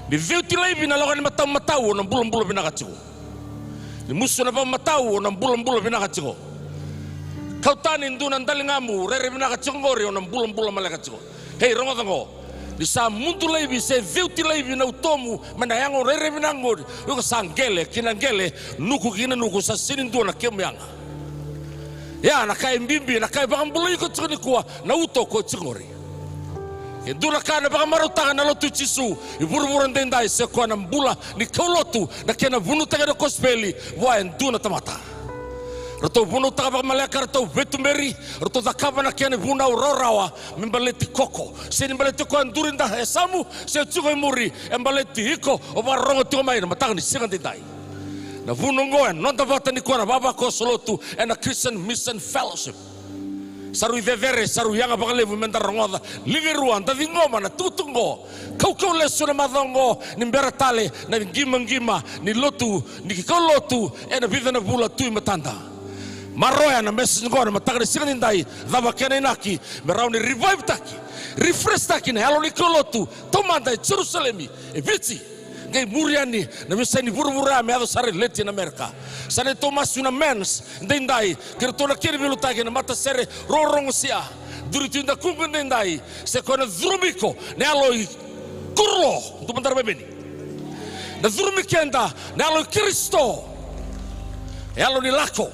ni veuti laibi na lokan matau na bulan binaka cikon ni musun na pa matau na bulan binaka cikon kau tanin dunan dalingamu rere binaka congori onam bulan malaikat ciko hei rongo tango di sa muntu laibi se veuti laibi na utomu manayango rere binango yuka sanggele kinanggele nuku kina nuku sa sinin duana kemyanga ya nakai mbimbi nakai bakang bulo yuko ciko ni kuwa na uto ko cingori Duna kana baka marutanga na lotu Jisu. Iburu-buran dendai se ko na mbula ni kaulotu na kena bunu taga na kospeli wa enduna tamata. Rato bunu taga baka maleka rato vetu meri rato takaba na kena buna urorawa membaleti koko. Se membaleti ko andurinda esamu se tsuko muri embaleti hiko oba rongo tiko mai na matanga ni singa dendai. Na bunu ngoen non tavata ni kona baba ko solotu and a Christian Mission Fellowship. Saru vevere saru yanga bakalevu mendarongoda ligeruan tadi ngoma na tutungo kau lesu na madongo ni beratale na gima ni lotu ni kolotu e na vida na bula tu matanda maroya na message ngona matagre sinindai dava kenenaki merau ni revive taki refresh taki na halo ni kolotu tomanda Jerusalemi e viti Gay muriani na misa ni buru-buru me ado sare leti na Amerika. Sane Thomas una mens dendai kertona kiri bilutagi na mata sere rorong sia. Duri tinda kungun dendai se kona drumiko ne aloi kurlo tu bentar bebeni. Na drumikenda ne aloi Kristo. E alo ni lako.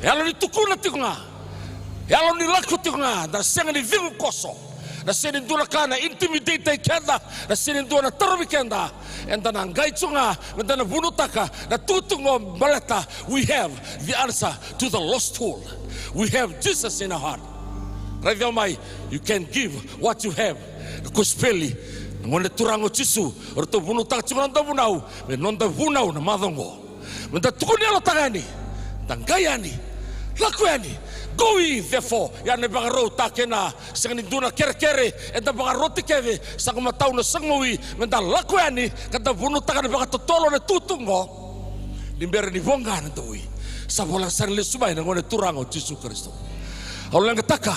E alo ni tukuna tikunga. E alo ni lako tikunga da senga ni vingu koso. Na sinin duna kana intimidate kenda na sinin duna tarubi kenda and then angaitsunga and then bunutaka na tutungo baleta we have the answer to the lost soul. We have Jesus in our heart. Right now, you can give what you have. Kuspeli ngone turango Jisu orto bunutaka tsunga bunau me nonda bunau na madongo. Menda tukuni alo tagani tangayani lakuani. Go ye therefore ya ne bagaro takena sangni duna kere enda bagaro tikeve sangma tauna sangwi menda lakuani kata bunu takana bagato tolo ne tutungo limbere ni vonga na toi sabola sang le subai na ngone turango Jesu Kristo aulang taka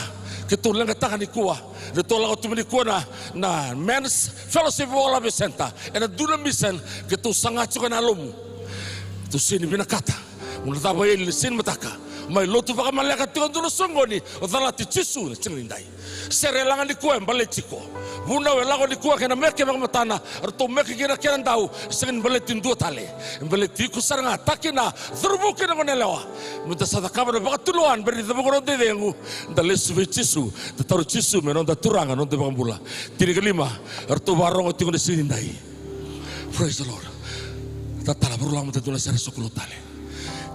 ketu lang taka ni kuwa le tola tu ni kuwa na men's fellowship wala besenta ena duna mission ketu sangachu kana lomu tu sini binakata muna tabai le sin mataka mai lotu baka malaka tikan tuno songoni o dalati Jisu cingindai serelangan di kuem baletiko buna welago di kuah kena meke baka matana arto meke kena kena dau sengin baletin dua tale baletiku saranga takina zurbu kena konelewa muta sadaka baka tuluan beri tabukoro dedengu dalesu Jisu taru Jisu menonda turanga nonde baka bula tiri kelima arto barongo tikon di cingindai. Praise the Lord. Tatala berulang muta tula sare sokulu tale.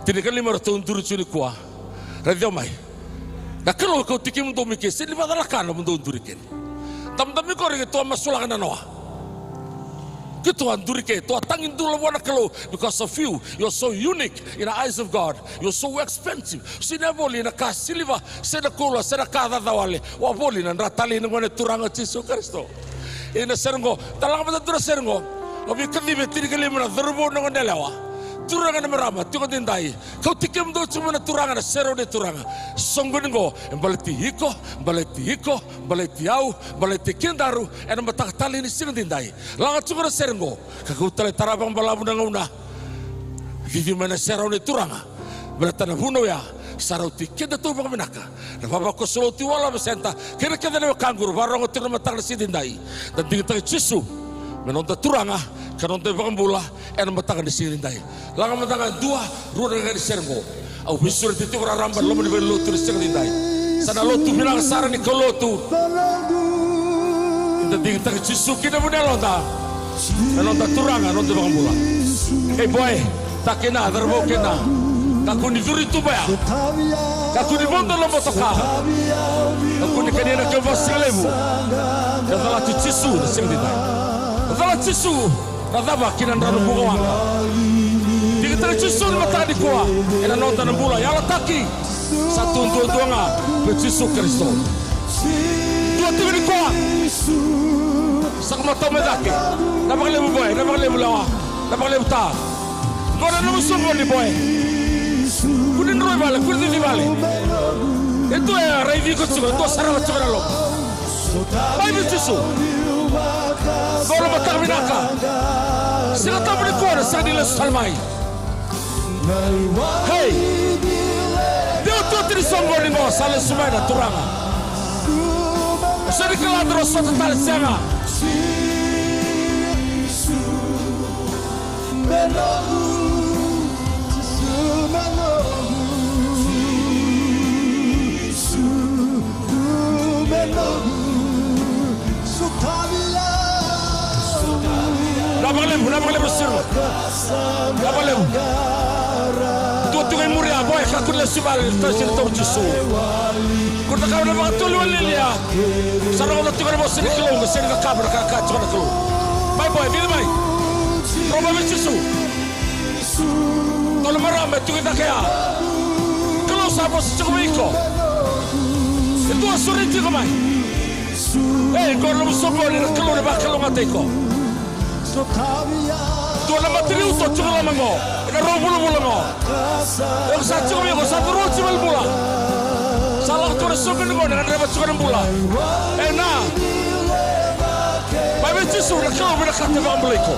Tini kali marto unturu curi kuah, radio mai. Nah kalau kau tikim untuk mikir, sini pada lakan untuk unturikin. Tam-tam kau ringgit tuan masuk lakan anoa. Kita unturikin, tuan tangin dulu wana kalau because of you, you're so unique in the eyes of God. You're so expensive. Sini boleh nak kasih liva, sini kula, sini kada dawale. Wah boleh nak ratali dengan turang Yesus Kristus. Ini serengo, talang betul terus serengo. Tapi kali tini kali mana terbu dengan delawa. Turangan merama, tiga dendai. Kau tikem do cuma na turangan, sero de turanga. Songgoningo, baleti hiko, baleti au, baleti kendaru, en matak tali ni sing dendai. Langat cuma serengo. Kau tali tarabang balabu nanguna. Vivi mana sero de turanga. Baletana buno ya. Sarauti kenda tu bang menaka. Na baba ko soloti wala besenta. Kena kena ne kanguru barang otir matak si dendai. Dan tinggal Jisu. Menonton turanga. Kanonte bakambula en matakan di sini dai. Langa matakan dua dengan di sergo. Au bisur titu ramban lo meni lo tu sing dai. Sana lo tu bilang saran ni kolotu. Inta tingta Jisu kita bunelo ta. Menonton turanga nonte bakambula. Hey boy, takena darbo kena. Kaku ni duri tu baya. Kaku ni bondo lo motoka. Kaku ni kanina ke vasilemu. Kala tu Jisu sing dai. Kala Jisu Radaba kinan ranu buka wanga. Dikita Jisu ni mata di kuah. Ena nota nembula. Yala taki. Satu untuk nga. Yesus Kristus. Dua tiga di kuah. Sakma tau medake. Napak lebu boy. Napak lebu lawa. Napak lebu ta. Kau dah nombor sungguh ni boy. Kudin roi balik. Kudin di balik. Itu ya ready kau cuba. Itu sarang cuba lo. Baik Yesus. Kalau matak binaka, sila tahu ni kuara saya di lesu salmai. Hey, dia tu tiri songgo ni mo salah semai dah turanga. Saya dikelar terus satu tali sianga. kakun le subal tasin to jisu kurta ka na mga tulo lilia sarang na tingor mo sin kilo mo sin ka kabra ka ka tsaka kilo bye boy vil mai roba me jisu tolo marame tu kita kaya kilo sa mo sa ko itu asuri ti ko mai korlo mo sopo ni kilo na ba kilo matay ko tu na matri uto tsaka mango ka robulo mo o sa tsaka ko sa ro tsaka bula salah tu resumen ko dengan reba tsaka bula na bai me jisu na kilo na ka ba bula ko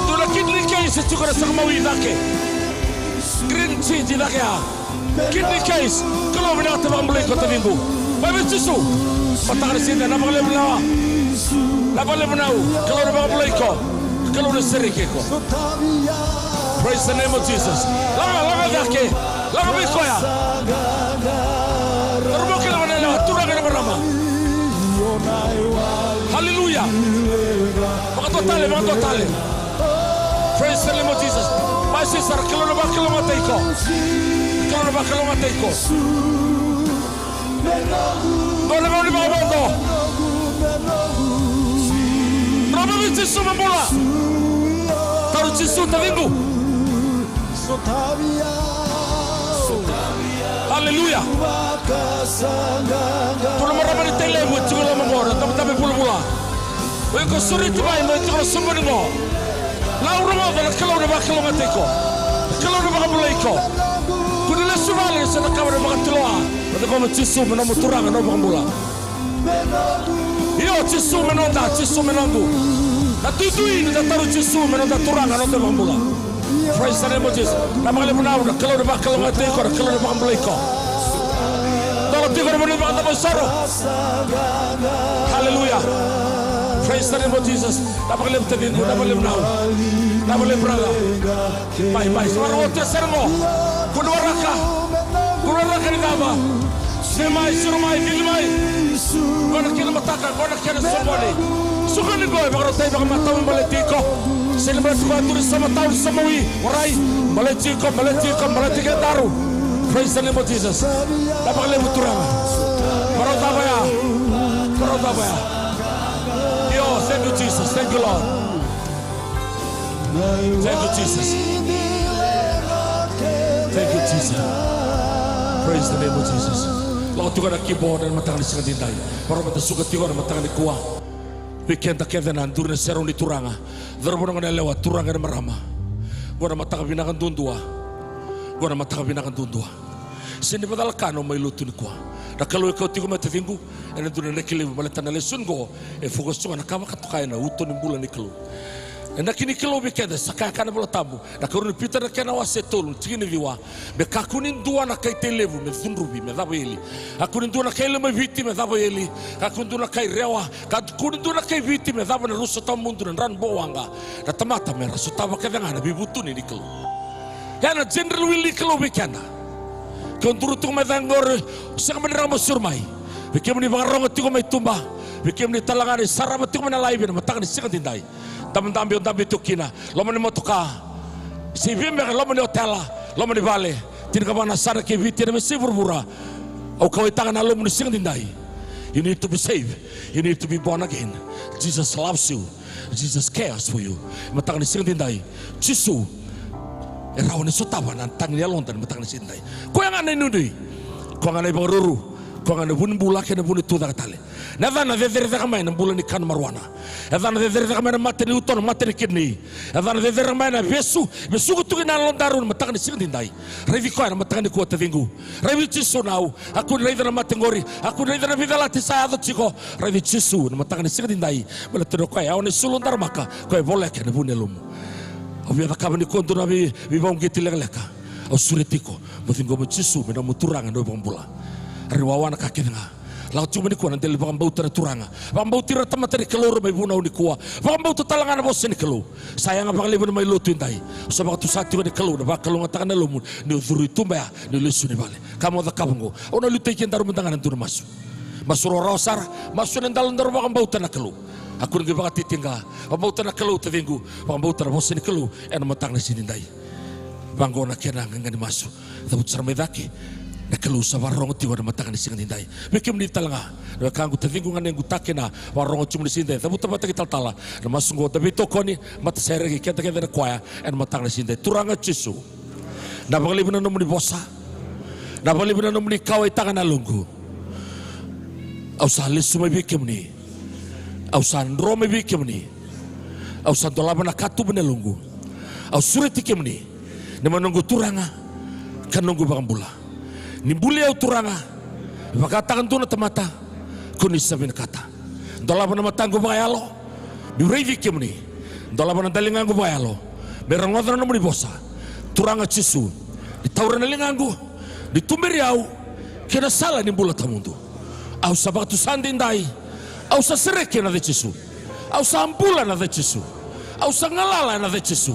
tu na kidney case tsaka sa mawi dake green tea di dake kidney case kilo na ka ba bula ko tabibu bai me jisu patang sini na bale bula la bale bula kilo na ba bula ko kilo na serike ko. Praise the name of Jesus. Lama dake lama bi ko ya termo kilo na turang na marama hallelujah mga totale praise the name of Jesus. My sister kilo na ba kilo matay ko Dole mo ni mga bondo Rama mi Jisu mamula taru Jisu tavingu hallelujah pula marama ni tele mo tsula mamora tabi pula we ko suri tibai mo tsula sumbani mo lauro mo dala kilo na ba kilo matay ko kilo na ba bulay ko kunila sumali sa nakawara mga tiloa ito ko mo Jisu mo na mo turang ano ba mula Io Jisu menonda Jisu menondu natutuin na taru Jisu menonda turang ano ba mula praise the name of Jesus na mga limunaw na kalaw na ba kalaw nga tayo ko na kalaw na ba kamulay ko dala tayo ko na mga mga tabasaro hallelujah praise the name of Jesus na mga limunaw na mga limunaw na mga limunaw bye suara wote sermo kunwara ka ni daba semai surumai vilmai kona kila mataka kona kila somebody sukani goy bagro tayo baka matawin maletiko sila ba tuwa turis sama taon sa mawi waray maletiko daru praise the name of Jesus napakali mo turang parota ba ya yo thank you Jesus thank you Lord thank you Jesus praise the name of Jesus lahat tuwa na kibo na matang ni singa dinday para matasugat tiwa na matang ni kuwa Bikenta kevenan durne serong di turanga. Darbo nga lewat turanga na marama. Gua mataka binakan dundua. Sini padal kano may luto ni kuwa. Na kalau ikaw tigo matatingu, ena durne nekili maleta na lesun go. Fokus tunga nakama katukay na uto ni bulan niklo. Na kinikilo bikeda sakaka na bolatabu. Na karuni pita na kena wasetolun tigini viwa. Me kakunin dua na kay televu me thunrubi me dabo eli. Kakunin dua na kay lema viti me dabo eli. Kakunin dua na kay rewa. Kakunin dua na kay viti me dabo na rusa tamundu na ran boanga. Na tamata me rasutaba kadanga na bibutuni niklo. Yana general willi kilo bikenda. Konturu tu me dangor sa kamanira mo surmay. Bikem ni bangarong tigo may tumba. Bikem ni talangani sarama tigo na live na matakan ni singatinday. Tamam tukina lomani motoka si vimbe lomani hotela lomani vale tinka bana sana ke viti na mesi burbura au kawai tangan na lomani singdindai. You need to be saved, you need to be born again. Jesus loves you, Jesus cares for you. Matakan singdindai Jisu erawan sutawa nan tangni alontan matakan singdindai ko yang anai nudui ko nganai baruru ko nganai bun bulake na bun tuda katale Nadana dedere kamay na bulan ni kan marwana. Nadana dedere kamay na materi uton materi kidney. Nadana dedere kamay na besu kutu na londarun matakan ni singdindai. Revi ko na matakan ni kuota vingu. Revi Jisu nau. Aku revi na matengori. Aku revi na vidala tisaya do chiko. Revi Jisu na matakan ni singdindai. Malatero ko ya oni sulundar maka ko boleh ke na bunelum. Obi ada kabani kontu na bi bang gitileleka. O suretiko. Mutingo mo Jisu me na muturanga no bambula. Riwawana kakenga. Laut cuma ni kuah nanti lebih bau terturanga, bau tira teman teri kelur mai bunau ni kuah, bau tu talangan bos ni kelu. Sayang apa kali pun mai lutu indai, sebab tu satu ni kelu, nampak kelu ngatakan lumun, ni uzuri tumba, ni lesu ni balik. Kamu ada kamu, orang lutu ikan taruh mentangan antur masuk rosar, masuk dalam daru bau tanah kelu. Aku ni bagat tinggal, bau tanah kelu tertinggu, bau tanah bos ni kelu, en mentangan sini indai. Banggo na kena ngani masu. Tabut sarmedaki. Na kalu sa warong tiwa na matakan ising tindai. Bekim ni talanga. Na kangu tavingu ngani ngutake na warong cuma ni sindai. Tabut tabata kita tala. Na masungo tabi tokoni mata seregi kita na kuaya en matakan sindai. Turanga Yesu. Na bangalibu na nomuni bosa. Na bangalibu na nomuni kawai tangan alunggu. Au sa lesu mai bekim ni. Au sa ndro mai bekim ni. Au sa dolaba na katu benelunggu. Au sureti kem ni. Na menunggu turanga. Kan nunggu bangambula. Nimbuli au turanga, bakatakan tu na tamata, kunis sabi na kata. Dalawa na matanggo bayalo, biurevi kemni. Dalawa na dalingango bayalo, berangodra na muni bosa. Turanga Yesu, ditawran na lingango, ditumberiau, kena sala nimbula tamundo. Au sabatu sandindai, au sa sereke na de Yesu, au sa ambula na de Yesu, au sa ngalala na de Yesu.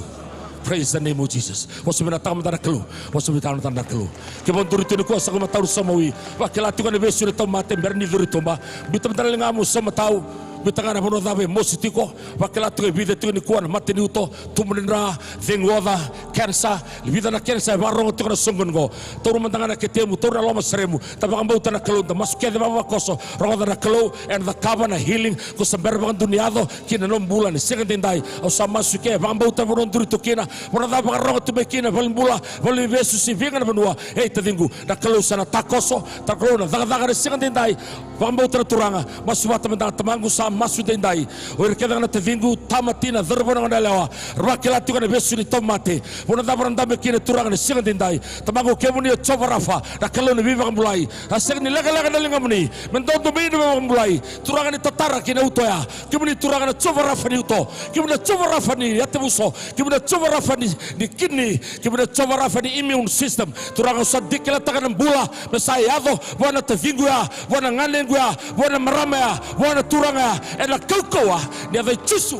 Praise the name of Jesus. Wasu binatang matanda kelu. Wasu binatang matanda kelu. Kebon turi tuni kuasa kuma tahu samawi. Wakilatu kan besu ni tahu mate berni turi tomba. Bitam tanda lengamu sama tahu. Bitangana bono dabe mositiko. Wakilatu ke bide tuni kuan mate ni uto. Tumenra vengwada cancer. Bida na cancer barong tu kana sunggun go. Turu mantangana ketemu. Turu lama seremu. Tapi kambau tanda kelu. Masuk ke baba koso. Ronga tanda kelu and the kabana healing. Kusamber bangan duniado. Kina nom bulan. Second tindai. Au sama suke. Kambau tanda bono turi tukina. Wana da bagarong tu bekina valmbula vali besu si vinga na benua ei tadingu na kalau sana takoso takolo na daga singa tendai vambau turanga masu bata menda tamangu sa masu tendai or kedang na tadingu tamatina darbona na lewa rakela tu kana besu ni tomate wana da baranda bekina turanga na singa tendai tamangu kemuni chovarafa na kalau ni viva mulai aseng ni lega na linga muni mendondo bini mulai turanga ni tatara kina utoya kemuni turanga na chovarafa ni uto kemuni chovarafa ni yatebuso kemuni chovarafa ni kidney, kemudian coba rafa ni immune system. Turang usah dikelatakan bula, mesaya ado, wana tevingua, wana nganengua, wana maramaya, wana turanga, enak kaukawa, ni ada Yesu.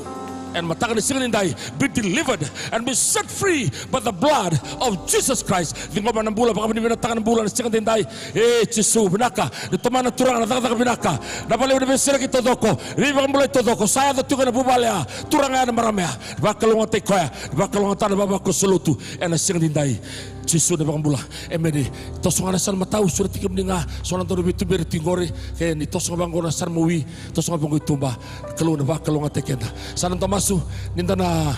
And matakan sinindai be delivered and be set free by the blood of Jesus Christ. Tinggal mana bulan, bagaimana binatang bulan sinindai. Yesu binaka, di temana turang na daga binaka. Napalay udah besar kita toko, ribang mulai toko. Saya tu kan bubalya, turang ada maramaya. Bakalungan tekoya, bakalungan tanah babaku solutu. And sinindai. Yesu de bangambula emedi tosonga san matau surat tikem ninga sonan toru bitu ber tingore ke ni tosonga bangona san muwi tosonga bango tumba keluna ba kelunga tekenda sanan tomasu nindana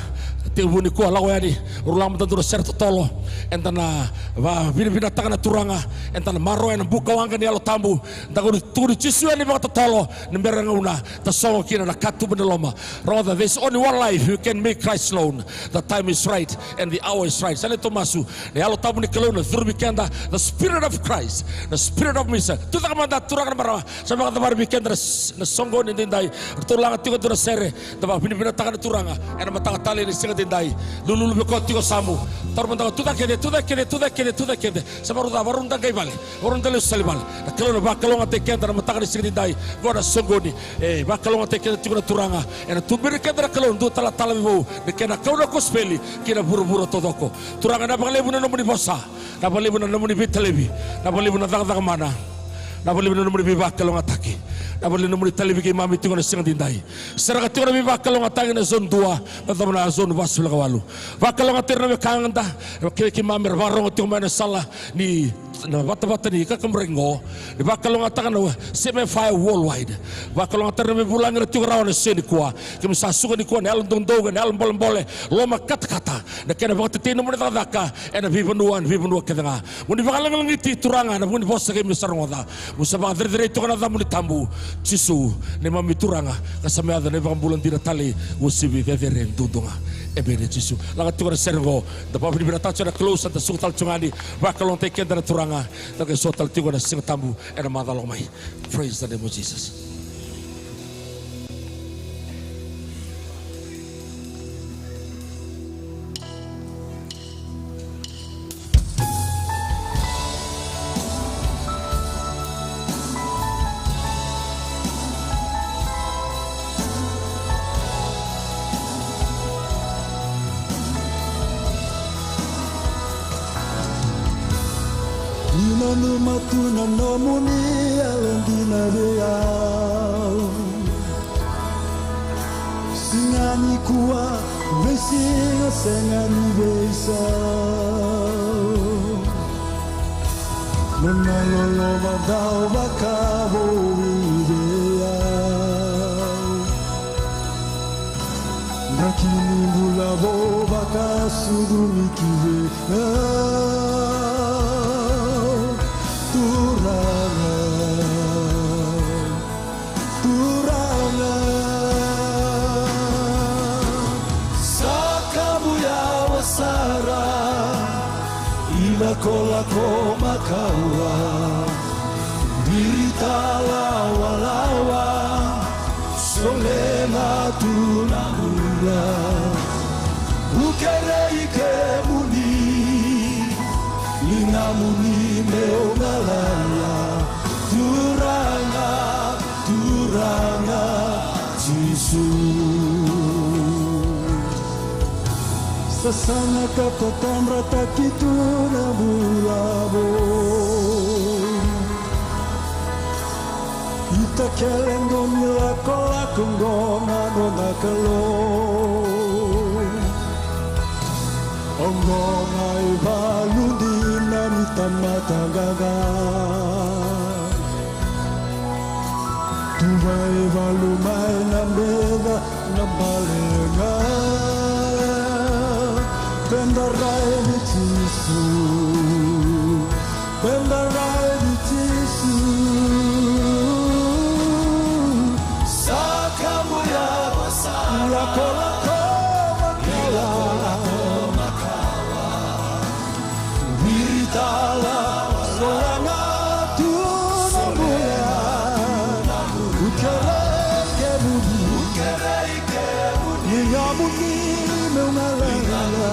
tebuni ko lawa yani ulang tantura serto tolo entana ba bina takana turanga entana maro en buka wanga ni alo tambu ndago turi Yesu ani ba tolo nemberanga una tosonga kina na katu beneloma rather there's only one life you can make Christ alone. The time is right and the hour is right. Sanan tomasu ni alo tamu ni keluna thurbikenda the spirit of Christ, the spirit of Misa. Tu tak manda turang marawa. Sama kata barbikenda na songo ni tindai. Tulanga tiga tura sere. Taba bina takana turanga. Ena matanga tali ni singa tindai. Lulu beko tiga samu. Tar manda tu tak kede. Sama ruda warunda kai bali. Warunda lu salibal. Na keluna ba kelunga tekenda na matanga ni singa tindai. Gora songo ni. Ba kelunga tekenda tiga turanga. Ena tu birikenda na keluna du tala bo. Nekena kauna kospeli kina buru-buru todoko. Turanga na banglebu na nomuni bosa, na balibu na nomuni bitalebi, na balibu na daga mana, na balibu na nomuni bibak kalong ataki, na balibu na nomuni talebi kay mami tingo na singa tindai. Seraga tingo na bibak kalong ataki na zone 2, na tama na zone basu la kawalu. Bakalong atir na kanganda, kay mami barong tingo na sala ni na bata-bata ni kakamrengo di bakalong atakan na semi-fire worldwide bakalong atar na bulang na tiyo na sini kuwa kami sasukan ni kuwa na alam dungdogan na alam boleh loma kata-kata na kaya na bakit tino mo na tadaka e na vivanuan kita nga muni bakalang lang iti turanga na muni bosa kayo misarong musa baka dire-direito ka na muni tambu Yesu ni mami turanga kasamayada na ibang bulan dinatali usibi kaya rin dudunga ebene Yesu langat tiyo na sergo da pa binibinatan siya na close at sukutal tiyongani bakalong tayo kenda na turanga Praise the name of Jesus. Nanu matuna nomuni alendina beau Singani kuwa vesinga sengani besa Nona lolo vadau vakavo idea Nakini bulavo vakasudunikive Turanga Turanga Sakabuya wasara Ilako-lako makawa Dirita lawa-lawa Solena tunamula Ukere ike muni Lina muni meongalaya Turanga, turanga Jesus Sasana katatamra takitu na bulabo Ita kelendo nilako ngona nona kalo Ongona ibalundi na mitamatagaga Tuba ibalumay na mega na balenga Bendarai di tisu Bendarai di tisu Sakamu ya basara Lako-lako makawa Wiritala Soranga tunamuya Ukere kebudi Ningamuni meungalala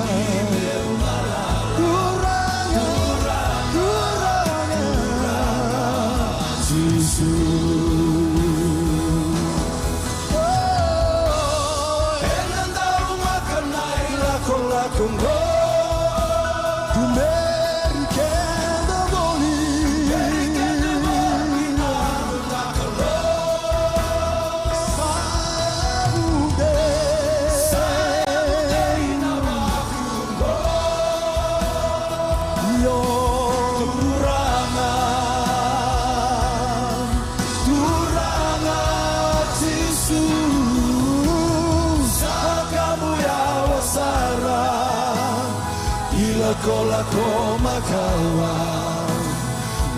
Lako-lako makawa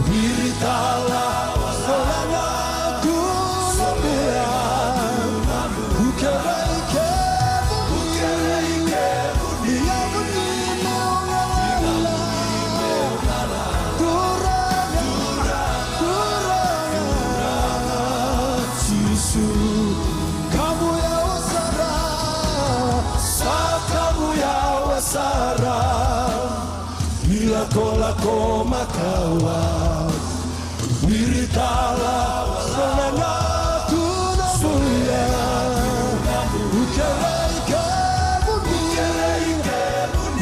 Wiritala Solanga tunamuya Ukere ike Niyamuni meongalala Turanga Jisu Kamu ya wasara Sakamu ya wasara Lako-lako makawa Wiritala Solanga tunamuya Ukere ike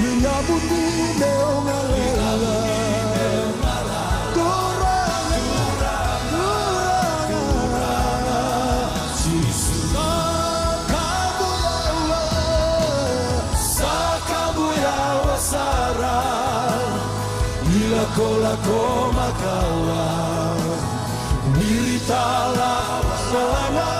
Niyamuni meongalala Sakamu ya wasara Lako-lako makawa Wiritala Solanga